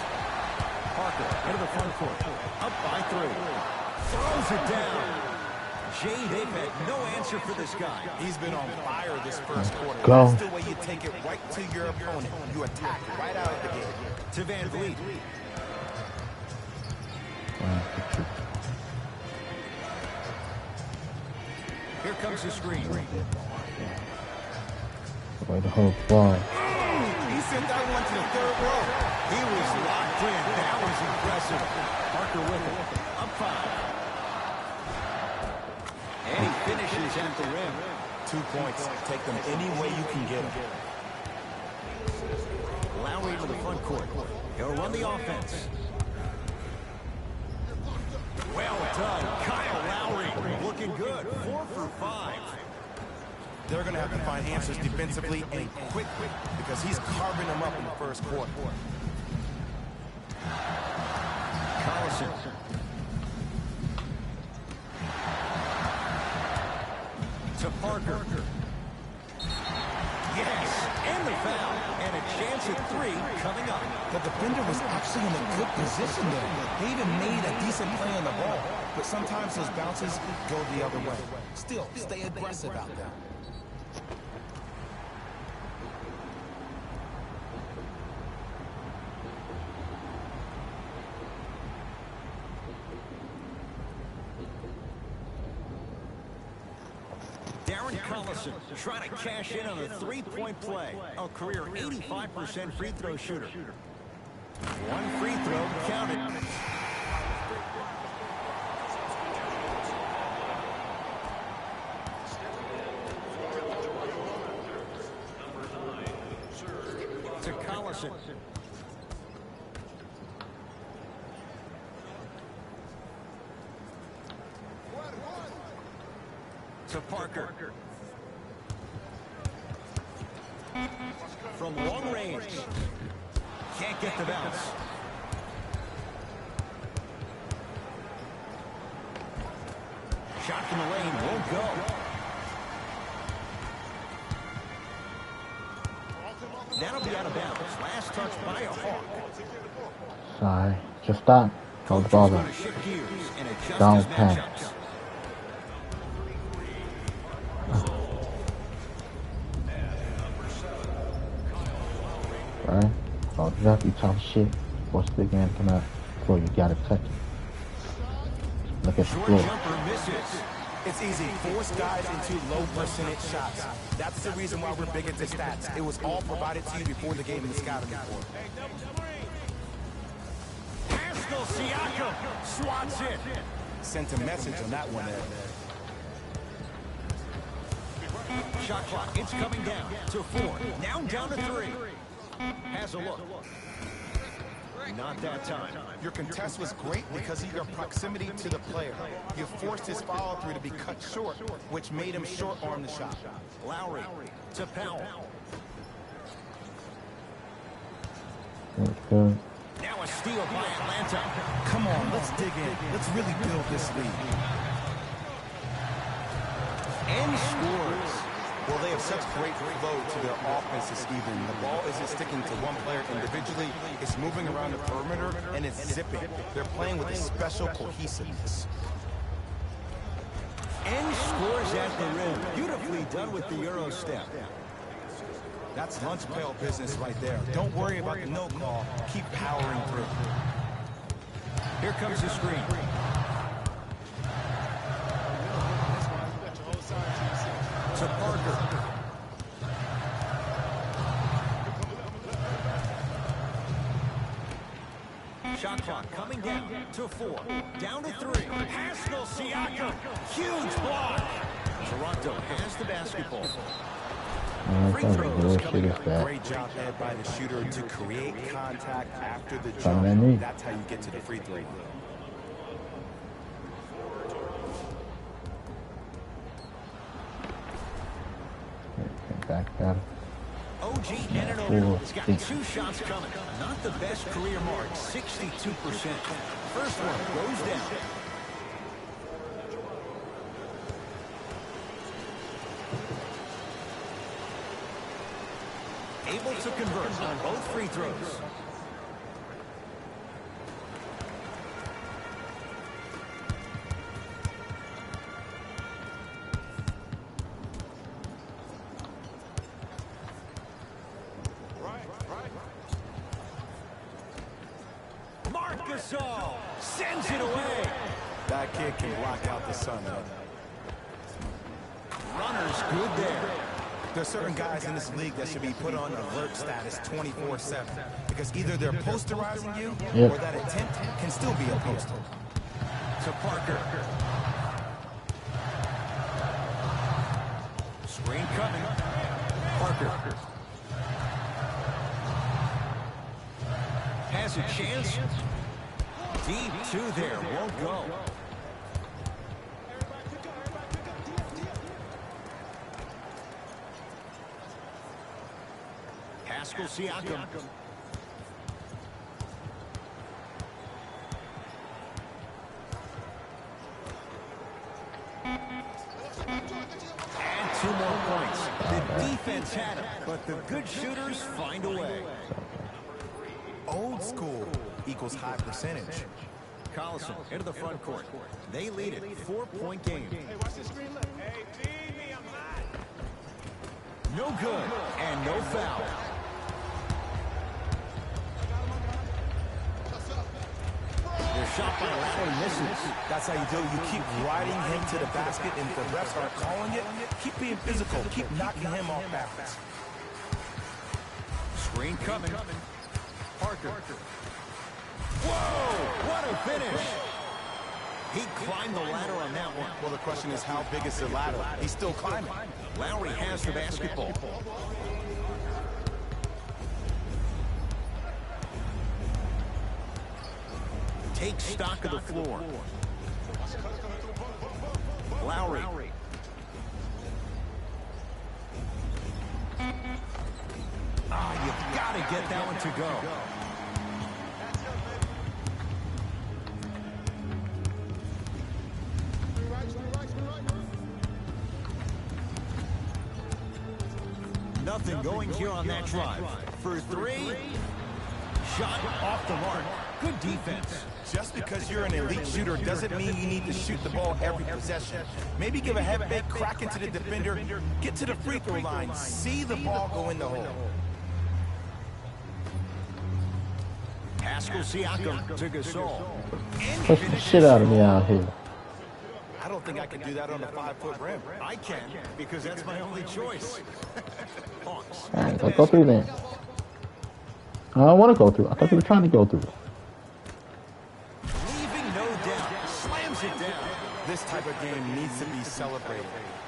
Parker into the front court. Up by 3. Throws it down. Jay, they've had no answer for this guy. He's been on fire this first quarter. Go. That's the way you take it right to your opponent. You attack right out of the gate. To Van Vliet. Here comes the screen. Way to hold ball. He sent that one to the 3rd row. He was locked in. That was impressive. Parker with it. Up 5. And he finishes at the rim. 2 points. Take them any way you can get them. Lowry to the front court. He'll run the offense. Well done, Kyle Lowry. Looking good, 4 for 5. They're going to have to find answers defensively and quickly because he's carving them up in the first quarter. Collison. To Parker. Yes, and the foul. And a chance at 3 coming up. The defender was actually in a good position there. They even made a decent play on the ball. But sometimes those bounces go the other way. Still, stay aggressive out there. Darren Collison trying to cash in on a 3-point play. A career 85% free throw shooter. 1 free throw counted. To Collison. To Parker. From long range. Can't get the bounce. Shot from the lane won't go. That'll be out of bounds. Last touch by a Hawk. Sorry. Just stop. Hold the ball down. Don't panic. Alright? Hold it up, you talk shit. Force the big man come out before you gotta touch it. Look at the floor. It's easy. Force guys into low percentage shots. That's the reason why we're big into stats. It was all provided to you before the game in the scouting report. Pascal Siakam swats it. Sent a message on that one there. Shot clock, it's coming down to 4. Now down to 3. Has a look. Not that time. Your contest was great because of your proximity to the player. You forced his follow-through to be cut short, which made him short-arm the shot. Lowry to Powell. Good. Now a steal by Atlanta. Come on, let's dig in. Let's really build this lead. And scores. Well, they have such great flow to their offense this evening. The ball isn't sticking to one player individually. It's moving around the perimeter, and it's zipping. They're playing with a special cohesiveness. And scores at the rim. Beautifully done with the Euro step. That's lunch pail business right there. Don't worry about the no call. Keep powering through. Here comes the screen. To Parker. Shot clock coming down to 4. Down to 3. Pascal Siakam. Huge block. Toronto has the basketball. Free throws coming up. Great job, Ed, by the shooter to create contact after the jump. That's how you get to the free throw line. Back at it. OG Anunoby has got 2 shots coming. Not the best career mark, 62%. First one goes down. Able to convert on both free throws. Gasol sends it away. That kid can block out the sun. Runner's good there. There's certain guys in this league that should be put on alert status 24/7 because either they're posterizing you or that attempt can still be a poster. To Parker. Parker. Has a chance. Deep two there. Won't go. Pascal Siakam. And 2 more points. The defense had it, but the good shooters find a way. Old school equals high percentage. Collison into the front court. They lead it. 4-point game. No good and no foul. The shot by Lowry misses. That's how you do it. You keep riding him to the basket, and if the refs aren't calling it, keep being physical. Keep knocking him off balance. Screen coming. Parker. Whoa! What a finish! He climbed the ladder on that one. Well, the question is, how big is the ladder? He's still climbing. Lowry has the basketball. Take stock of the floor. Lowry. You've got to get that one to go. Nothing going here on that drive. For 3. Shot off the mark. Good defense. Just because you're an elite shooter doesn't mean you need to shoot the ball every possession. Maybe give a head fake, crack into the defender, get to the free throw line, see the ball go in the hole. Pascal Siakam to Gasol. Push the shit out of me out here. I don't think I can do that on a 5-foot rim. I can, because that's my only choice. Hawks. All right, let's go through then. I don't want to go through. I thought you were trying to go through. Leaving no doubt. Slams it down. This type of game needs to be celebrated.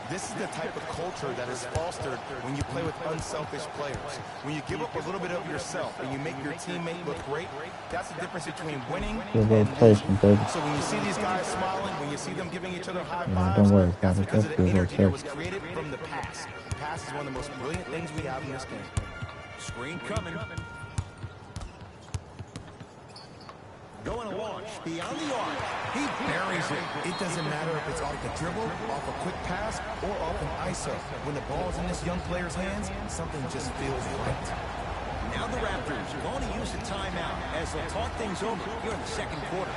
This is the type of culture that is fostered when you play with unselfish players. When you give up a little bit of yourself and you make your teammate look great, that's the difference between winning and losing. So when you see these guys smiling, when you see them giving each other high fives, don't worry, that's guys. because of the That's energy good. that was created from the pass. The pass is one of the most brilliant things we have in this game. Screen coming. Going to launch beyond the arc. He buries it. It doesn't matter if it's off the dribble, off a quick pass, or off an ISO. When the ball's in this young player's hands, something just feels right. Now the Raptors going to use a timeout as they'll talk things over here in the second quarter.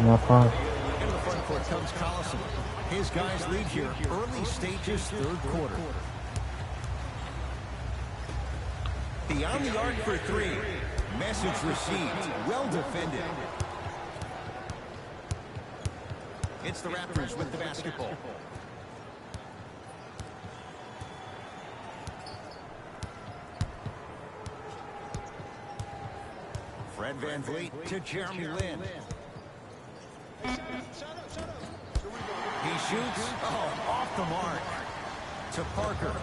My part. Into the front court comes Collison. His guys lead here early stages, third quarter. Beyond the arc for 3. Message received. Well defended. It's the Raptors with the basketball. Fred VanVleet to Jeremy Lin. He shoots. Oh, off the mark. To Parker.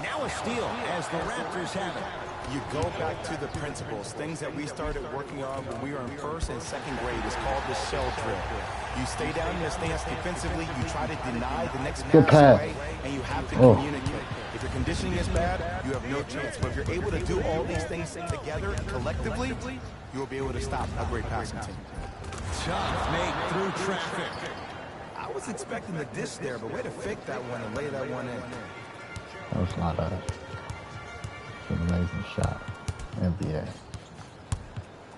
Now a steal as the Raptors have it. You go back to the principles, things that we started working on when we were in first and second grade. It's called the shell drill. You stay down in your stance defensively, you try to deny the next pass away, and you have to communicate. If your conditioning is bad, you have no chance. But if you're able to do all these things together collectively, you will be able to stop a great passing team. Tough make through traffic. I was expecting the dish there, but way to fake that one and lay that one in. That was not an amazing shot. NBA.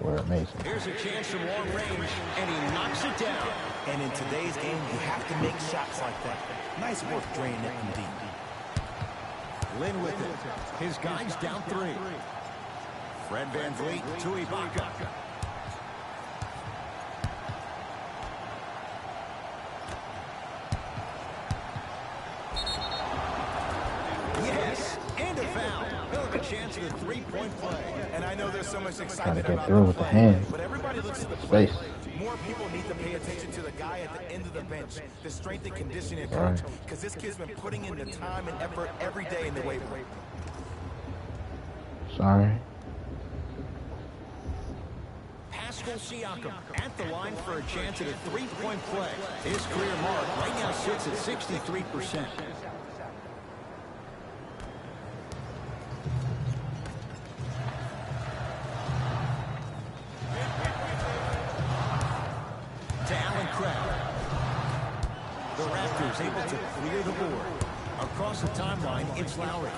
We're amazing. Here's a chance from long range, and he knocks it down. And in today's game, you have to make shots like that. Nice work draining it from deep. Lin with it. His guys down 3. Fred VanVleet to Ibaka. Yes, and a foul. He'll have a chance at a three-point play. And I know there's so much Trying to excitement get about through the with the play, hands. but everybody looks at the play. Space. More people need to pay attention to the guy at the end of the bench, the strength and conditioning Right. coach, because this kid's been putting in the time and effort every day in the weight room. Sorry. Pascal Siakam at the line for a chance at a three-point play. His career mark right now sits at 63%. To Allen Crabbe. The Raptors able to clear the board. Across the timeline, it's Lowry.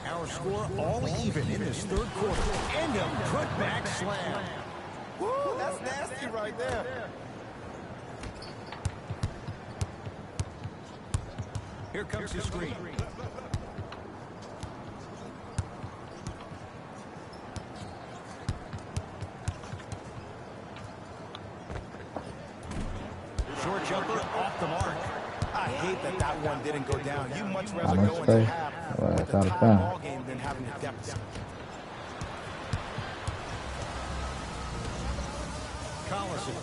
Our score all even in this third quarter. And a putback slam. Woo, that's nasty right there. Here comes the screen. Short jumper off the mark. I hate that that one didn't go down. You much rather How much go into space? half Well, with it's the out of top time. ball game than having a deficit. Collison.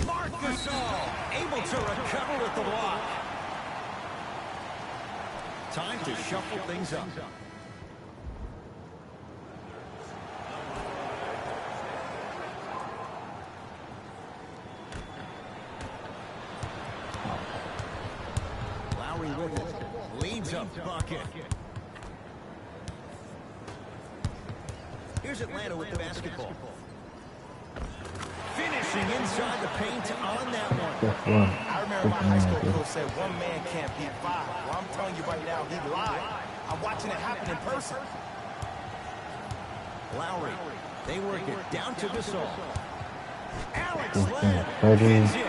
Marc Gasol able to recover with the block. Time to shuffle things up. Lowry with it. Leads a bucket. Here's Atlanta with the basketball. Finishing inside the paint on that one. Guess what? I remember my high school coach said one man can't beat five. Well, I'm telling you right now, he lied. I'm watching it happen in person. Lowry. They work it down to Gasol. Alex Okay, Len 30. pins it.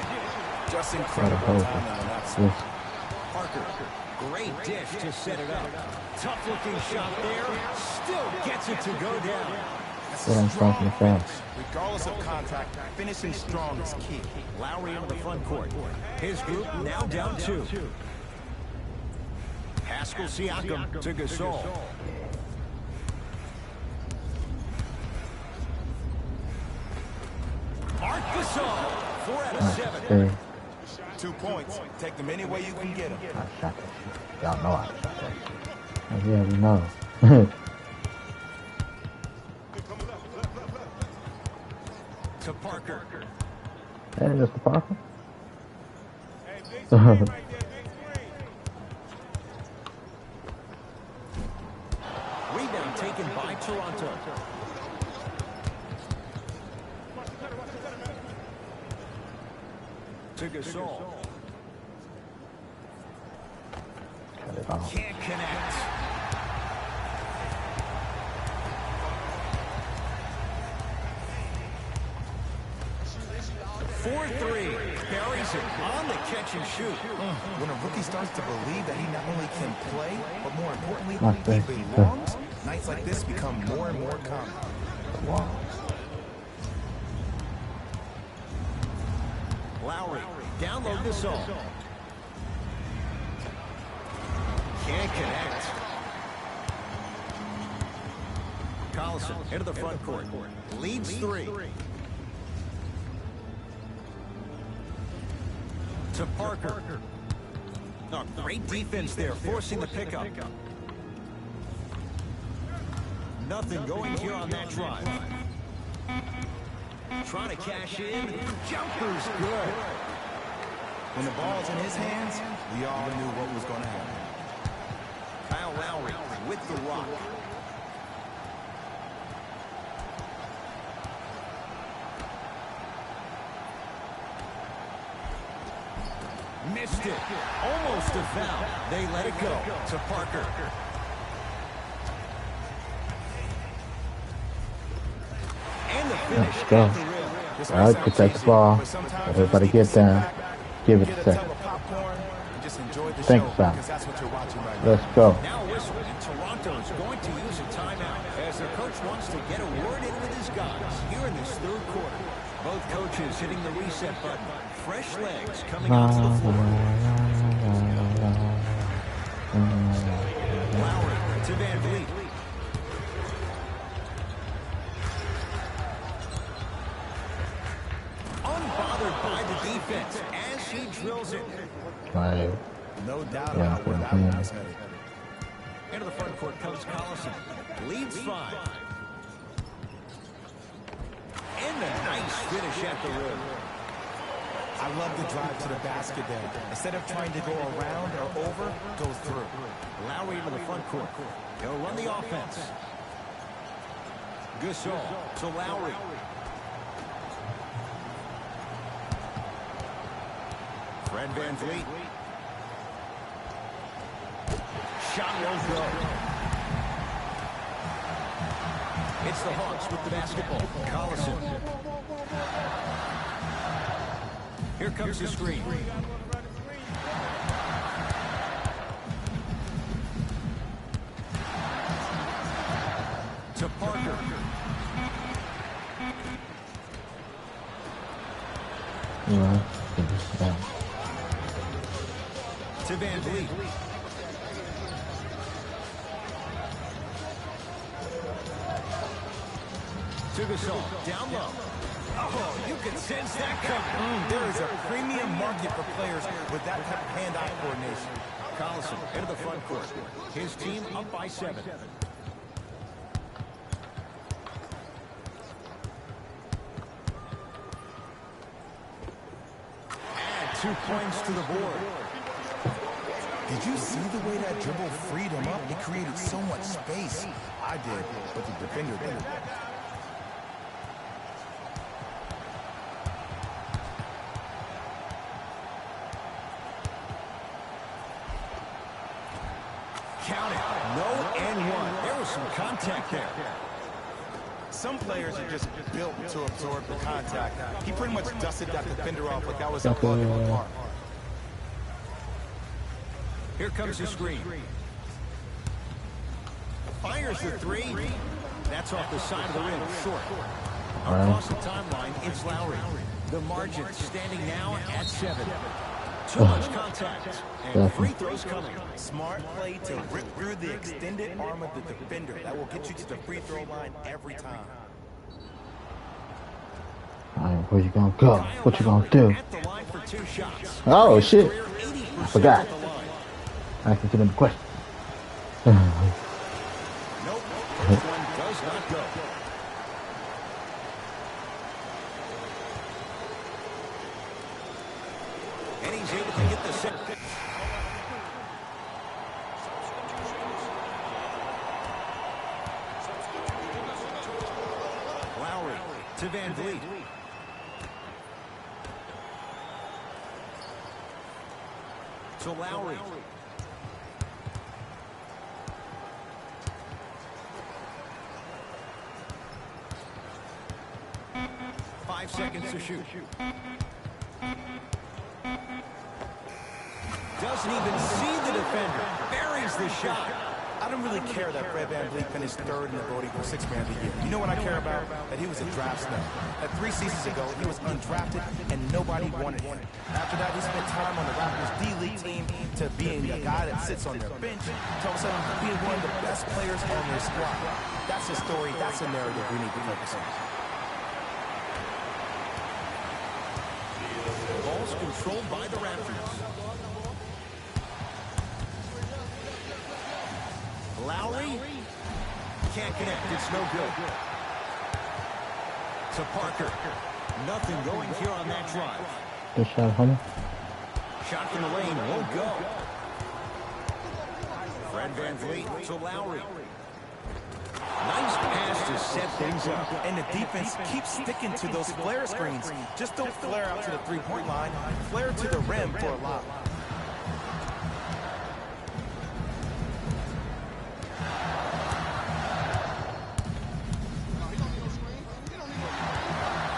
Just incredible timing on that switch. Yes. Parker, great dish to set it up. Tough-looking shot there. Still gets it to go down. What I'm talking about. Regardless of contact, finishing strong is key. Lowry into the front court. His group now down two. Pascal Siakam to Gasol. Marc Gasol, 4 out of 7. Okay. 2 points. Take them any way you can get them. I shot that shit. Y'all know I shot that shit. Yeah, we know. To Parker. Hey, Mr. Parker. Rebound taken by Toronto. To Gasol. Cut it off. Can't connect. Four three. Buries it on the catch and shoot. When a rookie starts to believe that he not only can play, but more importantly, Not he this. belongs, nights like this become more and more common. Wow. Lowry. Down low Gasol. Can't connect. Collison into the front court. Leads 3. To Parker. Oh, great defense there, forcing the pickup. Nothing going here on that drive. Trying to cash in. Jumper's good. When the ball's in his hands, we all knew what was going to happen. Kyle Lowry with the rock. Missed it. Almost a foul. They let it go to Parker. And the finish. Let's go. All right, protect the ball. Everybody get down. Give it a second. Popcorn and just just enjoy the Think show about it. because that's what you're watching right now. Let's go. Now a whistle, and Toronto is going to use a timeout as their coach wants to get a word in with his guys here in this third quarter. Both coaches hitting the reset button. Fresh legs coming onto the floor. Lowry to Van Vliet. Unbothered by the defense as he drills it. Right. No doubt about where that one is headed. Into the front court comes Collison. Leads 5. And a nice finish at the rim. I love the drive to the basket there. Instead of trying to go around or over, go through. Lowry into the front court. He'll run the offense. Gasol to Lowry. Fred Van Vliet. Shot won't go. It's the Hawks with the basketball. Collison. Here comes the screen. To Parker. Yeah. To Van Vliet. To Gasol. Down low. Oh, you can sense that coming. There is a premium market for players with that type of hand-eye coordination. Collison into the front court. His team up by 7. Add 2 points to the board. Did you see the way that dribble freed him up? It created so much space. I did, but the defender did. Count it. No and 1. There was some contact there. Some players are just built to absorb the contact. He pretty much dusted that defender off like that was a bug in the park. Here comes the screen. Fires the 3. That's off the side of the rim, short. Across the timeline, it's Lowry. The margin standing now at 7. Too much contact. And free throws coming. Smart play to rip through the extended arm of the defender. That will get you to the free throw line every time. Alright, where you gonna go? What you gonna do? At the line for 2 shots. Oh shit! Career 80% I forgot. at the line. Asking too many questions. Nope. First one does not go. And he's able to get the set. Lowry to Van Vliet. To Lowry. Five seconds to shoot. Doesn't even see the defender. Buries the shot. I don't really care that Fred Van Vliet finished 3rd in the voting for 6th man of the year. You know what I care about? That he was a draft snub. That 3 seasons ago, he was undrafted and nobody wanted him. After that, he spent time on the Raptors D-League team to being a guy that sits on their bench to all of a sudden being one of the best players on their squad. That's a story, that's a narrative we need to focus on. The ball's controlled by the Raptors. Lowry can't connect. It's no good. To Parker. Nothing going here on that drive. Good shot, homie. Shot from the lane won't go. Fred Van Vliet to Lowry. Nice pass to set things up. And the defense keeps sticking to those flare screens. Just don't flare out to the three-point line. Flare to the rim for a lob.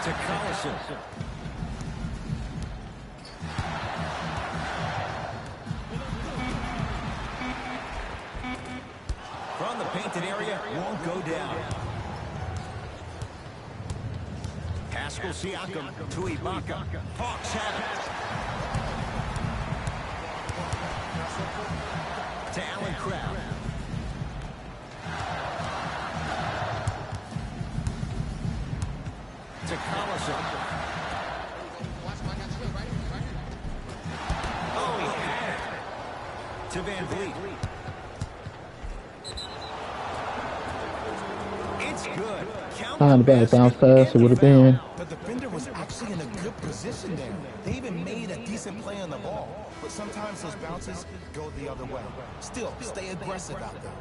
To Collison. painted area won't go down. Pascal Siakam to Ibaka. Hawks have it. To Allen Crabbe. To Collison. Oh, he had it. To Van Vliet. It's good. Not a bad bounce pass. It would have been. The defender was actually in a good position there. They even made a decent play on the ball. But sometimes those bounces go the other way. Still, stay aggressive out there.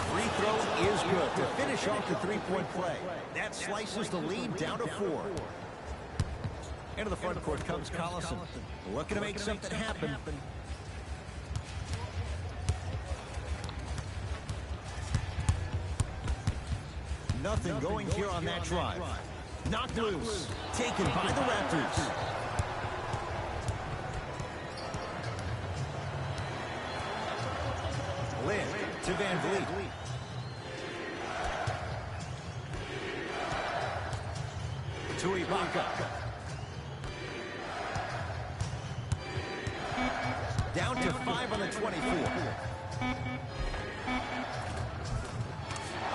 Free throw is good to finish off the three-point play. That slices the lead down to 4. Into the front court comes Collison. Looking to make something happen. Nothing going here on that drive. Knocked loose. Taken by the Raptors. Lynn to Van Vliet. To Ibaka. Down to 5 on the 24.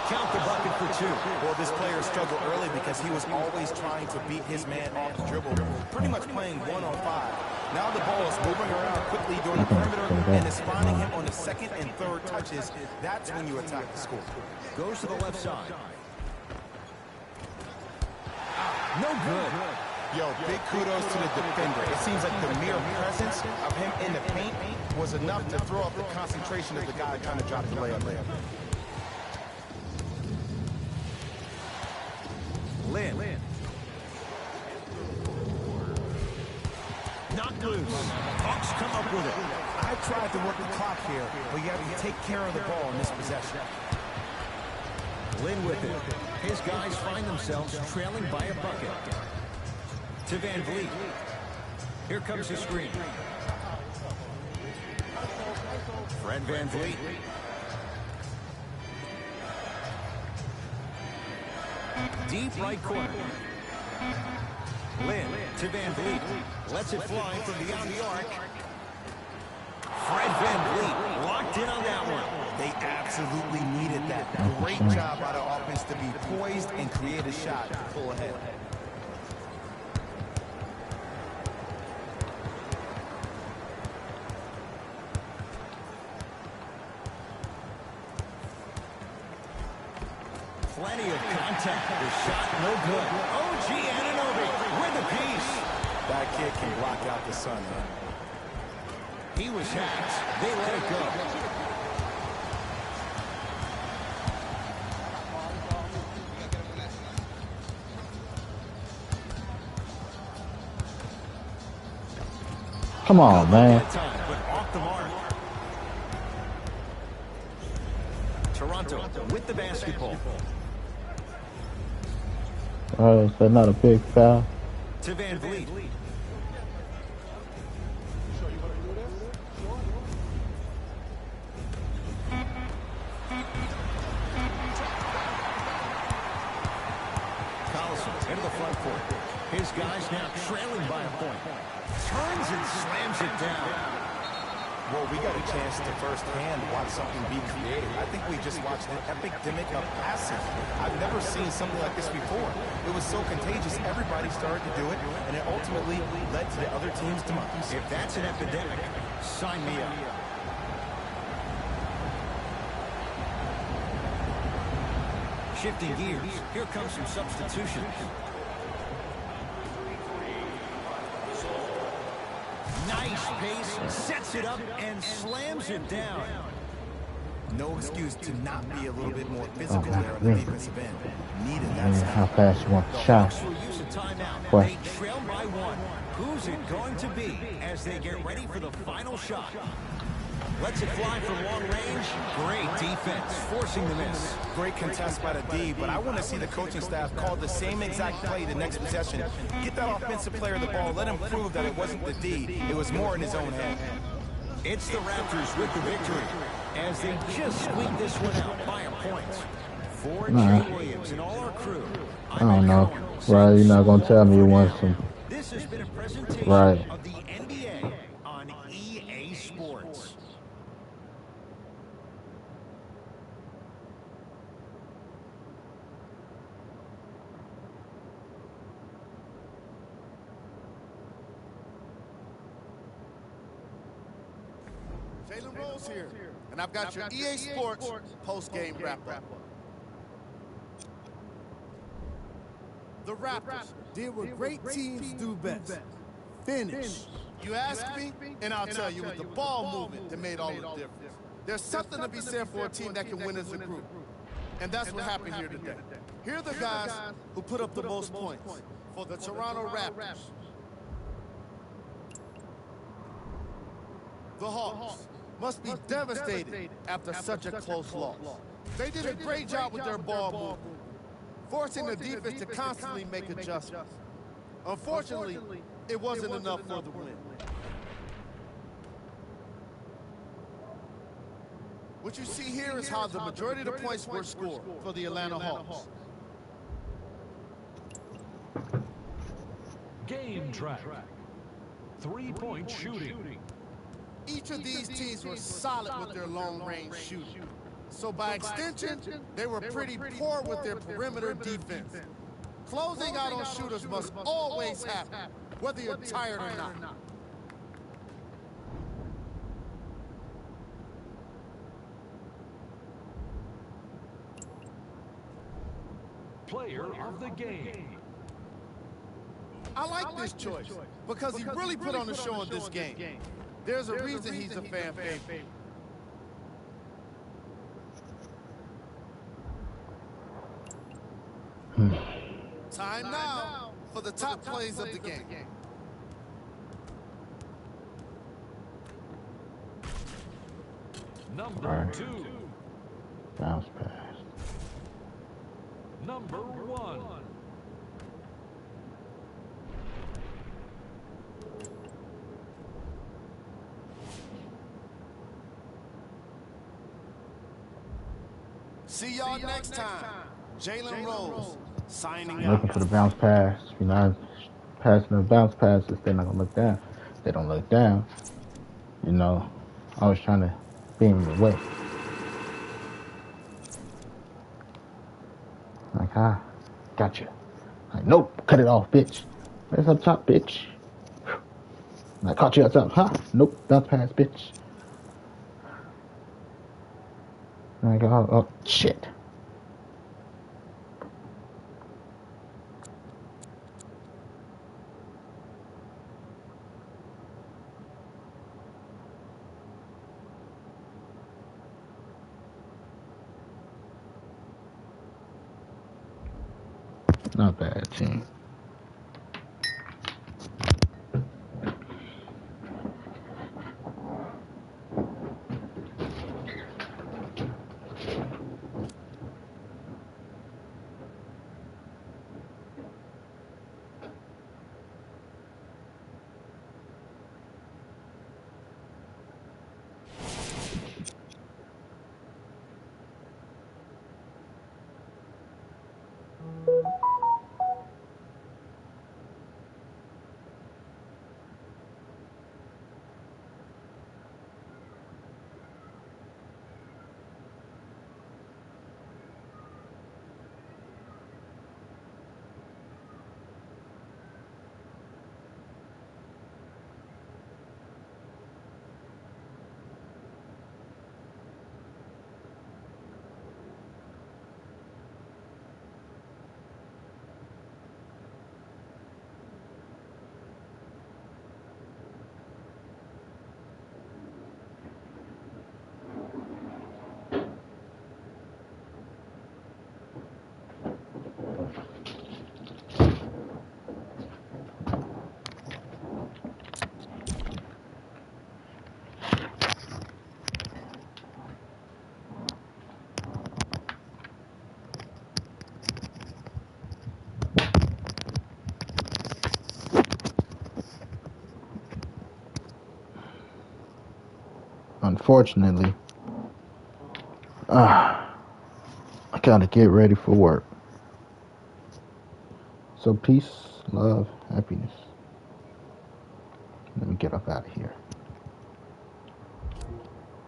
Count the bucket for 2. Well, this player struggled early because he was always trying to beat his man off the dribble, pretty much playing 1-on-5. Now the ball is moving around quickly during the perimeter and is finding him on the second and third touches. That's when you attack the score. Goes to the left side. No good. Yo, big kudos to the defender. It seems like the mere presence of him in the paint was enough to throw up the concentration of the guy trying to drop the layup there. Lynn. Knocked loose. Hawks come up with it. I tried to work the clock here, but you have to take care of the ball in this possession. Lynn with it. His guys find themselves trailing by a bucket. To Van Vliet. Here comes the screen. Fred Van Vliet. Deep right corner. Lynn to Van Vliet. Lets it fly from beyond the arc. Fred Van Vliet locked in on that one. They absolutely needed that. Great job by the offense to be poised and create a shot to pull ahead. Plenty of contact. The shot no good. OG Anunoby with the piece. That kid can block out the sun, man. He was hacked. They let it go. Come on, man. Time, but off the mark. Toronto with the basketball. Oh, so not a big foul. To Van Vliet. Collison into the front court. His guys now trailing by a point. Turns and slams it down. Well, we got a chance to firsthand watch something be created. I think we just watched an epidemic of passing. I've never seen something like this before. It was so contagious, everybody started to do it, and it ultimately led to the other team's demise. If that's an epidemic, sign me up. Shifting gears, here comes some substitutions. Nice pace, sets it up, and slams it down. No excuse to not be a little bit more physical there on the defensive end. Needed that. How fast you want the shot? Hawks will use a timeout. What? They trail by 1. Who's it going to be as they get ready for the final shot? Lets it fly from long range. Great defense, forcing the miss. Great contest by the D, but I want to see the coaching staff call the same exact play the next possession. Get that offensive player the ball. Let him prove that it wasn't the D. It was more in his own head. It's the Raptors with the victory as they just squeak this one out by a point. For Jay Williams and all our crew, I don't know. Right, you're not going to tell me you want some. This has been a presentation of the NBA on EA Sports. Jalen Rose here, and I've got your EA Sports post-game wrap-up. The Raptors did what great teams do best. Finish. You ask me, and I'll tell you, with the ball movement that made all the difference. There's something to be said for a team that can win as a group. And that's what happened here today. Here are the guys who put up the most points for the Toronto Raptors. The Hawks must be devastated after such a close loss. They did a great job with their ball movement, forcing the defense to constantly make adjustments. Unfortunately, it wasn't enough for the win. What you see here is how the majority of the points were scored for the Atlanta Hawks. Game track. 3-point shooting. Each of these teams were solid with their long-range shooting. So by extension, they were pretty poor with their perimeter defense. Closing out on shooters must always happen, whether you're tired or not. Player of the game. I like this choice because he really put on the show in this game. There's a reason he's a fan favorite. Time now for the top plays of the game. Number 2. Bounce pass. Number 1. See y'all next time. Jalen Rose signing out. Looking for the bounce pass. If you're not passing the bounce passes, they're not going to look down. They don't look down. You know, I was trying to be in the way. Like, gotcha. Like, nope, cut it off, bitch. That's up top, bitch. I caught you up top, nope, bounce pass, bitch. Like, oh, shit. Not bad, team. unfortunately, I gotta get ready for work. So peace, love, happiness. Let me get up out of here.